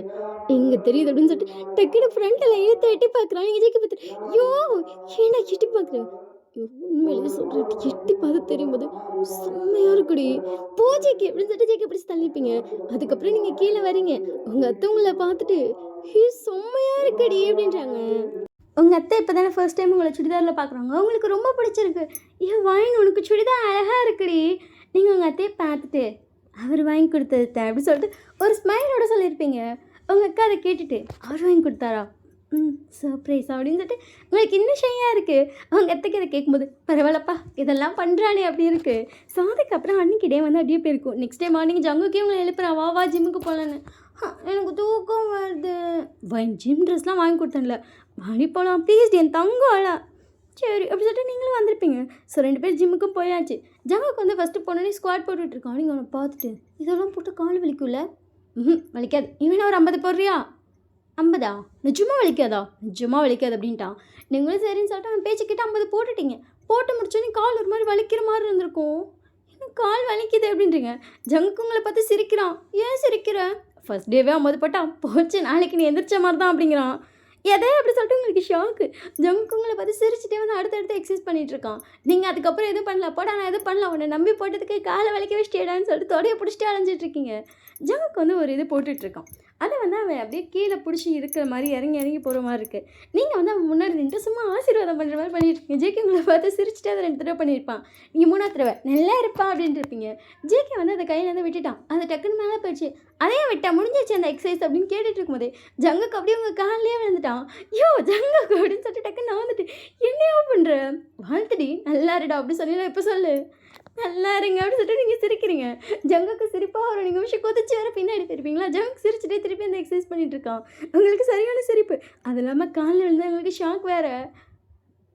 [SPEAKER 2] எங்கே தெரியுது அப்படின்னு சொல்லிட்டு டக்குனு ஃப்ரண்ட்டில் ஏற்ற எட்டி பார்க்குறான். நீங்கள் ஜேகே பார்த்துட்டு ஐயோ ஏன்னா எட்டி பார்க்குறேன், உண்மையிலே சொல்கிறேன், எட்டி பார்த்து தெரியும் போது செம்மையாக இருக்குடி, போ ஜேகே அப்படின்னு சொல்லிட்டு ஜேகே பிடிச்சி தள்ளிப்பீங்க. அதுக்கப்புறம் நீங்கள் கீழே வரீங்க. உங்கள் அத்தை உங்களை பார்த்துட்டு செம்மையாக இருக்குடி அப்படின்றாங்க. உங்கள் அத்தை இப்போ தானே ஃபர்ஸ்ட் டைம் உங்களை சுடிதாரில் பார்க்குறாங்க, உங்களுக்கு ரொம்ப பிடிச்சிருக்கு. ஏன் வாயின் உனக்கு சுடிதார் அழகாக இருக்குடி. நீங்கள் உங்கள் அத்தையை பார்த்துட்டு அவர் வாங்கி கொடுத்தது அப்படின்னு சொல்லிட்டு ஒரு ஸ்மைலோட சொல்லியிருப்பீங்க. உங்கள் அக்கா அதை கேட்டுட்டு அவர் வாங்கி கொடுத்தாரா, சர்ப்ரைஸ் அப்படின்னு சொல்லிட்டு உங்களுக்கு இன்னும் ஷையாக இருக்குது. அவங்க அத்தைக்கு அதை கேட்கும்போது பரவாயில்லப்பா இதெல்லாம் பண்ணுறானே அப்படி இருக்குது. ஸோ அதுக்கப்புறம் அன்றைக்கி டே வந்து அப்படியே போயிருக்கும். நெக்ஸ்ட் டே மார்னிங் ஜங்குக்கே உங்களை எழுப்புறான், வா ஜிம்முக்கு போகலான்னு. எனக்கு தூக்கம் வருது, ஜிம் ட்ரெஸ்லாம் வாங்கி கொடுத்தேன்ல, வாங்கி போகலாம் ப்ளீஸ் என் தங்கம்ல. சரி அப்படி சொல்லிட்டு நீங்களும் வந்திருப்பீங்க. ஸோ 2 பேர் ஜிம்முக்கும் போயாச்சு. ஜங்குக்கு வந்து ஃபஸ்ட்டு போனோடனே ஸ்குவாட் போட்டுட்ருக்கான். நீங்கள் அவனை பார்த்துட்டு இதெல்லாம் போட்டு கால் வலிக்கும்ல? வலிக்காது. இவனை ஒரு 50 போடுறியா? 50ஆ? நிஜமா வலிக்காதா? நிஜமா வலிக்காது அப்படின்ட்டான். நீங்களும் சரின்னு சொல்லிட்டு அவன் பேச்சு கேட்டு 50 போட்டுட்டீங்க. போட்டு முடிச்சோடனே கால் ஒரு மாதிரி வலிக்கிற மாதிரி இருந்திருக்கும். என்ன கால் வலிக்குது அப்படின்றீங்க. ஜங்குக்கு உங்களை பார்த்து சிரிக்கிறான். ஏன் சிரிக்கிற? ஃபர்ஸ்ட் டேவே 50 போட்டான். போச்சு நாளைக்கு நீ எந்திரிச்ச மாதிரி தான் அப்படிங்கிறான். எதே அப்படி சொல்லிட்டு உங்களுக்கு ஷாக்கு. ஜங்குக்கு உங்களை பார்த்து சிரிச்சுட்டே வந்து அடுத்தடுத்து எக்ஸசைஸ் பண்ணிகிட்ருக்கான். நீங்கள் அதுக்கப்புறம் எதுவும் பண்ணல. போடா நான் எதுவும் பண்ணல, உன்னை நம்பி போட்டதுக்கு காலை வலிக்க வச்சிட்டேடான்னு சொல்லிட்டு தொடையை பிடிச்சிட்டு அலைஞ்சிட்ருக்கீங்க. ஜங்குக்கு வந்து ஒரு இது போட்டுட்ருக்கான். அதை வந்து அவன் அப்படியே கீழே பிடிச்சி இருக்கிற மாதிரி இறங்கி போகிற மாதிரி இருக்குது. நீங்கள் வந்து அவன் முன்னாடி நின்று சும்மா ஆசீர்வாதம் பண்ணுற மாதிரி பண்ணிட்டுருக்கீங்க. ஜேகே உங்களை பார்த்து சிரிச்சுட்டு அதை 2 தடவை பண்ணியிருப்பான். நீங்கள் 3ஆவது தடவை நல்லா இருப்பா அப்படின்ட்டு இருப்பீங்க. ஜேகே வந்து அதை கையிலேருந்து விட்டுட்டான். அதை டக்குன்னு மேலே போயிடுச்சு. அதையே விட்டா முடிஞ்சிச்சு அந்த எக்ஸசைஸ் அப்படின்னு கேட்டுட்டு இருக்கும்போதே ஜங்குக்கு அப்படியே உங்கள் காலிலே விழுந்துட்டான். யோ ஜங்குக்கு அப்படின்னு சொல்லிட்டு டக்குன்னு நான் வந்துட்டு என்னையோ பண்ணுற வாழ்த்துடி நல்லா இருடா அப்படி சொல்லி இப்போ சொல்லு நல்லா இருங்க அப்படின்னு சொல்லிட்டு நீங்கள் சிரிக்கிறீங்க. ஜங்குக்கு சிரிப்பாக ஒரு நிமிஷம் கொதிச்சு வேறு பின்னாடி திருப்பீங்களா? ஜங்குக்கு சிரிச்சுட்டே திருப்பி அந்த எக்ஸசைஸ் பண்ணிகிட்டு இருக்கான். உங்களுக்கு சரியான சிரிப்பு. அது இல்லாமல் காலில் விழுந்தா உங்களுக்கு ஷாக் வேறு.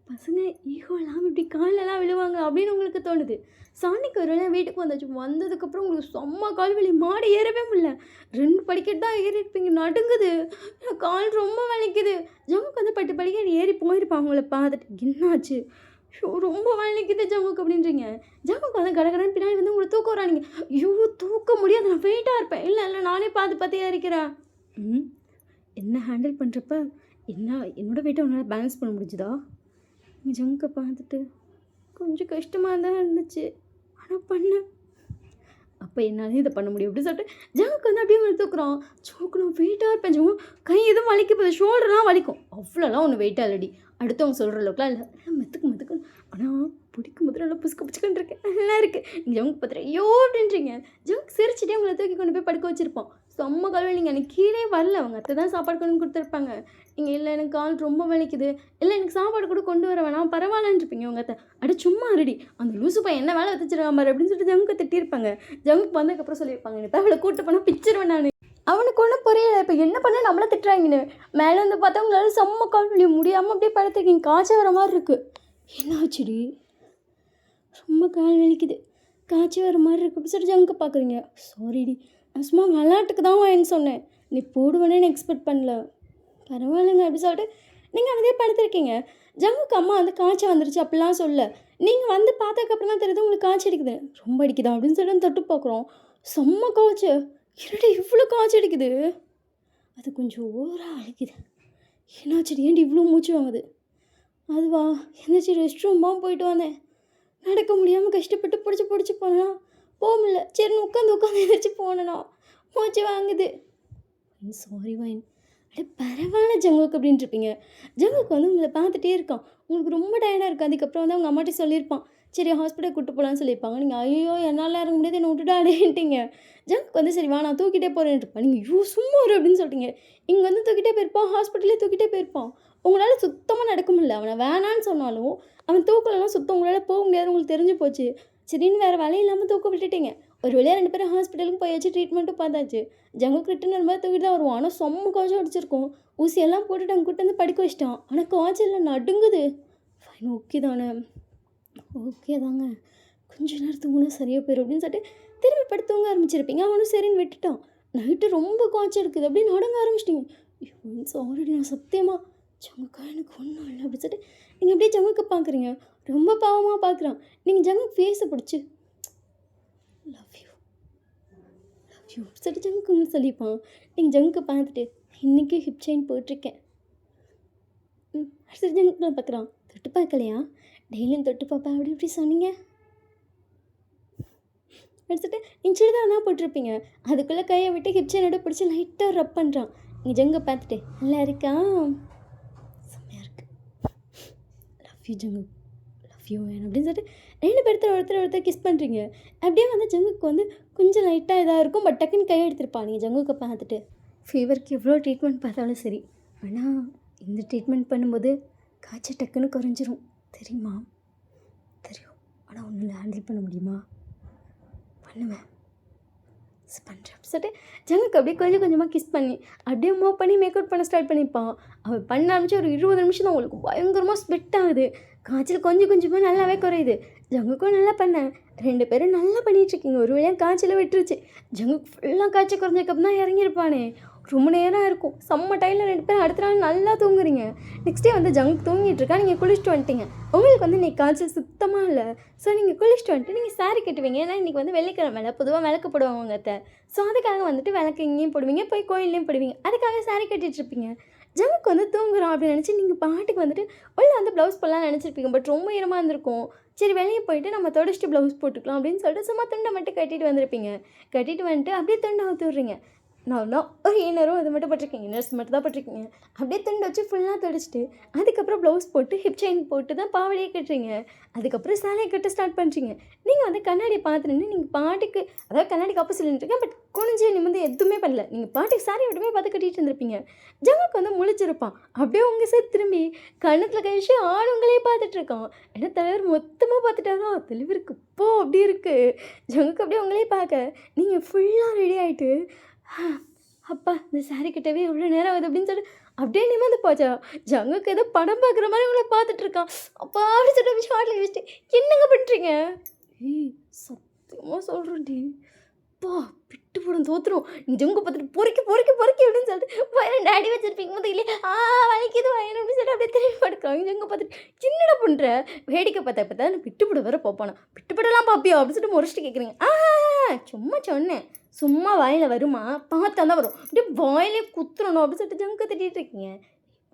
[SPEAKER 2] பசங்க ஈகோ இல்லாமல் இப்படி காலெல்லாம் விழுவாங்க அப்படின்னு உங்களுக்கு தோணுது. சாணிக்கு ஒரு வேளை வீட்டுக்கு வந்தாச்சு. வந்ததுக்கப்புறம் உங்களுக்கு செம்ம கால் வலி. மாடி ஏறவே முடியல. 2 படிக்கட்டு தான் ஏறி இருப்பீங்க. நடுங்குது. கால் ரொம்ப வலிக்குது. ஜங்குக்கு வந்து 10 படிக்கட்டு ஏறி போயிருப்பான். உங்களை பார்த்துட்டு என்னாச்சு? ஐயோ ரொம்ப வலிக்குது ஜங்குக்கு அப்படின்றீங்க. ஜங்குக்கு வந்து கடகடன்னு பின்னாடி வந்து உங்களை தூக்க வரானிங்க. ஐயோ தூக்க முடியாது, நான் வெயிட்டாக இருப்பேன். இல்லை நானே பார்த்து ஏறிக்கிறேன். என்ன ஹேண்டில் பண்ணுறப்ப என்னோட வெயிட்டை உன்னால் பேலன்ஸ் பண்ண முடிஞ்சுதா? நீ ஜங்கை பார்த்துட்டு கொஞ்சம் கஷ்டமாக தான் இருந்துச்சு, ஆனால் பண்ணேன். அப்போ என்னாலே இதை பண்ண முடியும் அப்படின்னு சொல்லிட்டு ஜங்குக்கு வந்து அப்படியே வந்து தூக்குறான். நான் வெயிட்டாக இருப்பேன் ஜங்கு. கை எதுவும் வலிக்க போகுது, ஷோல்டர்லாம் வலிக்கும். அவ்வளோலாம் ஒன்று வெயிட்டாக இல்லடி. அடுத்தவங்க சொல்கிற அளவுக்குலாம் இல்லை. மெத்துக்கு ஆனால் பிடிக்கும் போது நல்லா புச்சுக்கன்னு இருக்கேன். நல்லா இருக்குது. நீங்கள் ஜங்கு பார்த்துட்டு ஐயோ அப்படின்றீங்க. ஜங்கு சிரிச்சுட்டே உங்களை தூக்கி கொண்டு போய் படுக்க வச்சுருப்பான். செம்ம கால் வலி. நீங்கள் எனக்கு கீழே வரல. அவங்க அத்தை தான் சாப்பாடு கொண்டு கொடுத்துருப்பாங்க. நீங்கள் இல்லை எனக்கு கால் ரொம்ப வலிக்குது, இல்லை எனக்கு சாப்பாடு கூட கொண்டு வர வேணாம் பரவாயில்லன்னு இருப்பீங்க. உங்கள் அத்தை அடி சும்மா ரெடி அந்த லூசு பையன் என்ன வேலை வச்சுருக்கான் பாரு அப்படின்னு சொல்லிட்டு ஜங்குக்கு திட்டிருப்பாங்க. ஜங்குக்கு வந்ததுக்கப்புறம் சொல்லியிருப்பாங்க எனக்கு அவளை கூட்டு போனால் பிச்சிருவேன் நான். அவனுக்கு ஒன்றும் புரியலை. இப்போ என்ன பண்ண நம்மளை திட்டுறாங்கன்னு. மேலே வந்து பார்த்தா உங்களால் செம்ம கால் வலி முடியாமல் அப்படியே படுத்துருக்கீங்க. காய்ச்சல் வர மாதிரி இருக்குது. என்னாச்சுடி? ரொம்ப கால் வலிக்குது, காய்ச்சல் வர மாதிரி இருக்குது அப்படி சொல்லிட்டு ஜங்குக்கு பார்க்குறீங்க. சாரிடி, நான் சும்மா விளாட்டுக்கு தான் வான்னு சொன்னேன், நீ போடுவேன்னு எக்ஸ்பெக்ட் பண்ணல. பரவாயில்லைங்க அப்படி சொல்லிட்டு நீங்கள் அதே படுத்துருக்கீங்க. ஜங்குக்கு அம்மா வந்து காய்ச்சல் வந்துருச்சு அப்படிலாம் சொல்ல. நீங்கள் வந்து பார்த்ததுக்கப்புறம் தான் தெரியுது உங்களுக்கு காய்ச்சல் அடிக்குது. ரொம்ப அடிக்குதா அப்படின்னு சொல்லிட்டு தொட்டு பார்க்குறோம். செம்ம காய்ச்சல். என்னடி இவ்வளோ காய்ச்சல் அடிக்குது? அது கொஞ்சம் ஓவராக அடிக்குது. என்னாச்சடி ஏன்டி இவ்வளோ மூச்சு வாங்குது? அதுவா என்னாச்சு ரெஸ்ட் ரூமாக போயிட்டு வந்தேன். நடக்க முடியாமல் கஷ்டப்பட்டு பிடிச்சி போனேன்னா போக முடியல. சரி உட்காந்து எதாச்சும் போனேன்னா மூச்சு வாங்குது. சாரி வைன். அடே பரவாயில்ல ஜங்குக்கு அப்படின்ட்டு இருப்பீங்க. ஜங்குக்கு வந்து உங்களை பார்த்துட்டே இருக்கான். உங்களுக்கு ரொம்ப டயர்டாக இருக்குது. அதுக்கப்புறம் வந்து அவங்க அம்மாட்டே சொல்லியிருப்பான், சரி ஹாஸ்பிட்டல் கூப்பிட்டு போகலான்னு சொல்லியிருப்பாங்க. நீங்கள் ஐயோ என்னால் இறங்க முடியாது, என்னை விட்டுட்டு அடையிட்டீங்க. ஜங்குக்கு வந்து சரி வா நான் தூக்கிட்டே போகிறேன்னு இருப்பான். நீங்கள் ஐயோ சும்மா வரும் அப்படின்னு சொல்லிட்டீங்க. இங்கே வந்து தூக்கிட்டே போயிருப்பான், ஹாஸ்பிட்டலே தூக்கிட்டே போயிருப்பான். உங்களால் சுத்தமாக நடக்க முடியல. அவனை வேணான்னு சொன்னாலும் அவன் தூக்கலலாம் சுத்தம் உங்களால் போக முடியாது உங்களுக்கு தெரிஞ்சு போச்சு. சரின்னு வேறு வேலை இல்லாமல் தூக்க விட்டுட்டீங்க. ஒரு வழியாக 2 பேரும் ஹாஸ்பிட்டலுக்கு போயாச்சு, ட்ரீட்மெண்ட்டும் பார்த்தாச்சு. ஜங்குக்கு ரிட்டன் வரும்போது தூக்கிட்டு தான் வருவான். ஆனால் செம்ம காய்ச்சல் அடிச்சிருக்கோம். ஊசியெல்லாம் போட்டுட்டு அங்கே கூட்டு வந்து படிக்க வச்சிட்டான். ஆனால் காய்ச்சல் நடுங்குது. ஃபைன் ஓகே தானே? ஓகே தாங்க, கொஞ்சம் நேரம் தூங்கினா சரியாக போயிடும் அப்படின்னு சொல்லிட்டு திரும்பி படுத்து தூங்க ஆரம்பிச்சிருப்பீங்க. அவனும் சரின்னு விட்டுட்டான். நைட்டு ரொம்ப காய்ச்சல் இருக்குது அப்படின்னு நடங்க ஆரம்பிச்சிட்டிங்க. ஆல்ரெடி நான் சத்தியமாக ஜங்குக்கா எனக்கு ஒன்றும் இல்லை அப்படின்னு சொல்லிட்டு நீங்கள் அப்படியே ஜங்குக்கு பார்க்குறீங்க. ரொம்ப பாவமாக பார்க்குறான். நீங்கள் ஜங்குக்கு ஃபேஸை பிடிச்சி லவ் யூ சொல்லிட்டு ஜங்குக்கு சொல்லிப்பான். நீங்கள் ஜங்குக்கு பார்த்துட்டு இன்றைக்கி ஹிப் செயின் போட்டிருக்கேன். அடுத்து ஜங்குக்கு நான் பார்க்குறான். தொட்டு பார்க்கலையா? டெய்லியும் தொட்டு பார்ப்பேன் அப்படி இப்படி சொன்னீங்க. எடுத்துகிட்டு நீங்கள் சுடிதார் தான் போட்டிருப்பீங்க. அதுக்குள்ளே கையை விட்டு ஹிப் செயினோட பிடிச்சி லைட்டாக ரப் பண்ணுறான். நீங்கள் ஜங்கை பார்த்துட்டு நல்லா இருக்கா? செம்மையாக இருக்கு. Love you Jangu, love you வேணும் அப்படின்னு சொல்லிட்டு 2 பேர்த்து ஒருத்தர் கிஸ் பண்ணுறீங்க. அப்படியே வந்து ஜங்குக்கு வந்து கொஞ்சம் லைட்டாக இதாக இருக்கும். பட் டக்குன்னு கை எடுத்துருப்பா. நீங்கள் ஜங்குக்கு பார்த்துட்டு ஃபீவருக்கு எவ்வளோ ட்ரீட்மெண்ட் பார்த்தாலும் சரி, ஆனால் இந்த ட்ரீட்மெண்ட் பண்ணும்போது காய்ச்சல் டக்குன்னு குறைஞ்சிரும் தெரியுமா? தெரியும். ஆனால் ஒன்றும் ஹேண்டில் பண்ண முடியுமா? பண்ணுவேன் பண்ணுறேன் சொல்லிட்டு ஜங்குக்கு அப்படியே கொஞ்சம் கொஞ்சமாக கிஸ் பண்ணி அப்படியே மூவ் பண்ணி மேக்கப் பண்ண ஸ்டார்ட் பண்ணிப்பான். அவன் பண்ண ஆரம்பிச்சு ஒரு 20 நிமிஷம் தான் உங்களுக்கு பயங்கரமாக ஸ்வெட் ஆகுது. காய்ச்சல் கொஞ்சம் கொஞ்சமாக நல்லாவே குறையுது. ஜங்குக்கும் நல்லா பண்ணேன். 2 பேரும் நல்லா பண்ணிகிட்ருக்கீங்க. ஒரு வழியாக காய்ச்சலை விட்டுருச்சு. ஜங்குக்கு ஃபுல்லாக காய்ச்சல் குறைஞ்சக்கப்புறம் தான் இறங்கியிருப்பானே. ரொம்ப நேரம் இருக்கும். செம்ம டைமில் 2 பேரும் அடுத்த நாள் நல்லா தூங்குறீங்க. நெக்ஸ்ட் டே வந்து ஜங்க் தூங்கிட்டு இருக்கா, நீங்கள் குளிச்சுட்டு வந்துட்டீங்க. உங்களுக்கு வந்து இன்றைக்கி காய்ச்சல் சுத்தமாக இல்லை. ஸோ நீங்கள் குளிச்சுட்டு வந்துட்டு நீங்கள் சாரி கட்டுவீங்க. ஏன்னா இன்றைக்கி வந்து வெள்ளிக்கிழமை பொதுவாக விளக்கு போடுவாங்க உங்கள் அத்தை. ஸோ அதுக்காக வந்துட்டு விளக்கு இங்கேயும் போடுவீங்க, போய் கோயில்லையும் போடுவீங்க. அதுக்காக சாரி கட்டிகிட்ருப்பீங்க. ஜங்குக்கு வந்து தூங்குறோம் அப்படின்னு நினச்சி நீங்கள் பாட்டுக்கு வந்துட்டு உள்ளே வந்து ப்ளவுஸ் போடலாம் நினச்சிருப்பீங்க. பட் ரொம்ப ஈரமாக இருந்திருக்கும். சரி வெளியே போயிட்டு நம்ம தொடச்சிட்டு ப்ளவுஸ் போட்டுக்கலாம் அப்படின்னு சொல்லிட்டு சும்மா துண்டை மட்டும் கட்டிட்டு வந்திருப்பீங்க. கட்டிட்டு வந்துட்டு அப்படியே துண்டை அவுத்து விட்றீங்க. நான் ஒரு இன்னரும் அது மட்டும் போட்டிருக்கீங்க, இன்னர்ஸ் மட்டும் தான் போட்டிருக்கீங்க. அப்படியே துண்டு வச்சு ஃபுல்லாக தொடச்சிட்டு அதுக்கப்புறம் ப்ளவுஸ் போட்டு ஹிப் செயின் போட்டு தான் பாவடையே கட்டுறீங்க. அதுக்கப்புறம் சேலையை கட்ட ஸ்டார்ட் பண்ணுறீங்க. நீங்கள் வந்து கண்ணாடியை பார்த்துட்டு நீங்கள் பாட்டுக்கு, அதாவது கண்ணாடிக்கு ஆப்போசிட் இருக்கேன், பட் குனிஞ்சு நிமிந்து எதுவுமே பண்ணல. நீங்கள் பாட்டுக்கு சாரி மட்டுமே பார்த்து கட்டிகிட்டு இருந்திருப்பீங்க. ஜங்குக்கு வந்து முழிச்சிருப்பான். அப்படியே உங்கள் சேர்த்து திரும்பி கண்ணத்தில் கை வச்சு ஆணுங்களே பார்த்துட்ருக்கான். ஏன்னா தலைவர் மொத்தமாக பார்த்துட்டாரோ, தலைவருக்கு இப்போ அப்படி இருக்குது. ஜங்குக்கு அப்படியே உங்களே பார்க்க நீங்கள் ஃபுல்லாக ரெடி ஆகிட்டு, அப்பா இந்த சாரி கிட்டவே எவ்வளோ நேரம் ஆகுது அப்படின்னு சொல்லிட்டு அப்படியே நிமிர்ந்து போச்சா. ஜங்குக்கு ஏதோ படம் பார்க்குற மாதிரி உங்களை பார்த்துட்ருக்கான். அப்பா அப்படி சொல்லிட்டு ஷார்ட்டில் வச்சுட்டு என்னங்க பண்ணுறீங்க? ஏய் சத்தியமாக சொல்கிறேன்டி, அப்பா விட்டு போடும் தோற்றுரும். நீ ஜங்கு பார்த்துட்டு பொறுக்கி பொறுக்கி பொறுக்கி அப்படின்னு சொல்லிட்டு வயலண்ட் அடி வச்சிருப்பீங்க போது இல்லையே வலிக்குது வயன் அப்படின்னு சொல்லிட்டு அப்படியே திரும்பி படுக்கிறாங்க. ஜங்கு பார்த்துட்டு என்னடா பண்ணுற வேடிக்கை பார்த்தா நான் விட்டுப்பட வர பார்ப்பானா, விட்டுப்படலாம் பார்ப்பியா அப்படின்னு சொல்லிட்டு முறைச்சிட்டு கேட்குறீங்க. சும்மா சொன்னேன், சும்மா வாயில் வருமா பார்த்தா தான் வரும், அப்படியே வாயிலே குத்துறணும் அப்படின்னு சொல்லிட்டு ஜங்க திட்டிகிட்டு இருக்கீங்க.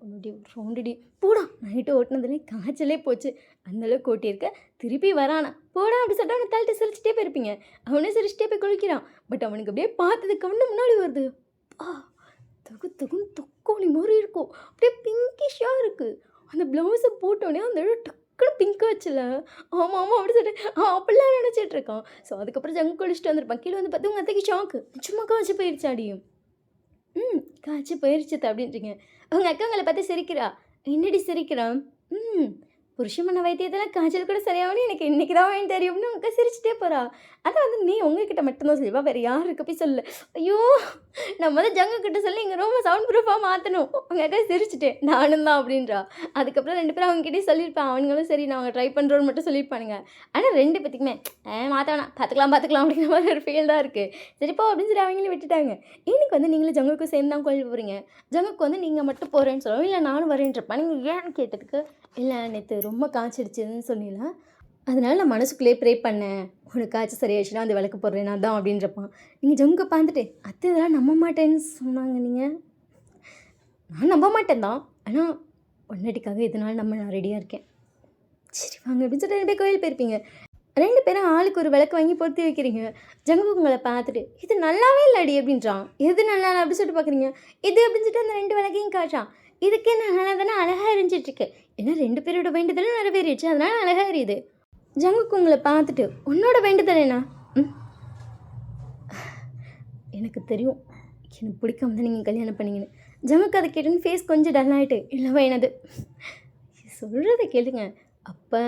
[SPEAKER 2] உன்னுடைய ரவுண்டுடி போடா, நைட்டு ஓட்டினதுலேயே காய்ச்சலே போச்சு, அந்தளவுக்கு ஓட்டியிருக்க, திருப்பி வரானா போடா அப்படி சொல்லிட்டு அவனை தள்ளிட்டு சிரிச்சிட்டே போயிருப்பீங்க. அவனே சிரிச்சிட்டே போய் குளிக்கிறான். பட் அவனுக்கு அப்படியே பார்த்ததுக்கு அவனு முன்னாடி வருது. தொகுன்னு தொக்கோலி மாதிரி இருக்கும், அப்படியே பிங்கிஷாக இருக்குது. அந்த ப்ளவுஸை போட்டோடனே அந்த டக்குன்னு பிங்க் வச்சுல, ஆமாம் ஆமாம் அப்படி சொல்லிட்டு அப்படிலாம் நினச்சிட்டு இருக்கான். ஸோ அதுக்கப்புறம் ஜங்கு குளிச்சுட்டு வந்திருப்பான். கீழே வந்து பார்த்து உங்கள் அத்தைக்கு ஷாக்கு, சும்மா காய்ச்சி போயிடுச்சு அடியும். காய்ச்சி போயிடுச்சு அப்படின்றீங்க. உங்கள் அக்கா உங்களை பார்த்து சிரிக்கிறா. என்னடி சிரிக்கிறான்? புருஷன் பண்ண வைத்தியத்தெல்லாம் காய்ச்சல் கூட சரியாகணும், எனக்கு இன்றைக்கி தான் வாங்கி தெரியும்னு உங்கள் சிரிச்சிட்டே போகிறா. அதை வந்து நீ உங்ககிட்ட மட்டும்தான் சொல்லிவா, வேறு யாருக்கு போய் சொல்லு. ஐயோ நான் முதல் ஜங்கு கிட்ட சொல்லி இங்கே ரொம்ப சவுண்ட் ப்ரூஃபாக மாற்றணும். உங்கள் அக்கா சிரிச்சிட்டேன் நானும் தான் அப்படின்றா. அதுக்கப்புறம் 2 பேரும் அவங்ககிட்டே சொல்லியிருப்பேன். அவங்களும் சரி நாங்கள் ட்ரை பண்ணுறோன்னு மட்டும் சொல்லியிருப்பானுங்க. ஆனால் 2 பேத்துக்குமே மாற்ற வேணாம், பார்த்துக்கலாம் அப்படிங்கிற மாதிரி ஒரு ஃபீல் தான் இருக்குது. சரிப்பா அப்படின்னு சொல்லி அவங்களும் விட்டுட்டாங்க. இன்னைக்கு வந்து நீங்களும் ஜங்குக்கும் சேர்ந்து தான் கோயில் போகிறீங்க. ஜங்குக்கு வந்து நீங்கள் மட்டும் போகிறேன்னு சொல்லுவோம், இல்லை நானும் வரேன்றப்பா. நீங்கள் ஏன்னு கேட்டதுக்கு, இல்லை நேற்று ரொம்ப காய்ச்சிடுச்சுன்னு சொன்னீங்களா, அதனால நான் மனசுக்குள்ளேயே ப்ரே பண்ணேன், உனக்கு காய்ச்சல் சரியாயிடுச்சுன்னா அந்த விளக்கு போடுறேன் நான் தான் அப்படின்றப்பான். நீங்கள் ஜங்க பார்த்துட்டு அத்தை இதெல்லாம் நம்ப மாட்டேன்னு சொன்னாங்க. நீங்கள் நான் நம்ப மாட்டேன் தான், ஆனால் பொண்டாட்டிக்காக இதனால் நான் ரெடியாக இருக்கேன். சரி வாங்க அப்படின்னு சொல்லிட்டு 2 பேர் கோயில் போயிருப்பீங்க. 2 பேரும் ஆளுக்கு ஒரு விளக்கு வாங்கி பொருத்தி வைக்கிறீங்க. ஜங்கு உங்களை பார்த்துட்டு இது நல்லாவே இல்லடி அப்படின்றான். எது நல்லா இல்லை அப்படின்னு சொல்லிட்டு பார்க்குறீங்க. இது அப்படின்னு சொல்லிட்டு அந்த 2 விளக்கையும் காட்டுறான். இதுக்கே நல்லா தானே அழகாக இருந்துச்சிட்ருக்கு. ஏன்னா 2 பேரோட வேண்டுதலும் நிறைவேறிடுச்சு, அதனால் அழகாக எரியுது. ஜங்குக்கு உங்களை பார்த்துட்டு உன்னோட வேண்டுதல் என்ன? எனக்கு தெரியும், எனக்கு பிடிக்காம தான் நீங்கள் கல்யாணம் பண்ணிங்கன்னு. ஜங்குக்கு அதை கேட்டுன்னு ஃபேஸ் கொஞ்சம் டல் ஆகிட்டு, இல்லைவா என்னது சொல்கிறத கேளுங்க. அப்போ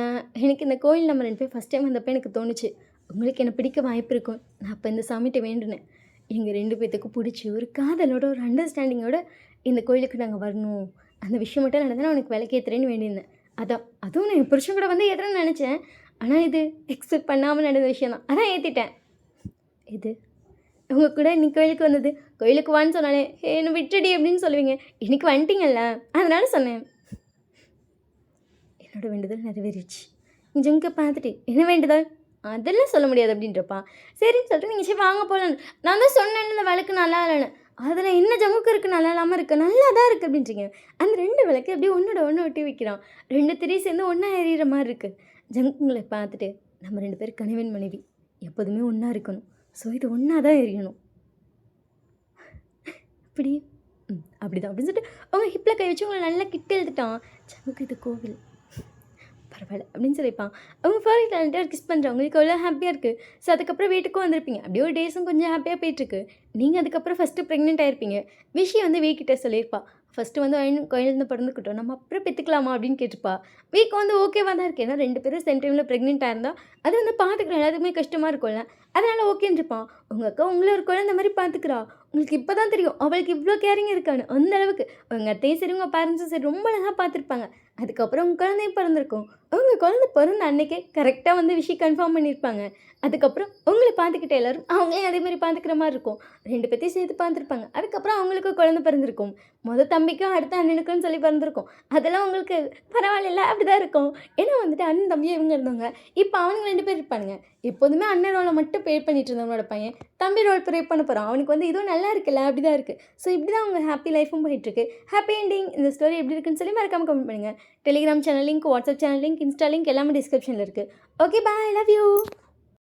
[SPEAKER 2] எனக்கு இந்த கோயில் நம்ம 2 பேர் ஃபஸ்ட் டைம் வந்தப்போ எனக்கு தோணுச்சு, உங்களுக்கு என்னை பிடிக்க வாய்ப்பு இருக்கும். நான் அப்போ இந்த சாமிகிட்ட வேண்டுனேன், எங்கள் 2 பேர்த்துக்கும் பிடிச்சி ஒரு காதலோட ஒரு அண்டர்ஸ்டாண்டிங்கோட இந்த கோயிலுக்கு நாங்கள் வரணும், அந்த விஷயம் மட்டும் நடந்தால் உனக்கு விளக்கேற்றுறேன்னு வேண்டியிருந்தேன். அதுவும் நான் என் புருஷன் கூட வந்து ஏற்றுறேன்னு நினச்சேன். ஆனால் இது எக்ஸ்பெக்ட் பண்ணாமல் நடந்த விஷயம் தான், அதான் ஏற்றிட்டேன். இது உங்கள் கூட இன்னைக்கு கோயிலுக்கு வந்தது, கோயிலுக்கு வான்னு சொன்னாலே என்ன விட்டுடி அப்படின்னு சொல்லுவீங்க. இன்றைக்கி வந்துட்டீங்கல்ல அதனால சொன்னேன். என்னோட வேண்டுதல் நிறைவேறிச்சு. நீ ஜங்க பார்த்துட்டு என்ன வேண்டுதல் அதெல்லாம் சொல்ல முடியாது அப்படின்றப்பா. சரின்னு சொல்லிட்டு நீங்கள் சரி வாங்க போகலான்னு. நான் தான் சொன்னேன்னு இந்த விளக்கு நல்லா இல்லைன்னு. அதில் என்ன ஜங்குக்கு இருக்குது, நல்லா இல்லாமல் இருக்குது, நல்லா தான் இருக்குது அப்படின்றீங்க. அந்த 2 விளக்கு அப்படியே ஒன்றோட ஒன்று ஒட்டி வைக்கிறான். 2 திரையும் சேர்ந்து ஒன்றா எறிகிற மாதிரி இருக்குது. ஜங்குங்களை பார்த்துட்டு நம்ம 2 பேர் கணவன் மனைவி எப்போதுமே ஒன்றா இருக்கணும், ஸோ இது ஒன்றா தான் எரியணும் இப்படி அப்படிதான் அப்படின்னு சொல்லிட்டு அவங்க ஹிப்பில் கை வச்சு உங்களை நல்லா கிட்ட எழுத்துட்டான். ஜங்குக்கு இது கோவில் பரவாயில்ல அப்படின்னு சொல்லிப்பான். அவங்க ஃபாரி டேலண்ட்டாக கிஸ் பண்ணுறாங்க, உங்களுக்கு அவ்வளோ ஹாப்பியாக இருக்குது. ஸோ அதுக்கப்புறம் வீட்டுக்கும் வந்திருப்பீங்க. அப்படியே ஒரு டேஸும் கொஞ்சம் ஹாப்பியாக போயிட்டுருக்கு. நீங்கள் அதுக்கப்புறம் ஃபஸ்ட்டு ப்ரெக்னென்ட் ஆகிருப்பீங்க. விஷயம் வந்து வீக்கிட்ட சொல்லியிருப்பா,
[SPEAKER 1] ஃபஸ்ட்டு வந்து குழந்த பிறந்துக்கிட்டோம், நம்ம அப்புறம் பெற்றுக்கலாமா அப்படின்னு கேட்டுப்பா. வீக் வந்து ஓகேவா தான் இருக்கு. ஏன்னா 2 பேரும் சேம் டைமில் ப்ரெக்னென்ட்டாக இருந்தால் அது வந்து பார்த்துக்கலாம், எல்லாத்துக்குமே கஷ்டமாக இருக்கும்ல. அதனால் ஓகேன்ருப்பான். உங்கள் அக்கா உங்களை ஒரு குழந்தை மாதிரி பார்த்துக்கிறா. உங்களுக்கு இப்போ தான் தெரியும் அவளுக்கு இவ்வளோ கேரிங் இருக்கான்னு. அந்த அளவுக்கு உங்கள் அத்தையும் சரி உங்கள் பேரண்ட்ஸும் சரி ரொம்ப அழகாக பார்த்துருப்பாங்க. அதுக்கப்புறம் உங்கள் குழந்தையும் பிறந்திருக்கும். உங்க குழந்தை பிறந்த அன்னைக்கே கரெக்டாக வந்து விஷயம் கன்ஃபார்ம் பண்ணியிருப்பாங்க. அதுக்கப்புறம் உங்களை பார்த்துக்கிட்ட எல்லாரும் அவங்களையும் அதேமாதிரி பார்த்துக்கிற மாதிரி இருக்கும். 2 பேத்தையும் சேர்த்து பார்த்துருப்பாங்க. அதுக்கப்புறம் அவங்களுக்கும் குழந்தை பிறந்திருக்கும். தம்பிக்கும் அடுத்த அண்ணனுக்குன்னு சொல்லி பிறந்திருக்கும். அதெல்லாம் உங்களுக்கு பரவாயில்லைல்ல, அப்படிதான் இருக்கும். ஏன்னா வந்துட்டு அண்ணன் தம்பியும் இவங்க இருந்தவங்க. இப்போ அவனுங்க 2 பேர் இருப்பானுங்க. எப்போதுமே அண்ணன் ரோலை மட்டும் ப்ளே பண்ணிட்டு இருந்தவனோட பையன் தம்பி ரோல் ப்ளே பண்ண போகிறான். அவனுக்கு வந்து இதுவும் நல்லா இருக்குல்ல, அப்படி தான் இருக்குது. ஸோ இப்படி தான் அவங்க ஹாப்பி லைஃபும் போயிட்டுருக்கு. Happy ending. இந்த ஸ்டோரி எப்படி இருக்குன்னு சொல்லி மறக்காமல் கமெண்ட் பண்ணுங்கள். Telegram channel link, WhatsApp channel link, Insta link எல்லாமே டிஸ்கிரிப்ஷனில் இருக்குது. Okay bye, love you.